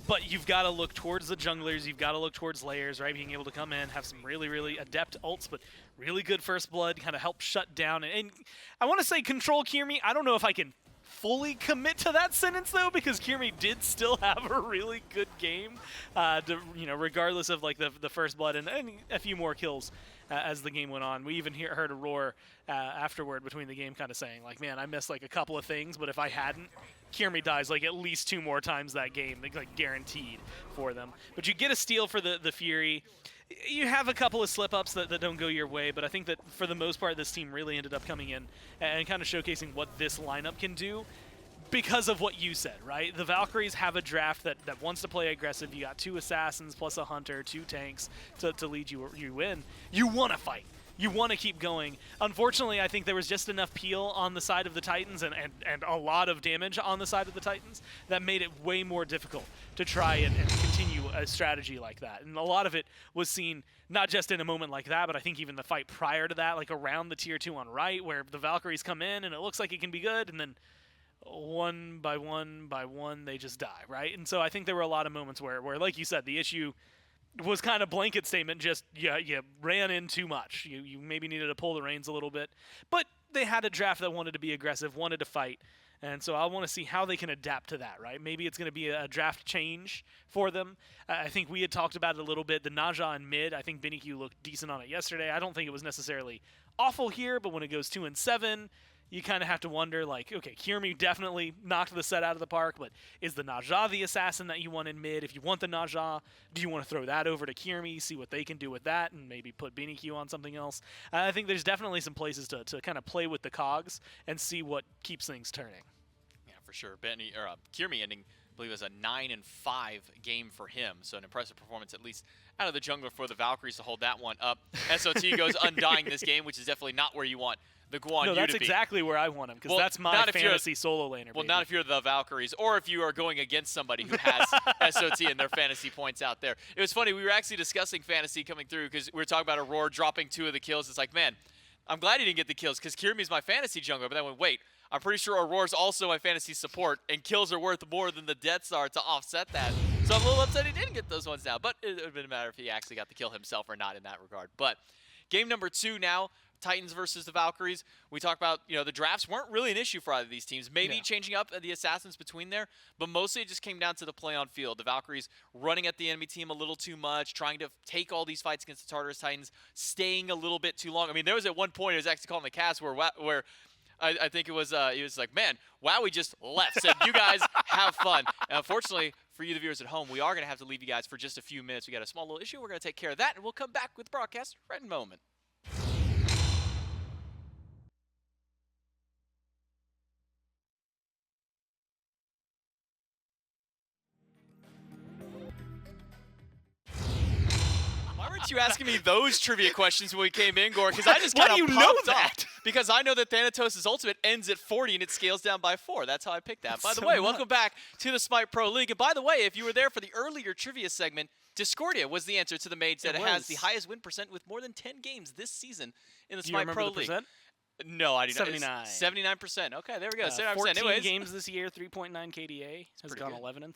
but you've got to look towards the junglers, you've got to look towards layers, right? Being able to come in, have some really, really adept ults, but really good first blood, kind of help shut down. And I want to say control Kirmi. I don't know if I can fully commit to that sentence though, because Kirmi did still have a really good game, regardless of like the first blood and a few more kills as the game went on. We even heard a roar afterward between the game, kind of saying like, "Man, I missed like a couple of things, but if I hadn't, Kirmi dies like at least 2 more times that game, like guaranteed for them." But you get a steal for the Fury. You have a couple of slip-ups that don't go your way, but I think that for the most part, this team really ended up coming in and kind of showcasing what this lineup can do because of what you said, right? The Valkyries have a draft that wants to play aggressive. You got 2 assassins plus a hunter, 2 tanks to lead you in. You want to fight. You want to keep going. Unfortunately, I think there was just enough peel on the side of the Titans and a lot of damage on the side of the Titans that made it way more difficult to try and continue a strategy like that. And a lot of it was seen not just in a moment like that, but I think even the fight prior to that, like around the tier 2 on right, where the Valkyries come in and it looks like it can be good, and then one by one, they just die, right? And so I think there were a lot of moments where like you said, the issue was kind of blanket statement, just you ran in too much. You maybe needed to pull the reins a little bit. But they had a draft that wanted to be aggressive, wanted to fight. And so I want to see how they can adapt to that, right? Maybe it's going to be a draft change for them. I think we had talked about it a little bit. The Naja in mid, I think BennyQ looked decent on it yesterday. I don't think it was necessarily awful here, but when it goes 2 and 7, you kind of have to wonder, like, okay, Kirmi definitely knocked the set out of the park, but is the Naja the assassin that you want in mid? If you want the Naja, do you want to throw that over to Kirmi, see what they can do with that, and maybe put BennyQ on something else? I think there's definitely some places to kind of play with the cogs and see what keeps things turning. Yeah, for sure. Kirmi ending, I believe, it was a 9-5 game for him, so an impressive performance, at least out of the jungler for the Valkyries to hold that one up. SOT goes undying this game, which is definitely not where you want the Guan Yu to be. No, that's exactly where I want him, because that's my fantasy solo laner. Well, not if you're the Valkyries, or if you are going against somebody who has SOT and their fantasy points out there. It was funny, we were actually discussing fantasy coming through, because we were talking about Aurora dropping 2 of the kills. It's like, man, I'm glad he didn't get the kills, because Kirmi's my fantasy jungler. But then I went, wait, I'm pretty sure Aurora's also my fantasy support, and kills are worth more than the deaths are to offset that. So I'm a little upset he didn't get those ones now, but it would have been a matter if he actually got the kill himself or not in that regard. But game number 2 now, Titans versus the Valkyries. We talked about, the drafts weren't really an issue for either of these teams. Maybe changing up the assassins between there, but mostly it just came down to the play on field. The Valkyries running at the enemy team a little too much, trying to take all these fights against the Tartarus Titans, staying a little bit too long. I mean, there was at one point, it was actually calling the cast where I think it was like, man, wow, we just left. Said, you guys have fun. And unfortunately, for you, the viewers at home, we are going to have to leave you guys for just a few minutes. We got a small little issue. We're going to take care of that, and we'll come back with the broadcast right in a moment. Why weren't you asking me those trivia questions when we came in, Gore? Because I just kind of popped off. Because I know that Thanatos' ultimate ends at 40 and it scales down by 4. That's how I picked that. By the way, welcome back to the SMITE Pro League. And by the way, if you were there for the earlier trivia segment, Discordia was the answer to the mage that it has the highest win percent with more than 10 games this season in the SMITE Pro League. No, I do not. 79. 79%. Okay, there we go. 79%. 14 Anyways. games this year, 3.9 KDA. Has gone 11-3.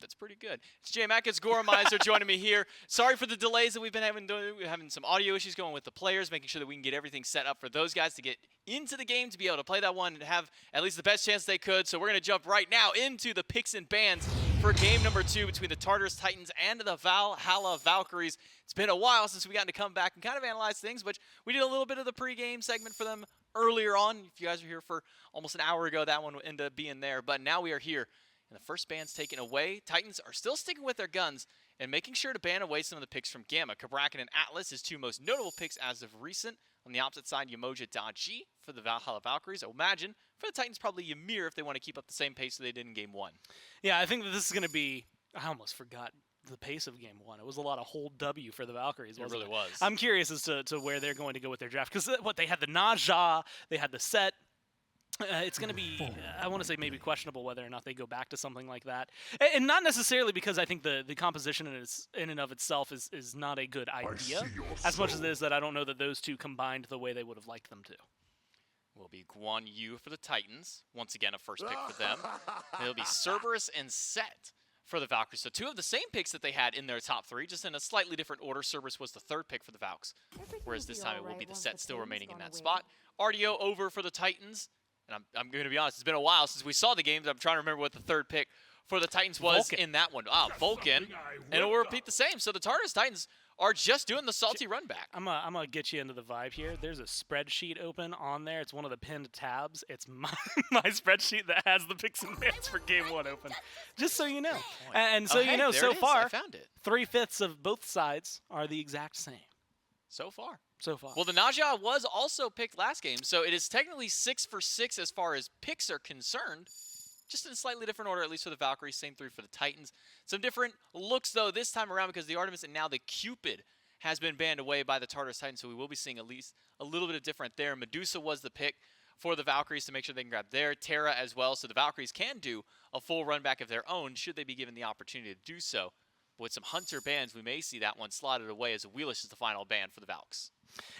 That's pretty good. It's J-Mac, it's Goremizer joining me here. Sorry for the delays that we've been having. We're having some audio issues going with the players, making sure that we can get everything set up for those guys to get into the game, to be able to play that one and have at least the best chance they could. So we're going to jump right now into the picks and bans for game number 2 between the Tartarus Titans and the Valhalla Valkyries. It's been a while since we got to come back and kind of analyze things, but we did a little bit of the pregame segment for them earlier on. If you guys were here for almost an hour ago, that one ended up being there. But now we are here. And the first ban's taken away. Titans are still sticking with their guns and making sure to ban away some of the picks from Gamma. Kabrakan and Atlas, his 2 most notable picks as of recent. On the opposite side, Yamoja Daji for the Valhalla Valkyries. I would imagine for the Titans, probably Ymir if they want to keep up the same pace that they did in Game 1. Yeah, I think that this is going to be, I almost forgot the pace of Game 1. It was a lot of hold W for the Valkyries, wasn't it? Really was. I'm curious as to where they're going to go with their draft. Because they had the Naja, they had the set. It's going to be, I want to say maybe questionable whether or not they go back to something like that. And not necessarily because I think the composition in and of itself is not a good idea, as much as it is that I don't know that those two combined the way they would have liked them to. Will be Guan Yu for the Titans. Once again, a first pick for them. It'll be Cerberus and Set for the Valkyries. So 2 of the same picks that they had in their top 3, just in a slightly different order. Cerberus was the 3rd pick for the Valks, whereas this time it will be the Set still remaining in that spot. RDO over for the Titans. And I'm going to be honest, it's been a while since we saw the games. I'm trying to remember what the 3rd pick for the Titans was in that one. Wow, Vulcan. And it will repeat the same. So the Tartarus Titans are just doing the salty run back. I'm gonna get you into the vibe here. There's a spreadsheet open on there. It's one of the pinned tabs. It's my spreadsheet that has the picks and bans for Game 1 open. Just so you know. And so you know, so far, I found it. 3/5 of both sides are the exact same. So far. Well, the Naja was also picked last game, so it is technically 6 for 6 as far as picks are concerned. Just in a slightly different order, at least for the Valkyries, same 3 for the Titans. Some different looks, though, this time around because the Artemis and now the Cupid has been banned away by the Tartarus Titans, so we will be seeing at least a little bit of different there. Medusa was the pick for the Valkyries to make sure they can grab their Terra as well, so the Valkyries can do a full run back of their own should they be given the opportunity to do so. But with some Hunter bans, we may see that one slotted away as Wheelish is the final ban for the Valks.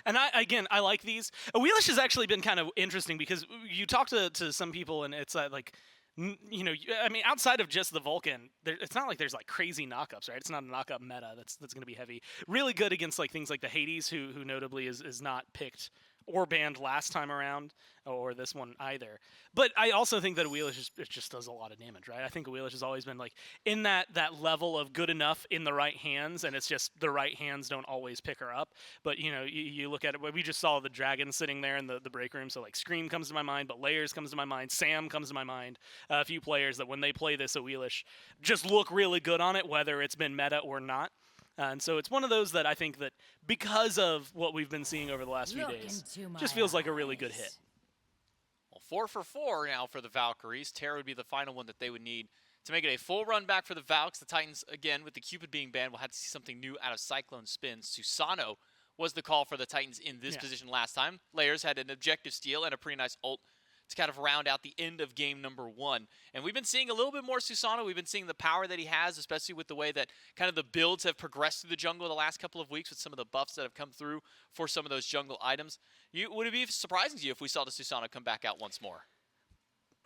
And I like these. Wheelish has actually been kind of interesting because you talk to some people and it's like, you know, I mean, outside of just the Vulcan, it's not like there's like crazy knockups, right? It's not a knockup meta that's going to be heavy. Really good against like things like the Hades, who notably is not picked or banned last time around, or this one either. But I also think that Wheelish just does a lot of damage, right? I think Wheelish has always been like in that level of good enough in the right hands, and it's just the right hands don't always pick her up. But, you know, you look at it, we just saw the dragon sitting there in the break room, so like Scream comes to my mind, but Layers comes to my mind, Sam comes to my mind, a few players that when they play this Wheelish just look really good on it, whether it's been meta or not. And so it's one of those that I think that because of what we've been seeing over the last few days, just feels like a really good hit. Well, 4 for 4 now for the Valkyries. Terra would be the final one that they would need to make it a full run back for the Valks. The Titans, again, with the Cupid being banned, will have to see something new out of Cyclone Spins. Susano was the call for the Titans in this position last time. Layers had an objective steal and a pretty nice ult to kind of round out the end of game number 1. And we've been seeing a little bit more Susano. We've been seeing the power that he has, especially with the way that kind of the builds have progressed through the jungle the last couple of weeks with some of the buffs that have come through for some of those jungle items. Would it be surprising to you if we saw the Susano come back out once more?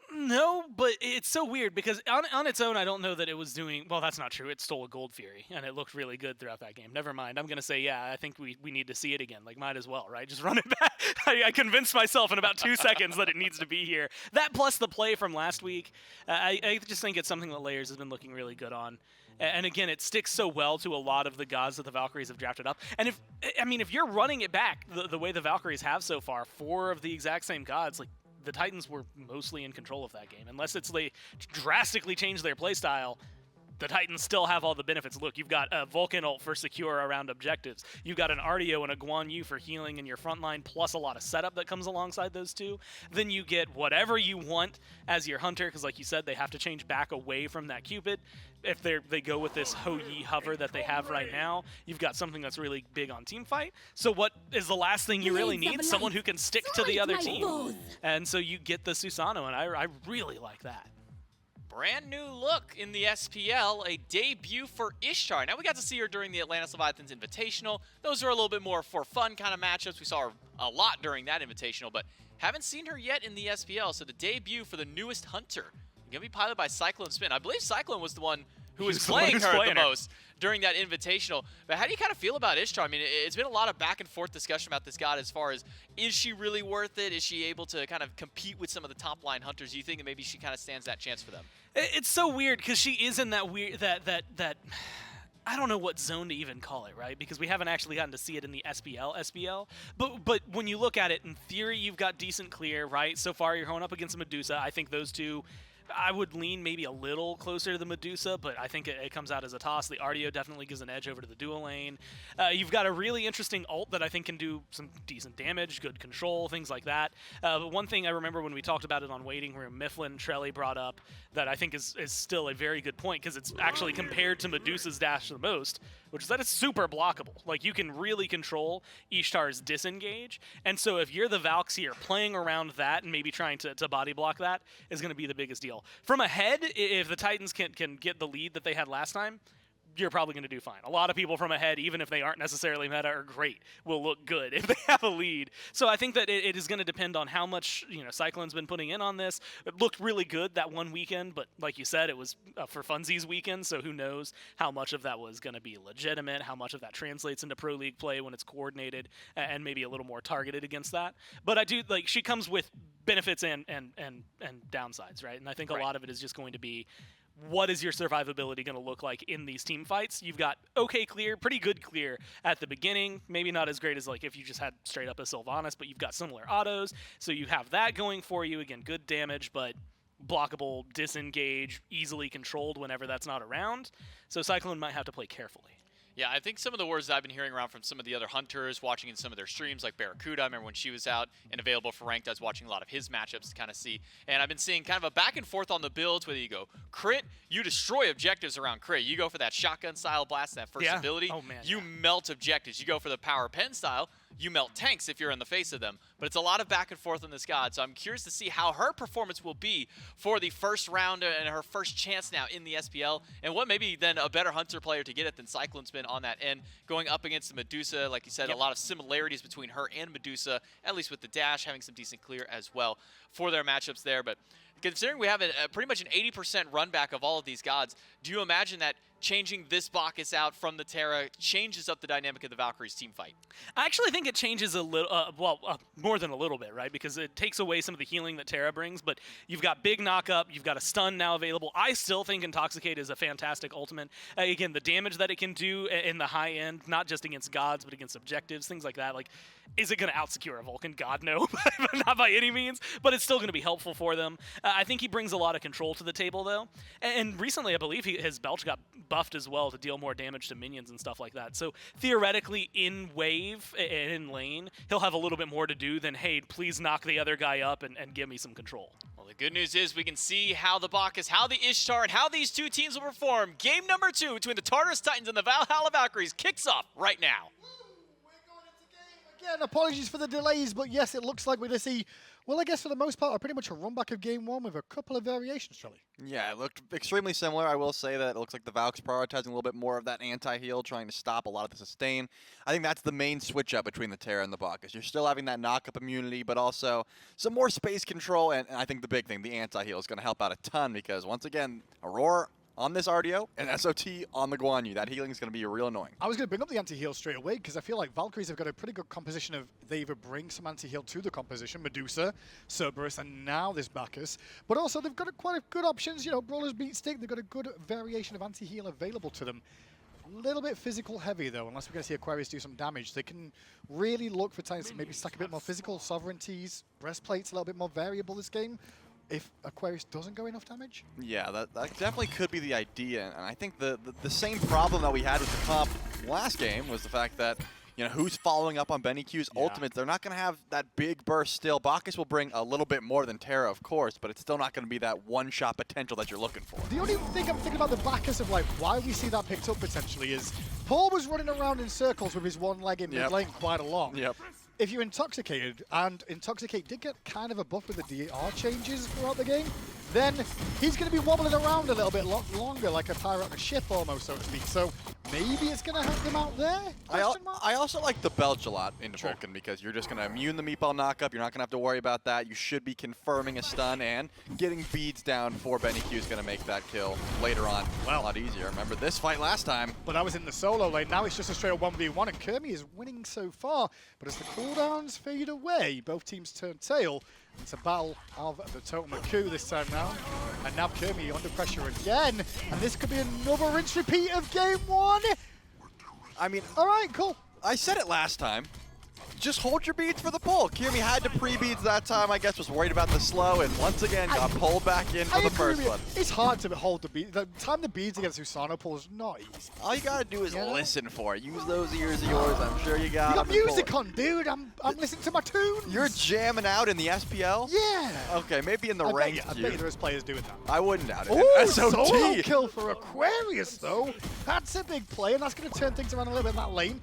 No, but it's so weird because on its own, I don't know that it was doing... Well, that's not true. It stole a Gold Fury, and it looked really good throughout that game. Never mind. I'm going to say, yeah, I think we need to see it again. Like, might as well, right? Just run it back. I convinced myself in about 2 seconds that it needs to be here. That plus the play from last week, I just think it's something that Layers has been looking really good on. And again, it sticks so well to a lot of the gods that the Valkyries have drafted up. And if you're running it back the way the Valkyries have so far, 4 of the exact same gods, like, the Titans were mostly in control of that game. Unless they drastically change their playstyle, the Titans still have all the benefits. Look, you've got a Vulcan ult for secure around objectives. You've got an RDO and a Guan Yu for healing in your front line, plus a lot of setup that comes alongside those two. Then you get whatever you want as your Hunter, because like you said, they have to change back away from that Cupid. If they go with this Ho-Yi hover that they have right now, you've got something that's really big on team fight. So what is the last thing you really need? Someone who can stick to the other team. And so you get the Susano, and I really like that. Brand new look in the SPL, a debut for Ishtar. Now, we got to see her during the Atlantis Leviathans Invitational. Those are a little bit more for fun kind of matchups. We saw her a lot during that Invitational, but haven't seen her yet in the SPL. So the debut for the newest Hunter, going to be piloted by Cyclone Spin. I believe Cyclone was the one who was He's the one playing who's her playing the her. most during that invitational. But how do you kind of feel about Ishtar? I mean, it's been a lot of back and forth discussion about this god as far as, is she really worth it? Is she able to kind of compete with some of the top line hunters? Do you think that maybe she kind of stands that chance for them? It's so weird because she is in that weird, that I don't know what zone to even call it, right? Because we haven't actually gotten to see it in the SPL. But when you look at it, in theory, you've got decent clear, right? So far, you're going up against Medusa. I think those two, I would lean maybe a little closer to the Medusa, but I think it comes out as a toss. The Ardio definitely gives an edge over to the dual lane. You've got a really interesting ult that I think can do some decent damage, good control, things like that. But one thing I remember when we talked about it on Waiting Room, Mifflin Trelly brought up that I think is still a very good point, because it's actually compared to Medusa's dash the most, which is that it's super blockable. Like, you can really control Ishtar's disengage, and so if you're the Valks here, playing around that and maybe trying to body block that is going to be the biggest deal. From ahead, if the Titans can get the lead that they had last time, you're probably going to do fine. A lot of people from ahead, even if they aren't necessarily meta or great, will look good if they have a lead. So I think that it is going to depend on how much Cyclone's been putting in on this. It looked really good that one weekend, but like you said, it was for funsies weekend, so who knows how much of that was going to be legitimate, how much of that translates into Pro League play when it's coordinated and maybe a little more targeted against that. But I do, like, she comes with benefits and downsides, right? And I think a lot of it is just going to be, what is your survivability going to look like in these team fights? You've got okay clear, pretty good clear at the beginning. Maybe not as great as like if you just had straight up a Sylvanas, but you've got similar autos. So you have that going for you. Again, good damage, but blockable, disengage, easily controlled whenever that's not around. So Cyclone might have to play carefully. Yeah, I think some of the words that I've been hearing around from some of the other hunters, watching in some of their streams, like Barracuda, I remember when she was out and available for ranked, I was watching a lot of his matchups to kind of see. And I've been seeing kind of a back and forth on the builds, whether you go crit, you destroy objectives around crit. You go for that shotgun style blast, that first ability, you melt objectives. You go for the power pen style, you melt tanks if you're in the face of them. But it's a lot of back and forth on this god, so I'm curious to see how her performance will be for the first round and her first chance now in the SPL, and what maybe then a better hunter player to get it than Cyclone's been on that end, going up against the Medusa. Like you said, a lot of similarities between her and Medusa, at least with the dash, having some decent clear as well for their matchups there. But considering we have pretty much an 80% run back of all of these gods, do you imagine that changing this Bacchus out from the Terra changes up the dynamic of the Valkyries team fight? I actually think it changes a little, more than a little bit, right? Because it takes away some of the healing that Terra brings, but you've got big knockup, you've got a stun now available. I still think Intoxicate is a fantastic ultimate. Again, the damage that it can do in the high end, not just against gods, but against objectives, things like that. Like, is it going to out-secure a Vulcan? God, no. Not by any means, but it's still going to be helpful for them. I think he brings a lot of control to the table, though. And recently, I believe his Belch got buffed as well to deal more damage to minions and stuff like that. So theoretically, in wave and in lane, he'll have a little bit more to do than, hey, please knock the other guy up and give me some control. Well, the good news is we can see how the Bacchus, how the Ishtar, and how these two teams will perform. Game number 2 between the Tartarus Titans and the Valhalla Valkyries kicks off right now. Again, apologies for the delays, but yes, it looks like we're going to see, well, I guess for the most part, pretty much a run back of Game 1 with a couple of variations, Charlie. Yeah, it looked extremely similar. I will say that it looks like the Valks prioritizing a little bit more of that anti-heal, trying to stop a lot of the sustain. I think that's the main switch up between the Terra and the Bacchus. You're still having that knock-up immunity, but also some more space control, and I think the big thing, the anti-heal, is going to help out a ton because, once again, Aurora on this RDO and SOT on the Guan Yu. That healing is going to be real annoying. I was going to bring up the anti-heal straight away because I feel like Valkyries have got a pretty good composition of, they either bring some anti-heal to the composition, Medusa, Cerberus, and now this Bacchus, but also they've got quite a good options, Brawlers beat Stick, they've got a good variation of anti-heal available to them. A little bit physical heavy though, unless we're going to see Aquarius do some damage. They can really look for times to maybe stack a bit more physical, sovereignties, breastplates a little bit more variable this game, if Aquarius doesn't go enough damage. Yeah, that definitely could be the idea, and I think the same problem that we had with the comp last game was the fact that, who's following up on Benny Q's ultimates. They're not going to have that big burst still. Bacchus will bring a little bit more than Terra, of course, but it's still not going to be that one-shot potential that you're looking for. The only thing I'm thinking about the Bacchus of, like, why we see that picked up potentially is Paul was running around in circles with his one leg in mid lane quite a lot. If you're intoxicated, and Intoxicate did get kind of a buff with the DR changes throughout the game, then he's going to be wobbling around a little bit longer, like a pirate on a ship almost, so to speak. So Maybe it's going to help them out there? Question mark? I also like the Belch a lot into Vulcan because you're just going to immune the meatball knockup. You're not going to have to worry about that. You should be confirming a stun, and getting beads down for Benny Q is going to make that kill later on a lot easier. Remember this fight last time. But that was in the solo lane. Now it's just a straight 1v1, and Kermie is winning so far. But as the cooldowns fade away, both teams turn tail. It's a battle of the Totem of Coup this time round. And now Kermie under pressure again. And this could be another rinse repeat of game one. I mean, all right, cool. I said it last time. Just hold your beads for the pull. Kirmi had to pre-beads that time, I guess, was worried about the slow, and once again got pulled back in for the first one. It's hard to hold the beads. The time the beads against Usano pull is not easy. All you gotta do is listen for it. Use those ears of yours. I'm sure you got You got them. music on, dude. I'm listening to my tunes. You're jamming out in the SPL? Yeah. Okay, maybe in the ranked I bet you there's players doing that. I wouldn't doubt it. Oh, SOT. solo kill for Aquarius, though. That's a big play, and that's going to turn things around a little bit in that lane.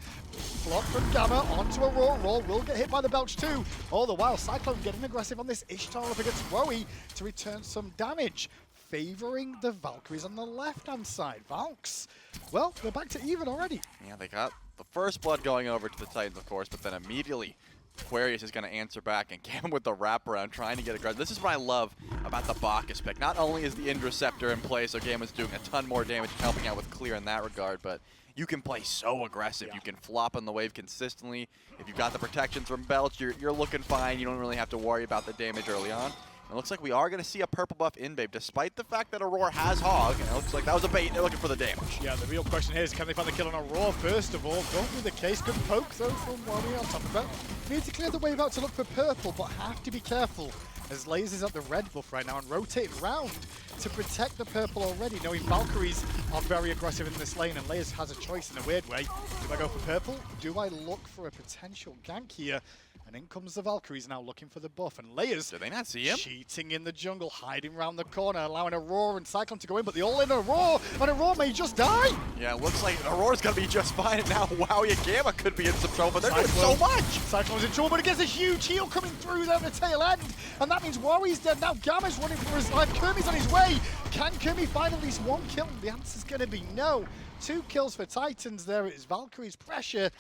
Block from Gamma onto a Raw. Raw will get hit by the Belch too. All the while, Cyclone getting aggressive on this Ishtar up against Wowie to return some damage, favoring the Valkyries on the left-hand side. Valks, well, they're back to even already. Yeah, they got the first blood going over to the Titans, of course, but then immediately Aquarius is going to answer back and Gamma with the wraparound, trying to get aggressive. This is what I love about the Bacchus pick. Not only is the Indra-Scepter in play, so Gamma's doing a ton more damage, helping out with clear in that regard, but you can play so aggressive. You can flop on the wave consistently. If you've got the protections from Belch, you're looking fine. You don't really have to worry about the damage early on. It looks like we are going to see a purple buff in Babe, despite the fact that Aurora has Hog, and it looks like that was a bait. They're looking for the damage. Yeah, the real question here is, can they find the kill on Aurora first of all? Won't be the case. Good poke, though, from Warrior on top of that. Need to clear the wave out to look for purple, but have to be careful, as Layers is at the red buff right now and rotating round to protect the purple already, knowing Valkyries are very aggressive in this lane, and Layers has a choice in a weird way. Do I go for purple? Do I look for a potential gank here? And in comes the Valkyries now looking for the buff, and Layers Did they not see him? cheating in the jungle, hiding around the corner, allowing Aurora and Cyclone to go in, but they all in Aurora, and Aurora may just die. Yeah, it looks like Aurora's going to be just fine, and now Wowie and Gamma could be in some trouble, but they're doing so much. Cyclone's in trouble, but it gets a huge heal coming through there at the tail end, and that means Warrior's dead. Now Gamma's running for his life. Kermie's on his way. Can Kermie find at least one kill? The answer's going to be no. 2 kills for Titans there. It is Valkyrie's pressure,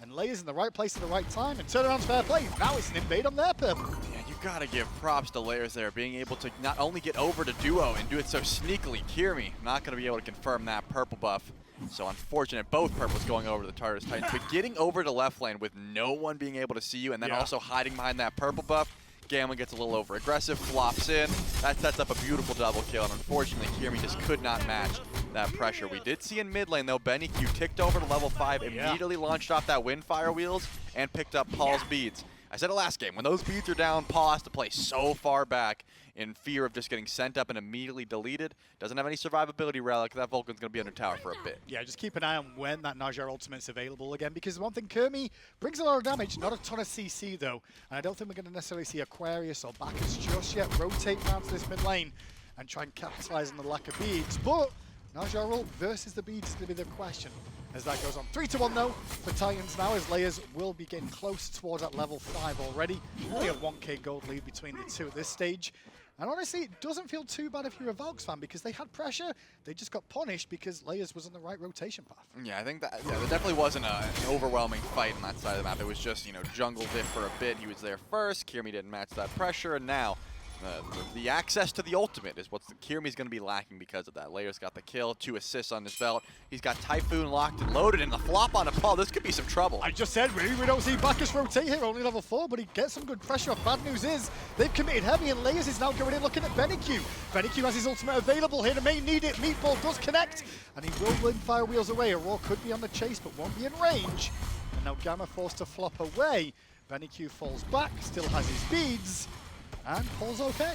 and Layers in the right place at the right time, and turnaround's fair play. Now it's an invade on their purple. Yeah, you gotta give props to Layers there, being able to not only get over to duo and do it so sneakily. Kirmi not gonna be able to confirm that purple buff. So unfortunate, both purples going over to the Tartarus Titans, but getting over to left lane with no one being able to see you and then also hiding behind that purple buff, Gamma gets a little over aggressive, flops in. That sets up a beautiful double kill, and unfortunately, Kirmi just could not match that pressure. We did see in mid lane, though, Benny Q ticked over to level 5, immediately launched off that Windfire wheels, and picked up Paul's beads. I said it last game, when those beads are down, Paul has to play so far back in fear of just getting sent up and immediately deleted. Doesn't have any survivability relic. That Vulcan's going to be under tower for a bit. Yeah, just keep an eye on when that Najar ultimate's available again, because one thing, Kermie brings a lot of damage, not a ton of CC though, and I don't think we're going to necessarily see Aquarius or Bacchus just yet rotate around to this mid lane and try and capitalize on the lack of beads, but Najar ult versus the beads is going to be the question as that goes on. 3-1 though for Titans now, as Layers will be getting close towards that level 5 already. Only a 1k gold lead between the two at this stage. And honestly, it doesn't feel too bad if you're a Valks fan, because they had pressure, they just got punished because Layers was on the right rotation path. Yeah, I think that there definitely wasn't an overwhelming fight on that side of the map. It was just, you know, jungle diff for a bit. He was there first, Kirmi didn't match that pressure, and now the access to the ultimate is what Kirmi's going to be lacking because of that. Layers got the kill, 2 assists on his belt. He's got Typhoon locked and loaded, and the flop on a Paul. This could be some trouble. I just said, really, we don't see Bacchus rotate here, only level 4, but he gets some good pressure off. Bad news is, they've committed heavy, and Layers is now going in looking at Benny Q. Benny Q has his ultimate available here, and may need it. Meatball does connect, and he will win fire wheels away. Aurora could be on the chase, but won't be in range. And now Gamma forced to flop away. Benny Q falls back, still has his beads, and Paul's okay.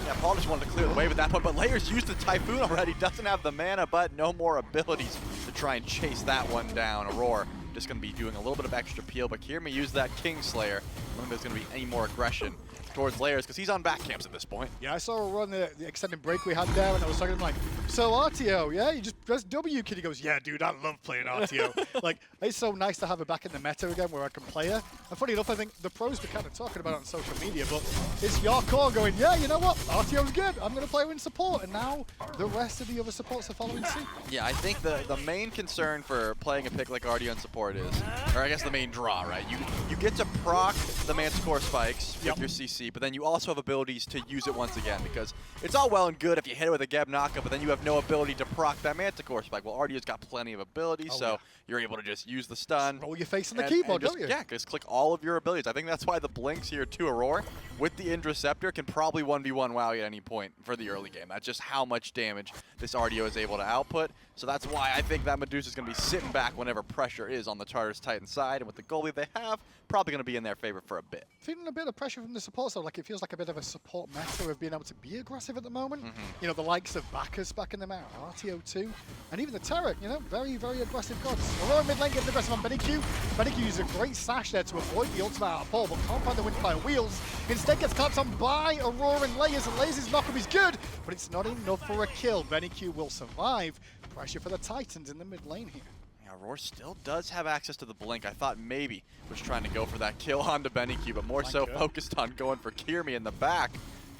Yeah, Paul just wanted to clear the wave at that point, but Layers used the Typhoon already. Doesn't have the mana, but no more abilities to try and chase that one down. Aurora just going to be doing a little bit of extra peel, but Kirmi used that Kingslayer. I don't think there's going to be any more aggression towards Layers because he's on back camps at this point. Yeah, I saw her run the extended break we had there, and I was talking to him like, so RTO, yeah, you just press W, kid. He goes, yeah, dude, I love playing RTO. Like, it's so nice to have her back in the meta again where I can play her. And funny enough, I think the pros were kind of talking about it on social media, but it's your core going, yeah, you know what, RTO's good. I'm going to play her in support, and now the rest of the other supports are following suit. Yeah, I think the main concern for playing a pick like RTO in support is, or I guess the main draw, right? You get to proc the Manticore spikes with your CC, but then you also have abilities to use it once again, because it's all well and good if you hit it with a Geb knockup, but then you have no ability to proc that Manticore spike. Well, RTO's got plenty of abilities, so you're able to just use the stun. Roll your face on the keyboard, don't you? Yeah, just click all of your abilities. I think that's why the blinks here to Aurora with the Interceptor can probably 1v1 Wowie at any point for the early game. That's just how much damage this RTO is able to output. So that's why I think that Medusa's going to be sitting back whenever pressure is on the Tartarus Titan side. And with the goalie they have, probably going to be in their favor for a bit. Feeling a bit of pressure from the support, so like it feels like a bit of a support meta of being able to be aggressive at the moment. You know, the likes of Bacchus backing them out, RTO too, and even the Tarek, you know, very, very aggressive gods. Aurora mid lane getting aggressive on Benny-Q. Benny-Q uses a great sash there to avoid the ultimate out of Paul, but can't find the Windfire wheels. Instead gets clapped on by Aurora and Layers knockup is good, but it's not enough for a kill. Benny-Q will survive. Pressure for the Titans in the mid lane here. Yeah, Aurora still does have access to the blink. I thought maybe was trying to go for that kill onto Benny-Q, but more so focused on going for Kirmi in the back.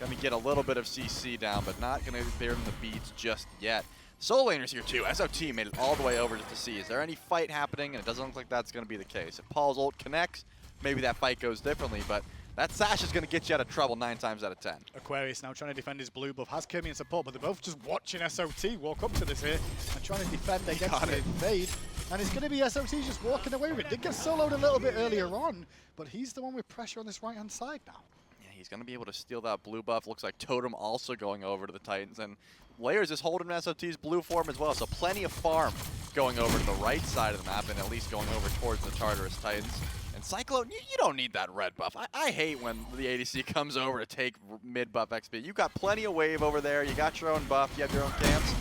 Gonna get a little bit of CC down, but not gonna bear him the beats just yet. Soul Laner's here too. SOT made it all the way over to see, is there any fight happening? And it doesn't look like that's gonna be the case. If Paul's ult connects, maybe that fight goes differently, but that sash is going to get you out of trouble 9 times out of 10. Aquarius now trying to defend his blue buff. Has Kirmi in support, but they're both just watching SOT walk up to this here and trying to defend against the invade. And it's going to be SOT just walking away with it. Did get soloed a little bit earlier on, but he's the one with pressure on this right-hand side now. Yeah, he's going to be able to steal that blue buff. Looks like Totem also going over to the Titans. And Layers is holding SOT's blue form as well, so plenty of farm going over to the right side of the map and at least going over towards the Tartarus Titans. And Cyclone, you don't need that red buff. I hate when the ADC comes over to take mid buff XP. You've got plenty of wave over there. You got your own buff. You have your own camps.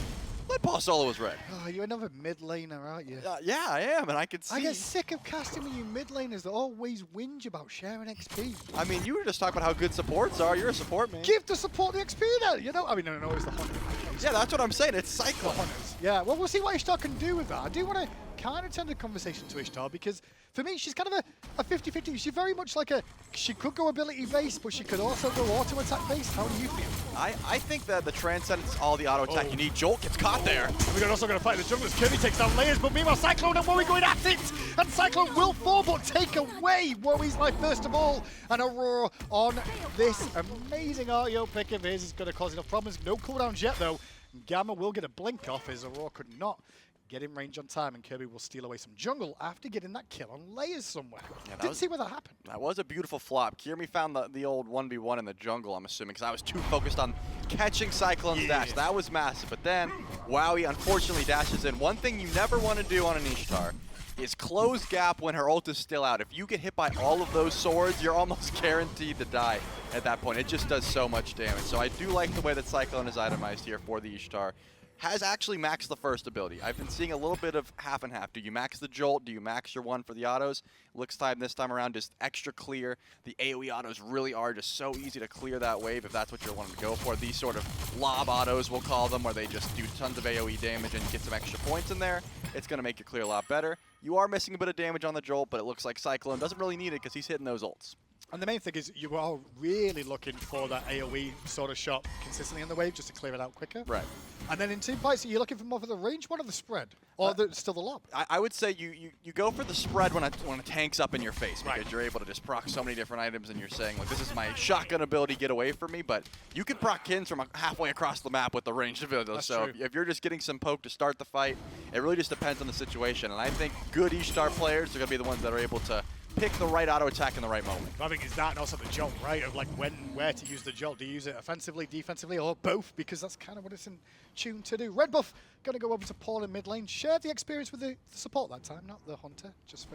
Let Paul solo his red. Oh, you're another mid laner, aren't you? Yeah, I am, and I can see. I get sick of casting with you mid laners that always whinge about sharing XP. I mean, you were just talking about how good supports are. You're a support man. Give the support the XP then, you know? I mean, no, it's the Hunter. Yeah, that's what I'm saying. It's Cyclone. Yeah, well, we'll see what Ishtar can do with that. I do want to kind of turn the conversation to Ishtar because for me, she's kind of a 50-50. She's very much like she could go ability-based, but she could also go auto-attack-based. How do you feel? I think that the Transcendence, all the auto-attack you need. Jolt gets caught there. And we're also going to fight the junglers. Kirby takes down Layers, but meanwhile, Cyclone and Wowie going at it! And Cyclone will fall, but take away Wowie's life first of all. And Aurora on this amazing REO pick of his is going to cause enough problems. No cooldowns yet, though. Gamma will get a blink off as Aurora could not get in range on time, and Kirby will steal away some jungle after getting that kill on Layers somewhere. Yeah, didn't see where that happened. That was a beautiful flop. Kirmi found the old 1v1 in the jungle, I'm assuming, because I was too focused on catching Cyclone's dash. That was massive. But then, Wowie unfortunately dashes in. One thing you never want to do on an Ishtar is close gap when her ult is still out. If you get hit by all of those swords, you're almost guaranteed to die at that point. It just does so much damage. So I do like the way that Cyclone is itemized here for the Ishtar. Has actually maxed the first ability. I've been seeing a little bit of half and half. Do you max the Jolt? Do you max your one for the autos? Looks time this time around just extra clear. The AoE autos really are just so easy to clear that wave if that's what you're wanting to go for. These sort of lob autos, we'll call them, where they just do tons of AoE damage and get some extra points in there. It's going to make it clear a lot better. You are missing a bit of damage on the Jolt, but it looks like Cyclone doesn't really need it because he's hitting those ults. And the main thing is you are really looking for that AoE sort of shot consistently on the wave just to clear it out quicker. Right. And then in team fights, you're looking for more for the range one or the spread? Or still the lob? I would say you go for the spread when a tank's up in your face because you're able to just proc so many different items and you're saying, like, this is my shotgun ability, get away from me. But you can proc Kins from halfway across the map with the ranged ability. That's so true. if you're just getting some poke to start the fight, it really just depends on the situation. And I think good Ishtar players are going to be the ones that are able to pick the right auto attack in the right moment. I think it's that and also the jolt, right? Of like when and where to use the jolt. Do you use it offensively, defensively, or both? Because that's kind of what it's in tune to do. Red buff going to go over to Paul in mid lane. Share the experience with the support that time, not the hunter, just for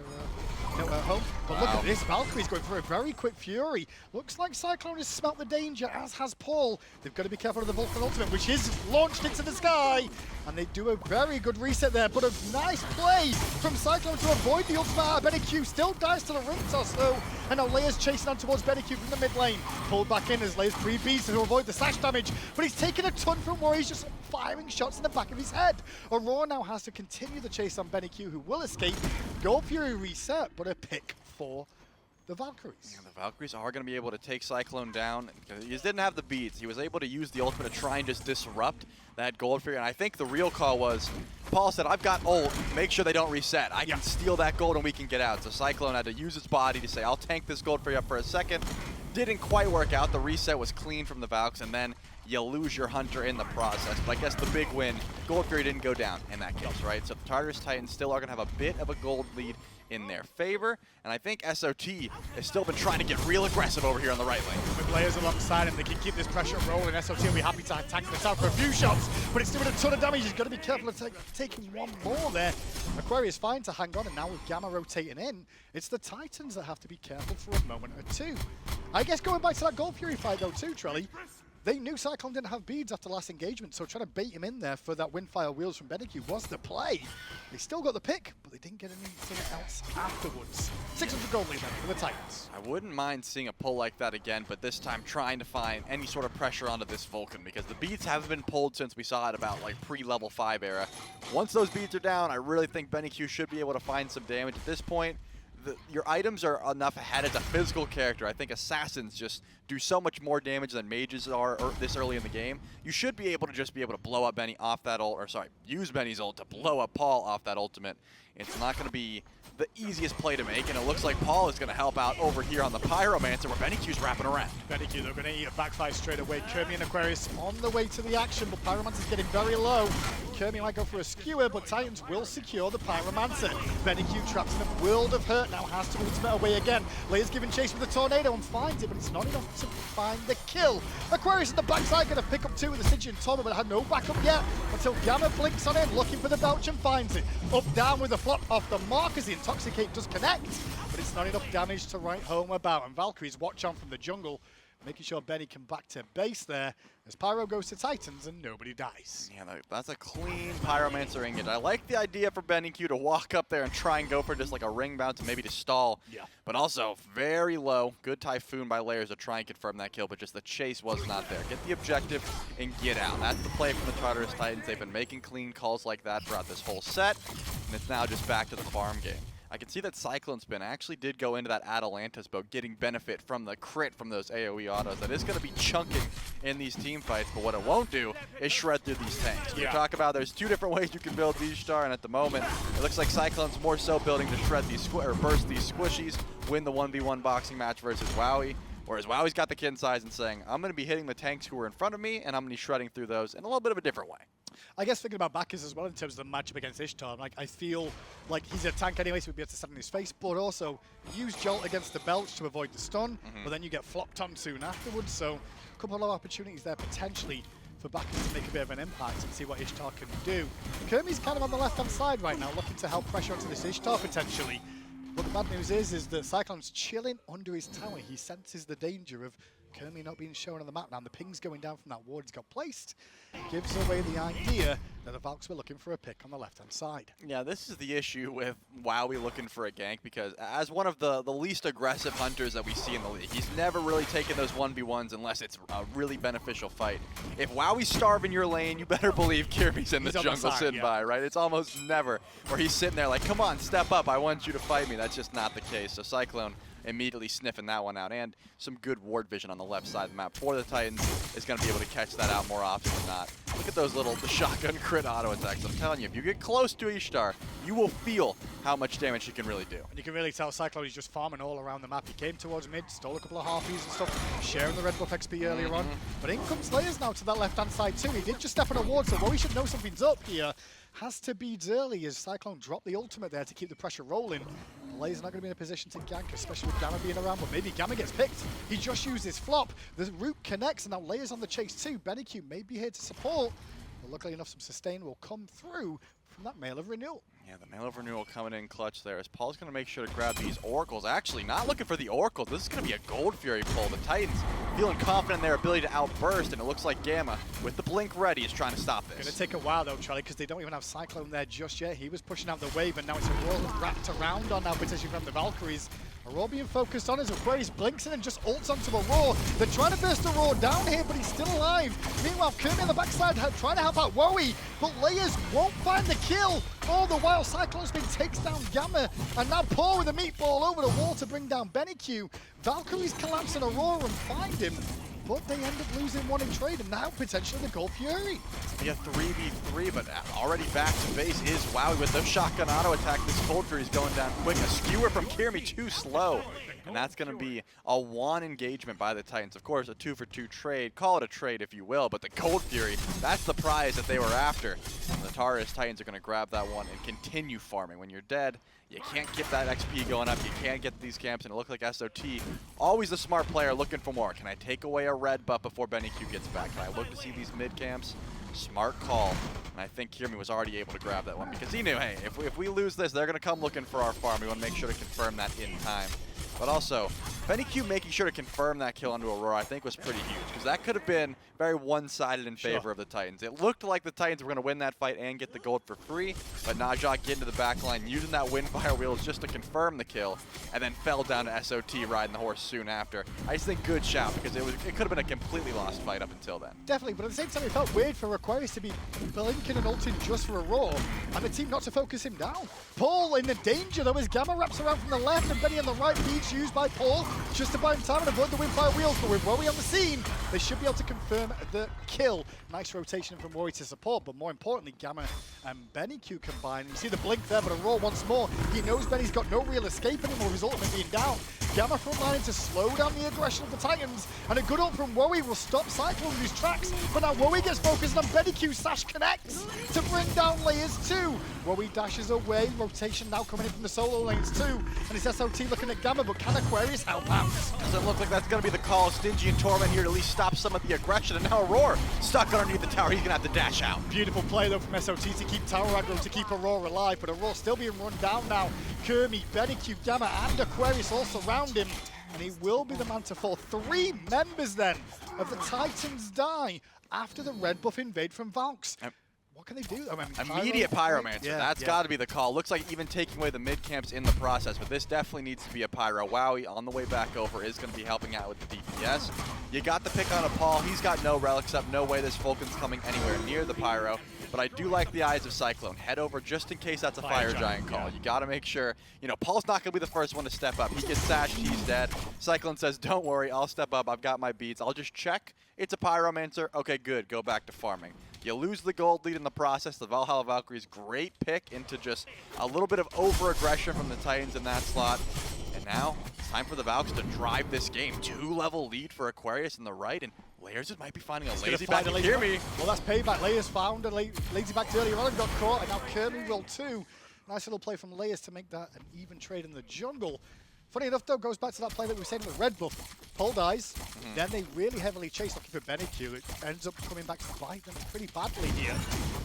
note at home. But look at this, Valkyrie's going for a very quick fury. Looks like Cyclone has smelt the danger, as has Paul. They've got to be careful of the Vulcan ultimate, which is launched into the sky. And they do a very good reset there, but a nice play from Cyclone to avoid the ultimate. Benny Q still dies to to the ring toss though. And now Leia's chasing on towards Benecube from the mid lane. Pulled back in as Leia's pre-beats to avoid the sash damage. But he's taking a ton from where he's just firing shots in the back of his head. Aurora now has to continue the chase on Benecube, who will escape. Gold Fury reset, but a pick for the Valkyries. Yeah, the Valkyries are going to be able to take Cyclone down. Because he just didn't have the beads. He was able to use the ultimate to try and just disrupt that Gold Fury. And I think the real call was, Paul said, I've got ult, make sure they don't reset. I can steal that gold and we can get out. So Cyclone had to use its body to say, I'll tank this Gold Fury up for a second. Didn't quite work out. The reset was clean from the Valks, and then you lose your Hunter in the process. But I guess the big win, Gold Fury didn't go down in that case, right? So the Tartarus Titans still are going to have a bit of a gold lead in their favor. And I think SOT has still been trying to get real aggressive over here on the right lane. With players alongside him, they can keep this pressure rolling. SOT will be happy to attack the tower for a few shots, but it's doing a ton of damage. He's got to be careful of taking one more there. Aquarius fine to hang on, and now with Gamma rotating in, it's the Titans that have to be careful for a moment or two. I guess going back to that Gold Fury fight though too, Trelly, they knew Cyclone didn't have beads after last engagement, so trying to bait him in there for that Windfire Wheels from Benecube was the play. They still got the pick, but they didn't get anything else afterwards. 600 gold lead then for the Titans. I wouldn't mind seeing a pull like that again, but this time trying to find any sort of pressure onto this Vulcan, because the beads haven't been pulled since we saw it about like pre-level 5 era. Once those beads are down, I really think Benecube should be able to find some damage at this point. Your items are enough ahead as a physical character. I think assassins just do so much more damage than mages are this early in the game. You should be able to blow up Benny off that ult, or sorry, use Benny's ult to blow up Paul off that ultimate. It's not going to be the easiest play to make, and it looks like Paul is going to help out over here on the Pyromancer where Benecube's wrapping around. Benecube, they're going to eat a backfire straight away. Kermie and Aquarius on the way to the action, but Pyromancer's getting very low. Kermie might go for a skewer, but Titans will secure the Pyromancer. Benecube traps in a world of hurt, now has to ultimate away again. Leia's giving chase with the Tornado and finds it, but it's not enough to find the kill. Aquarius at the backside going to pick up two with the Stygian Torment, but had no backup yet until Gamma blinks on him, looking for the Belch and finds it. Up, down with the flop off the mark as the Intoxicate does connect, but it's not enough damage to write home about. And Valkyries watch on from the jungle, making sure Benny can back to base there as Pyro goes to Titans and nobody dies. Yeah, that's a clean Pyromancer ingot. I like the idea for Benecube to walk up there and try and go for just like a ring bounce and maybe to stall. Yeah. But also very low. Good Typhoon by Layers to try and confirm that kill, but just the chase was not there. Get the objective and get out. That's the play from the Tartarus Titans. They've been making clean calls like that throughout this whole set, and it's now just back to the farm game. I can see that Cyclone Spin actually did go into that Atalanta's boat, getting benefit from the crit from those AoE autos. That is going to be chunking in these team fights, but what it won't do is shred through these tanks. We talk about there's two different ways you can build V-Star, and at the moment, it looks like Cyclone's more so building to shred these or burst these squishies, win the 1v1 boxing match versus Wowie. Whereas Wowie's got the kid size and saying, I'm going to be hitting the tanks who are in front of me, and I'm going to be shredding through those in a little bit of a different way. I guess thinking about backers as well in terms of the matchup against Ishtar, like I feel like he's a tank anyway, so we'd be able to stand in his face, but also use Jolt against the Belch to avoid the stun, but then you get flopped on soon afterwards, so a couple of opportunities there potentially for backers to make a bit of an impact and see what Ishtar can do. Kermie's kind of on the left-hand side right now, looking to help pressure onto this Ishtar potentially. But the bad news is that Cyclone's chilling under his tower. He senses the danger of Kermie not being shown on the map. Now the ping's going down from that ward he's got placed. Gives away the idea that the Valks were looking for a pick on the left-hand side. Yeah, this is the issue with Wowie looking for a gank, because as one of the least aggressive hunters that we see in the league, he's never really taken those 1v1s unless it's a really beneficial fight. If Wowie's starving your lane, you better believe Kirby's in the jungle sitting by, right? It's almost never where he's sitting there like, come on, step up, I want you to fight me. That's just not the case. So Cyclone immediately sniffing that one out, and some good ward vision on the left side of the map for the Titans is going to be able to catch that out more often than not. Look at those the shotgun crit auto attacks. I'm telling you, if you get close to Ishtar, you will feel how much damage she can really do. And you can really tell Cyclone is just farming all around the map. He came towards mid, stole a couple of harpies and stuff, sharing the red buff XP earlier on. But in comes Layers now to that left-hand side too. He did just step on a ward, so we should know something's up here. Has to be early as Cyclone dropped the ultimate there to keep the pressure rolling. Layers not going to be in a position to gank, especially with Gamma being around, but maybe Gamma gets picked. He just used his flop. The root connects, and now Layers on the chase too. Benecube may be here to support, but luckily enough, some sustain will come through from that Mail of Renewal. Yeah, the Mail of Renewal coming in clutch there as Paul's going to make sure to grab these Oracles. Actually, not looking for the Oracles. This is going to be a Gold Fury pull. The Titans feeling confident in their ability to outburst, and it looks like Gamma, with the blink ready, is trying to stop this. Going to take a while though, Charlie, because they don't even have Cyclone there just yet. He was pushing out the wave, and now it's a world wrapped around on now, potentially from the Valkyries. Aurora being focused on as Aquarius blinks in and just ults onto Aurora. They're trying to burst Aurora down here, but he's still alive. Meanwhile, Kirby on the backside trying to help out Wowie, but Layers won't find the kill. All the while, Cyclone Spin takes down Gamma, and now Paul with a meatball over the wall to bring down BennyQ. Valkyries collapse on Aurora and find him, but they end up losing one in trade, and now potentially the Gold Fury. Yeah, 3v3, but already back to base is Wowie with the shotgun auto attack. This Cold Fury's going down quick. A skewer from Kirmi, too slow. And that's going to be a 1 engagement by the Titans. Of course, a 2-for-2 trade. Call it a trade if you will, but the Cold Fury, that's the prize that they were after. And the Tartarus Titans are going to grab that one and continue farming. When you're dead, you can't get that XP going up. You can't get these camps, and it looked like SOT, always the smart player looking for more. Can I take away a red buff before BennyQ gets back? Can I look to see these mid camps? Smart call. And I think Kirmi was already able to grab that one because he knew, hey, if we lose this, they're going to come looking for our farm. We want to make sure to confirm that in time. But also, BennyQ making sure to confirm that kill onto Aurora, I think, was pretty huge, because that could have been very one-sided in favor of the Titans. It looked like the Titans were going to win that fight and get the gold for free, but Najah getting to the back line, using that Windfire Wheels just to confirm the kill, and then fell down to SOT riding the horse soon after. I just think good shout, because it could have been a completely lost fight up until then. Definitely, but at the same time, it felt weird for Aquarius to be blinking and ulting just for Aurora, and the team not to focus him down. Paul in the danger, though, as Gamma wraps around from the left, and Benny on the right, beats used by Paul, just to buy him time and avoid the Windfire Wheels, but with Wowie on the scene, they should be able to confirm the kill. Nice rotation from Wowie to support, but more importantly, Gamma and BennyQ combine. You see the blink there, but Aurora once more. He knows Benny's got no real escape anymore, his ultimate being down. Gamma frontlining to slow down the aggression of the Titans, and a good ult from Wowie will stop Cyclone in his tracks, but now Wowie gets focused on BennyQ. Sash connects to bring down Layers 2. Wowie dashes away, rotation now coming in from the solo lanes too, and it's SOT looking at Gamma, but can Aquarius help out? Doesn't look like that's going to be the call. Stingy and Torment here to at least stop some of the aggression, and now Aurora stuck underneath the tower. He's going to have to dash out. Beautiful play though from SOT to keep tower aggro, to keep Aurora alive, but Aurora still being run down now. Kirmi, BennyQ, Gamma and Aquarius all surround him, and he will be the man to fall. 3 members then of the Titans die after the red buff invade from Valks. What can they do? I mean, Immediate Pyromancer. Yeah, That's got to be the call. Looks like even taking away the mid camps in the process, but this definitely needs to be a Pyro. Wowie on the way back over is going to be helping out with the DPS. You got the pick on a Paul. He's got no relics up. No way this Vulcan's coming anywhere near the Pyro. But I do like the eyes of Cyclone. Head over just in case that's a Fire Giant call. You got to make sure, you know, Paul's not going to be the first one to step up. He gets sashed, he's dead. Cyclone says, don't worry, I'll step up. I've got my beats. I'll just check. It's a Pyromancer. Okay, good. Go back to farming. You lose the gold lead in the process. The Valhalla Valkyries, great pick into just a little bit of over-aggression from the Titans in that slot. And now it's time for the Valks to drive this game. 2-level lead for Aquarius in the right, and Layers might be finding a lazy back to Kirmi. Well, that's payback. Layers found a lazy back earlier on and got caught, and now Kirmi will too. Nice little play from Layers to make that an even trade in the jungle. Funny enough, though, goes back to that play that we were saying with red buff. Paul dies, then they really heavily chase looking for BennyQ. It ends up coming back to bite them pretty badly here.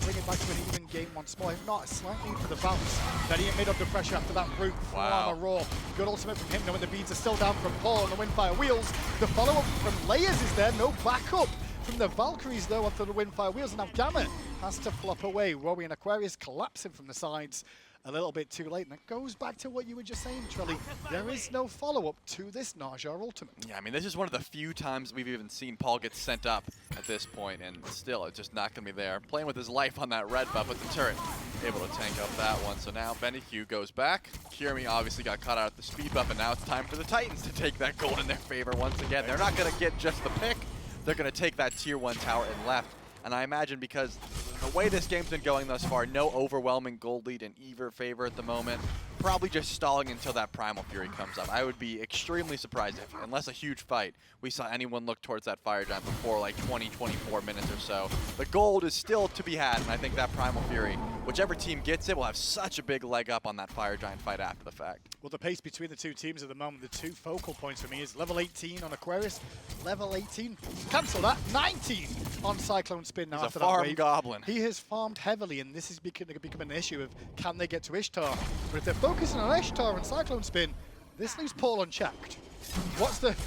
Bring it back to an even game once more. If not, a slight lead for the Valks. Benny mid under pressure after that brute. Wow. On a roar. Good ultimate from him, knowing the beads are still down from Paul on the Windfire Wheels. The follow-up from Layers is there, no backup from the Valkyries, though, after the Windfire Wheels. And now Gamma has to flop away. Wowie and Aquarius collapsing from the sides a little bit too late, and that goes back to what you were just saying, Trelly. There is no follow-up to this Najah ultimate. Yeah, I mean, this is one of the few times we've even seen Paul get sent up at this point, and still, it's just not going to be there. Playing with his life on that red buff with the turret, able to tank up that one. So now BennyQ goes back. Kirmi obviously got caught out at the speed buff, and now it's time for the Titans to take that gold in their favor once again. They're not going to get just the pick. They're going to take that tier 1 tower and left. And I imagine because the way this game's been going thus far, no overwhelming gold lead in either favor at the moment. Probably just stalling until that Primal Fury comes up. I would be extremely surprised if, unless a huge fight, we saw anyone look towards that Fire Giant before like 20, 24 minutes or so. The gold is still to be had, and I think that Primal Fury, whichever team gets it, will have such a big leg up on that Fire Giant fight after the fact. Well, the pace between the two teams at the moment, the 2 focal points for me is level 18 on Aquarius, level 18, cancel that, 19 on Cyclone Spin now. He's after a farm that wave. goblin. He has farmed heavily, and this is become an issue of can they get to Ishtar. But if they're focusing on Ishtar and Cyclone Spin, this leaves Paul unchecked.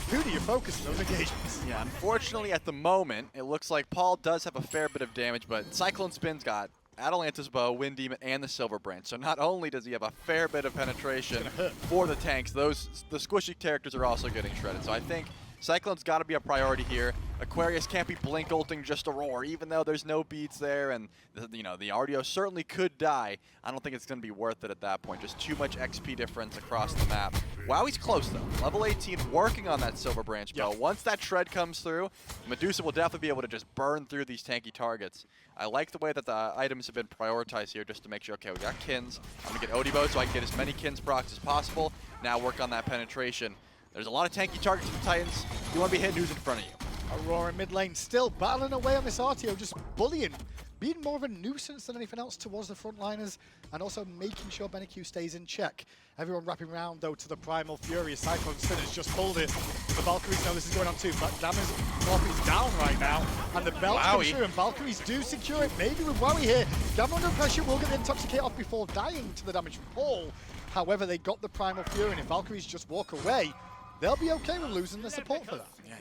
Who do you focus on those engagements? Yeah, unfortunately at the moment, it looks like Paul does have a fair bit of damage, but Cyclone Spin's got Atalanta's Bow, Wind Demon, and the Silver Branch. So not only does he have a fair bit of penetration for the tanks, the squishy characters are also getting shredded. So I think Cyclone's got to be a priority here. Aquarius can't be blink ulting just a roar, even though there's no beats there, and the RDO certainly could die. I don't think it's going to be worth it at that point. Just too much XP difference across the map. Wow, he's close though. Level 18, working on that Silver Branch bow. Once that shred comes through, Medusa will definitely be able to just burn through these tanky targets. I like the way that the items have been prioritized here, just to make sure. Okay, we got Kins. I'm gonna get Odibo so I can get as many Kins procs as possible. Now work on that penetration. There's a lot of tanky targets for the Titans. You want to be hitting who's in front of you. Aurora mid lane still battling away on this RTO, just bullying, being more of a nuisance than anything else towards the frontliners, and also making sure BenQ stays in check. Everyone wrapping around though to the Primal Fury. Cyclone Spin has just pulled it. The Valkyries know this is going on too, but Damage is down right now, and the belts come through, and Valkyries do secure it, maybe with Wowie here. Gamma under pressure will get the Intoxicate off before dying to the damage from Paul. However, they got the Primal Fury, and if Valkyries just walk away, they'll be okay with losing the support for that. Yeah,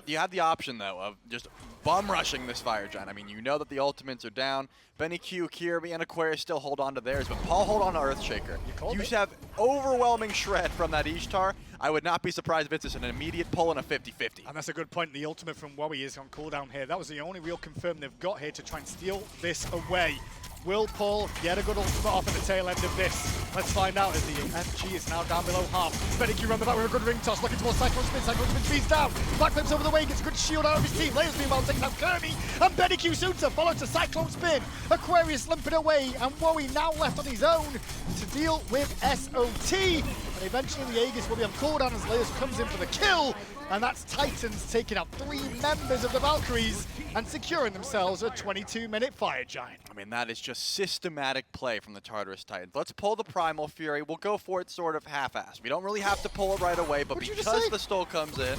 you have the option though of just bum rushing this Fire Giant. I mean, you know that the ultimates are down. BenQ, Kirby, and Aquarius still hold on to theirs, but Paul hold on to Earthshaker. You should have overwhelming shred from that Ishtar. I would not be surprised if it's just an immediate pull and a 50-50. And that's a good point. The ultimate from Wowie is on cooldown here. That was the only real confirm they've got here to try and steal this away. Will Paul get a good ultimate off at the tail end of this? Let's find out as the FG is now down below half. BenQ run the back with a good ring toss, looking towards Cyclone Spin. Cyclone Spin speeds down. Backflips over the way, gets a good shield out of his team. Layers meanwhile takes out Kirby, and BenQ soon to follow to Cyclone Spin. Aquarius limping away, and Wowie now left on his own to deal with SOT. And eventually the Aegis will be on cooldown as Layers comes in for the kill. And that's Titans taking out 3 members of the Valkyries and securing themselves a 22-minute Fire Giant. I mean, that is just systematic play from the Tartarus Titans. Let's pull the Primal Fury. We'll go for it sort of half-assed. We don't really have to pull it right away, but because the stall comes in...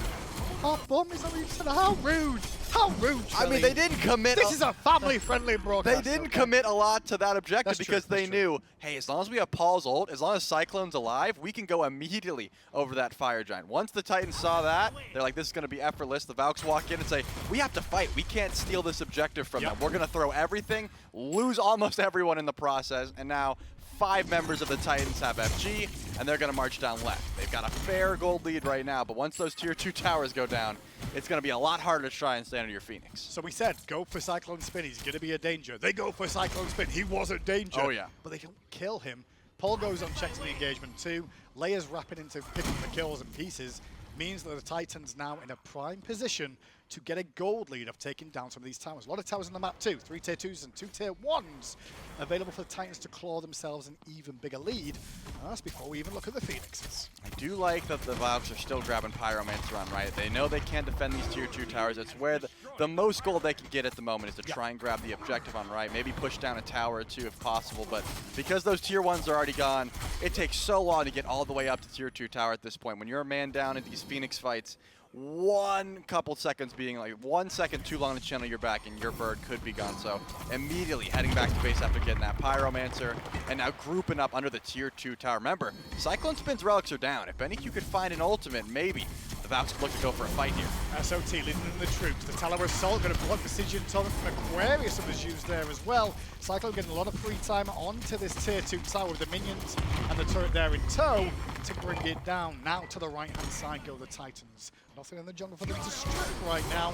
Oh, bomb is that what you said? How rude! How rude, Shelly. I mean, they didn't commit... This is a family-friendly broadcast. They didn't commit a lot to that objective because they knew, hey, as long as we have Paul's ult, as long as Cyclone's alive, we can go immediately over that Fire Giant. Once the Titans saw that, they're like, this is going to be effortless. The Valks walk in and say, we have to fight. We can't steal this objective from them. We're going to throw everything, lose almost everyone in the process, and now 5 members of the Titans have FG, and they're going to march down left. They've got a fair gold lead right now, but once those tier 2 towers go down, it's going to be a lot harder to try and stay under your Phoenix. So we said, go for Cyclone Spin. He's going to be a danger. They go for Cyclone Spin. He was a danger. Oh, yeah. But they don't kill him. Paul goes unchecked in the engagement too. Layers rapid into picking the kills and pieces. Means that the Titans now in a prime position to get a gold lead of taking down some of these towers. A lot of towers on the map too. 3 tier 2s and 2 tier 1s available for the Titans to claw themselves an even bigger lead. And that's before we even look at the Phoenixes. I do like that the Valks are still grabbing Pyromancer on right. They know they can't defend these tier 2 towers. It's where the most gold they can get at the moment is to try and grab the objective on right. Maybe push down a tower or 2 if possible. But because those tier 1s are already gone, it takes so long to get all the way up to tier 2 tower at this point. When you're a man down in these Phoenix fights, one couple seconds being like 1 second too long to channel your back and your bird could be gone. So immediately heading back to base after getting that Pyromancer and now grouping up under the tier 2 tower. Remember, Cyclone Spin's relics are down. If BenQ could find an ultimate, maybe the Valks look to go for a fight here. SOT leading in the troops. The Talor Assault going to block the Siege Torrent from Aquarius that was used there as well. Cyclone getting a lot of free time onto this tier 2 tower with the minions and the turret there in tow to bring it down. Now to the right-hand side go the Titans. Nothing in the jungle for them to strike right now.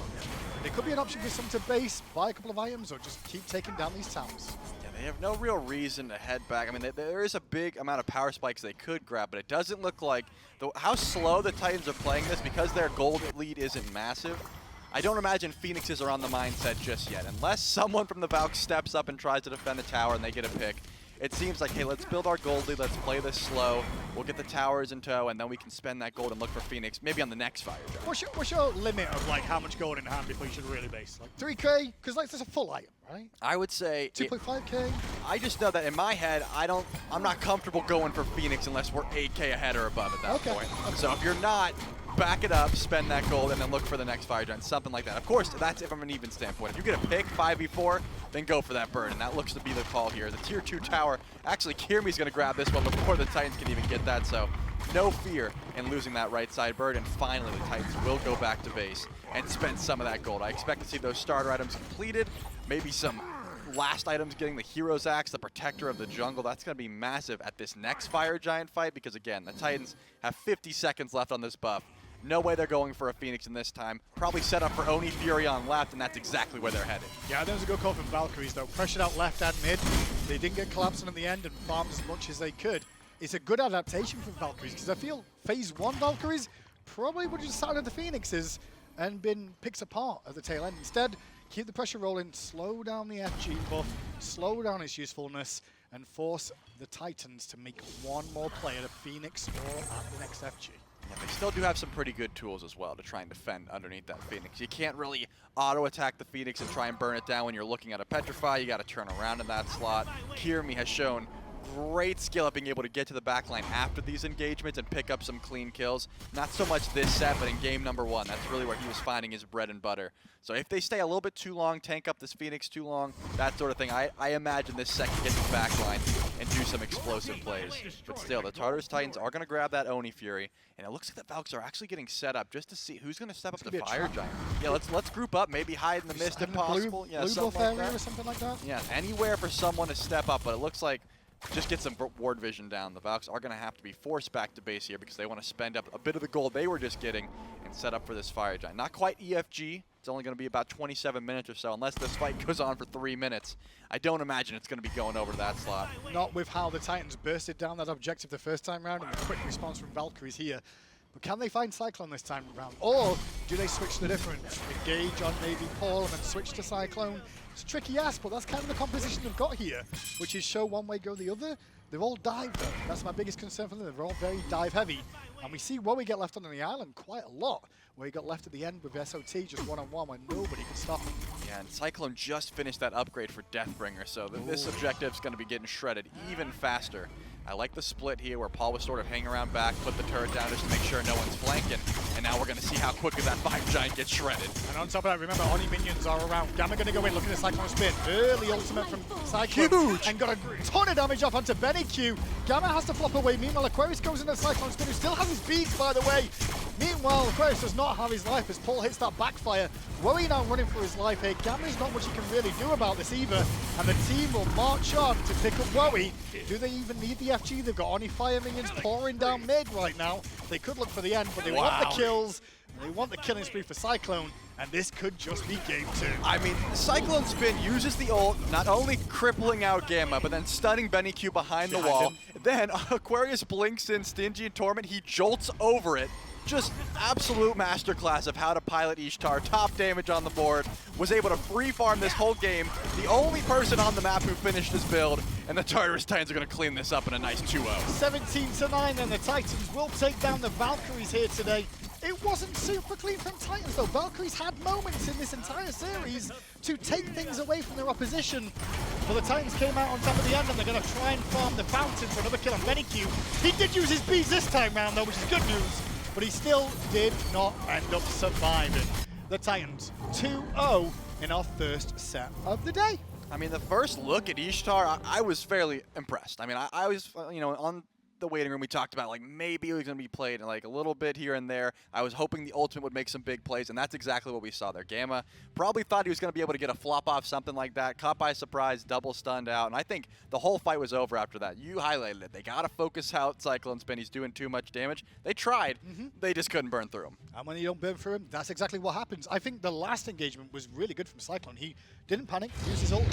It could be an option for some to base, buy a couple of items, or just keep taking down these towers. Yeah, they have no real reason to head back. I mean, there is a big amount of power spikes they could grab, but it doesn't look like how slow the Titans are playing this because their gold lead isn't massive. I don't imagine Phoenixes are on the mindset just yet. Unless someone from the Valks steps up and tries to defend the tower and they get a pick, it seems like, hey, let's build our gold lead, let's play this slow, we'll get the towers in tow, and then we can spend that gold and look for Phoenix, maybe on the next Fire Giant. What's your limit of like how much gold in hand before you should really base? Like 3K? Because like that's a full item, right? I would say 2.5K? I just know that in my head, I'm not comfortable going for Phoenix unless we're 8K ahead or above at that point. So if you're not, back it up, spend that gold, and then look for the next Fire Giant, something like that. Of course, that's if I'm an even standpoint. If you get a pick, 5v4, then go for that bird, and that looks to be the call here. The tier 2 tower, actually, Kirmi's going to grab this one before the Titans can even get that, so no fear in losing that right side bird, and finally the Titans will go back to base and spend some of that gold. I expect to see those starter items completed, maybe some last items getting the Hero's Axe, the Protector of the Jungle. That's going to be massive at this next Fire Giant fight because, again, the Titans have 50 seconds left on this buff. No way they're going for a Phoenix in this time. Probably set up for Oni Fury on left, and that's exactly where they're headed. Yeah, that was a good call from Valkyries, though. Pressured out left and mid. They didn't get collapsing in the end and farmed as much as they could. It's a good adaptation from Valkyries, because I feel Phase 1 Valkyries probably would have just started the Phoenixes and been picked apart at the tail end. Instead, keep the pressure rolling, slow down the FG buff, slow down its usefulness, and force the Titans to make one more play at a Phoenix or at the next FG. Yeah, they still do have some pretty good tools as well to try and defend underneath that Phoenix. You can't really auto-attack the Phoenix and try and burn it down when you're looking at a Petrify. You got to turn around in that slot. Kirmi has shown great skill at being able to get to the backline after these engagements and pick up some clean kills. Not so much this set, but in game number 1, that's really where he was finding his bread and butter. So if they stay a little bit too long, tank up this Phoenix too long, that sort of thing, I imagine this set can get to the backline and do some explosive plays. But still, the Tartarus Titans are going to grab that Oni Fury, and it looks like the Valks are actually getting set up just to see who's going to step up the Fire Giant. Yeah, let's group up, maybe hide in the mist if possible. Blue Yeah, something like that. Or something like that. Yeah, anywhere for someone to step up, but it looks like just get some ward vision down. The Valks are going to have to be forced back to base here because they want to spend up a bit of the gold they were just getting and set up for this Fire Giant. Not quite EFG. It's only going to be about 27 minutes or so, unless this fight goes on for 3 minutes. I don't imagine it's going to be going over to that slot. Not with how the Titans bursted down that objective the first time round and the quick response from Valkyries here. But can they find Cyclone this time around? Or do they switch the difference? Engage on maybe Paul and then switch to Cyclone? It's a tricky ask, but that's kind of the composition they've got here, which is show one way, go the other. They've all dived, though. That's my biggest concern for them. They're all very dive heavy. And we see what we get left on the island quite a lot, where he got left at the end with SOT just one-on-one when nobody could stop him. Yeah, and Cyclone just finished that upgrade for Deathbringer, so this objective's going to be getting shredded even faster. I like the split here where Paul was sort of hanging around back, put the turret down just to make sure no one's flanking, and now we're going to see how quickly that Fire Giant gets shredded. And on top of that, remember, Oni minions are around. Gamma going to go in, looking at Cyclone spin. Early ultimate from Cyclone. Huge! And got a ton of damage off onto Benny Q. Gamma has to flop away. Meanwhile, Aquarius goes into Cyclone spin, who still has his beads, by the way. Meanwhile, Aquarius does not have his life as Paul hits that backfire. Wowie now running for his life here. Gamma's not much he can really do about this either. And the team will march on to pick up Wowie. Do they even need the FG? They've got Oni Fire minions pouring down mid right now. They could look for the end, but they want the kills. And they want the killing spree for Cyclone. And this could just be game 2. I mean, Cyclone Spin uses the ult, not only crippling out Gamma, but then stunning Benny Q behind the wall. Then Aquarius blinks in Stingy and Torment. He jolts over it. Just absolute masterclass of how to pilot Ishtar. Top damage on the board. Was able to free farm this whole game. The only person on the map who finished his build. And the Tartarus Titans are going to clean this up in a nice 2-0. 17-9, and the Titans will take down the Valkyries here today. It wasn't super clean from Titans, though. Valkyries had moments in this entire series to take things away from their opposition. But the Titans came out on top of the end, and they're going to try and farm the Fountain for another kill on Benny Q. He did use his beads this time round, though, which is good news. But he still did not end up surviving. The Titans, 2-0 in our first set of the day. I mean, the first look at Ishtar, I was fairly impressed. I mean, I was, you know, on the waiting room, we talked about like maybe it was going to be played like a little bit here and there. I was hoping the ultimate would make some big plays, and that's exactly what we saw there. Gamma probably thought he was going to be able to get a flop off, something like that. Caught by surprise, double stunned out, and I think the whole fight was over after that. You highlighted it. They got to focus out Cyclone Spin. He's doing too much damage. They tried. They just couldn't burn through him. And when you don't burn through him, that's exactly what happens. I think the last engagement was really good from Cyclone. He didn't panic, used his ult.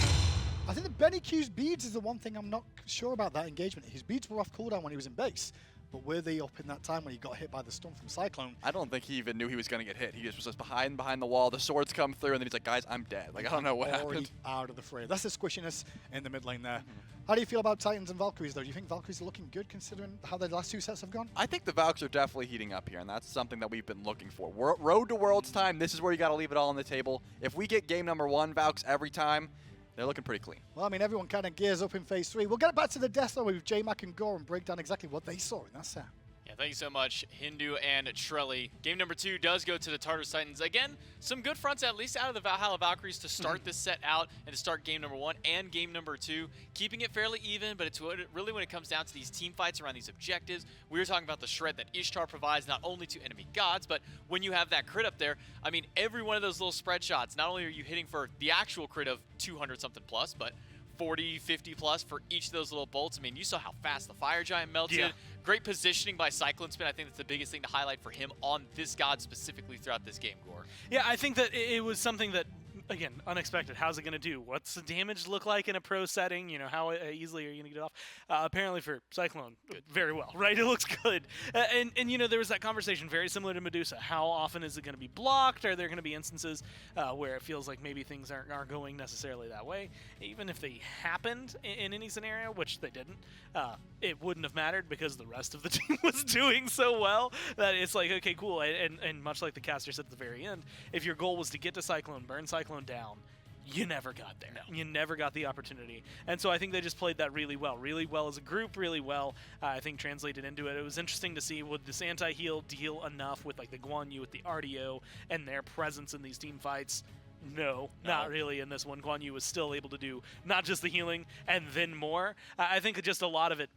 I think the Benny Q's beads is the one thing I'm not sure about that engagement. His beads were off cooldown when he was in base, but were they up in that time when he got hit by the stun from Cyclone? I don't think he even knew he was going to get hit. He just was just behind the wall. The swords come through, and then he's like, guys, I'm dead. Like, I don't know what happened. Out of the fray. That's the squishiness in the mid lane there. How do you feel about Titans and Valkyries, though? Do you think Valkyries are looking good considering how the last 2 sets have gone? I think the Valks are definitely heating up here, and that's something that we've been looking for. Road to Worlds time, this is where you got to leave it all on the table. If we get game number 1 Valks every time, they're looking pretty clean. Well, I mean, everyone kind of gears up in phase 3. We'll get back to the death, though, with J-Mac and Gore and break down exactly what they saw in that set. Yeah, Yeah, thank you so much, Hindu and Trelly. Game number 2 does go to the Tartarus Titans. Again, some good fronts, at least out of the Valhalla Valkyries, to start this set out and to start game number 1 and game number 2. Keeping it fairly even, but it's really when it comes down to these team fights around these objectives. We were talking about the shred that Ishtar provides not only to enemy gods, but when you have that crit up there, I mean, every one of those little spread shots, not only are you hitting for the actual crit of 200-something plus, but 40, 50 plus for each of those little bolts. I mean, you saw how fast the Fire Giant melted. Yeah. Great positioning by Cyclone Spin. I think that's the biggest thing to highlight for him on this god specifically throughout this game, Gore. Yeah, I think that it was something that, again, unexpected. How's it going to do? What's the damage look like in a pro setting? You know, how easily are you going to get it off? Apparently for Cyclone, very well, right? It looks good. And, you know, there was that conversation very similar to Medusa. How often is it going to be blocked? Are there going to be instances where it feels like maybe things aren't going necessarily that way? Even if they happened in any scenario, which they didn't, it wouldn't have mattered because the rest of the team was doing so well that it's like, okay, cool. And much like the caster said at the very end, if your goal was to get to Cyclone, burn Cyclone down, you never got there. No. You never got the opportunity. And so I think they just played that really well as a group, really well. I think translated into it. It was interesting to see, would this anti-heal deal enough with like the Guan Yu with the RDO and their presence in these team fights? No, not really in this one. Guan Yu was still able to do not just the healing and then more. I think just a lot of it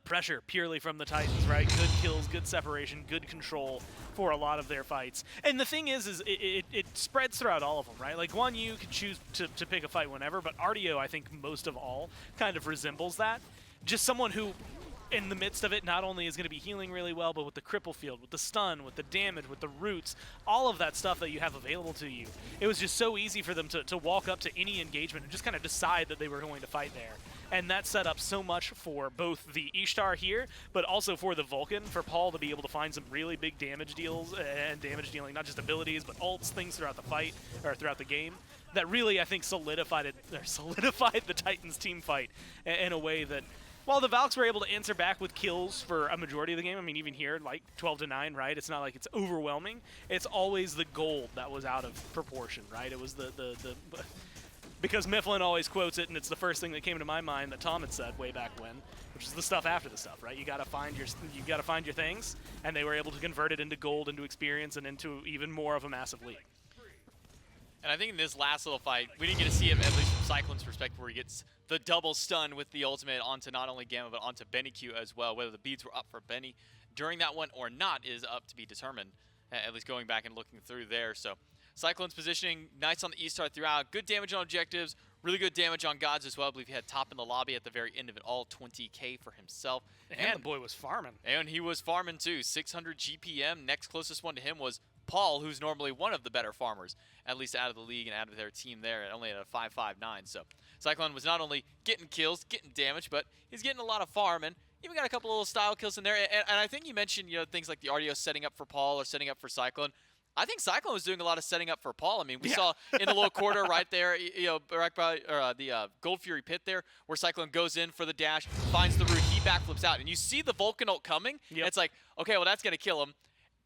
pressure purely from the Titans, right? Good kills, good separation, good control for a lot of their fights. And the thing is it spreads throughout all of them, right? Like Guan Yu can choose to pick a fight whenever, but RDO, I think most of all, kind of resembles that. Just someone who, in the midst of it, not only is going to be healing really well, but with the cripple field, with the stun, with the damage, with the roots, all of that stuff that you have available to you. It was just so easy for them to walk up to any engagement and just kind of decide that they were going to fight there. And that set up so much for both the Ishtar here, but also for the Vulcan, for Paul to be able to find some really big damage deals and damage dealing, not just abilities, but ults, things throughout the fight, or throughout the game. That really, I think, solidified the Titans team fight in a way that, while the Valks were able to answer back with kills for a majority of the game, I mean, even here, like 12-9, right? It's not like it's overwhelming. It's always the gold that was out of proportion, right? It was because Mifflin always quotes it, and it's the first thing that came to my mind that Tom had said way back when, which is the stuff after the stuff, right? You gotta find your things, and they were able to convert it into gold, into experience, and into even more of a massive lead. And I think in this last little fight, we didn't get to see him, at least from Cyclone's perspective, where he gets the double stun with the ultimate onto not only Gamma, but onto Benny Q as well. Whether the beads were up for Benny during that one or not is up to be determined, at least going back and looking through there. So Cyclone's positioning, nice on the E-Star throughout, good damage on objectives, really good damage on gods as well. I believe he had top in the lobby at the very end of it all, 20k for himself. And the boy was farming. And he was farming too, 600 GPM. Next closest one to him was Paul, who's normally one of the better farmers, at least out of the league and out of their team there, only at a 5.59. So Cyclone was not only getting kills, getting damage, but he's getting a lot of farm, and even got a couple little style kills in there. And I think you mentioned, you know, things like the RDO setting up for Paul or setting up for Cyclone. I think Cyclone was doing a lot of setting up for Paul. I mean, we saw in the little quarter right there, you know, right by the Gold Fury pit there, where Cyclone goes in for the dash, finds the root, he backflips out, and you see the Vulcan ult coming. Yep. It's like, okay, well, that's going to kill him.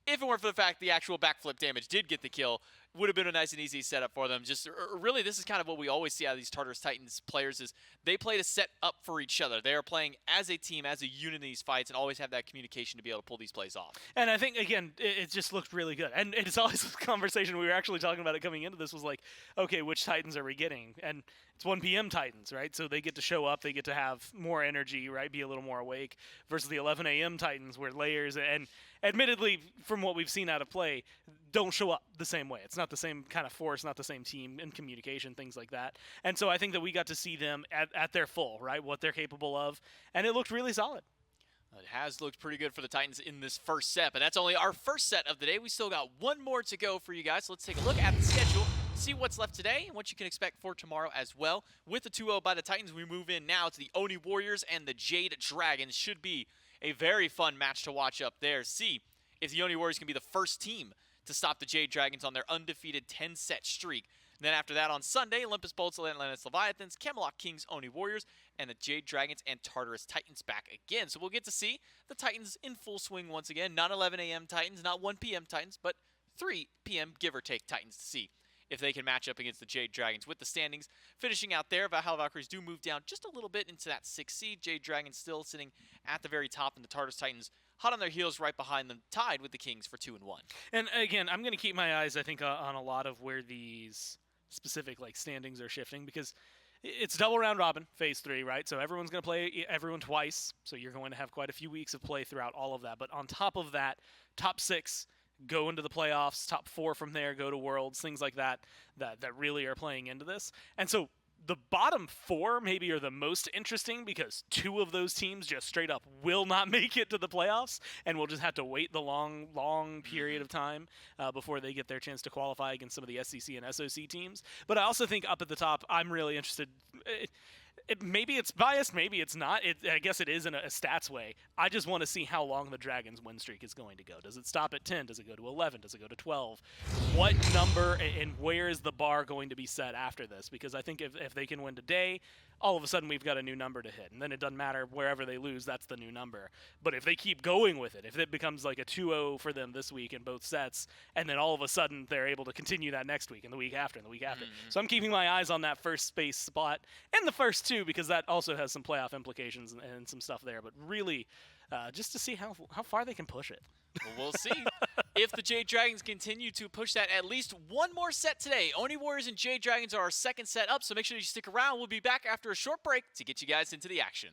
If it weren't for the fact the actual backflip damage did get the kill, would have been a nice and easy setup for them. Just really, this is kind of what we always see out of these Tartarus Titans players is they play to set up for each other. They are playing as a team, as a unit in these fights, and always have that communication to be able to pull these plays off. And I think, again, it just looked really good. And it's always a conversation, we were actually talking about it coming into this, was like, okay, which Titans are we getting? And it's 1 p.m. Titans, right? So they get to show up, they get to have more energy, right? Be a little more awake, versus the 11 a.m. Titans where layers, and admittedly, from what we've seen out of play, don't show up the same way. It's not the same kind of force, not the same team and communication, things like that. And so I think that we got to see them at their full, right? What they're capable of. And it looked really solid. It has looked pretty good for the Titans in this first set, but that's only our first set of the day. We still got one more to go for you guys. So let's take a look at the schedule, see what's left today and what you can expect for tomorrow as well. With the 2-0 by the Titans, we move in now to the Oni Warriors and the Jade Dragons. Should be a very fun match to watch up there. See if the Oni Warriors can be the first team to stop the Jade Dragons on their undefeated 10-set streak. And then after that on Sunday, Olympus Bolts, Atlantis Leviathans, Camelot Kings, Oni Warriors, and the Jade Dragons and Tartarus Titans back again. So we'll get to see the Titans in full swing once again. Not 11 a.m. Titans, not 1 p.m. Titans, but 3 p.m. give or take Titans to see if they can match up against the Jade Dragons. With the standings finishing out there, Valhalla Valkyries do move down just a little bit into that 6th seed. Jade Dragons still sitting at the very top, and the Tartarus Titans hot on their heels right behind them, tied with the Kings for 2-1. And again, I'm going to keep my eyes, I think, on a lot of where these specific like standings are shifting, because it's double round robin, phase 3, right? So everyone's going to play everyone twice. So you're going to have quite a few weeks of play throughout all of that. But on top of that, top 6 go into the playoffs, top 4 from there go to Worlds, things like that really are playing into this. And so the bottom 4 maybe are the most interesting, because 2 of those teams just straight up will not make it to the playoffs, and we'll just have to wait the long period of time before they get their chance to qualify against some of the SEC and SOC teams. But I also think up at the top, I'm really interested. Maybe it's biased, maybe it's not. I guess it is in a stats way. I just want to see how long the Dragons' win streak is going to go. Does it stop at 10? Does it go to 11? Does it go to 12? What number and where is the bar going to be set after this? Because I think if they can win today, all of a sudden we've got a new number to hit. And then it doesn't matter wherever they lose, that's the new number. But if they keep going with it, if it becomes like a 2-0 for them this week in both sets, and then all of a sudden they're able to continue that next week and the week after and the week after. So I'm keeping my eyes on that first space spot and the first 2, because that also has some playoff implications and some stuff there. But really, just to see how far they can push it. Well, we'll see if the Jade Dragons continue to push that at least one more set today. Oni Warriors and Jade Dragons are our second set up, so make sure you stick around. We'll be back after a short break to get you guys into the action.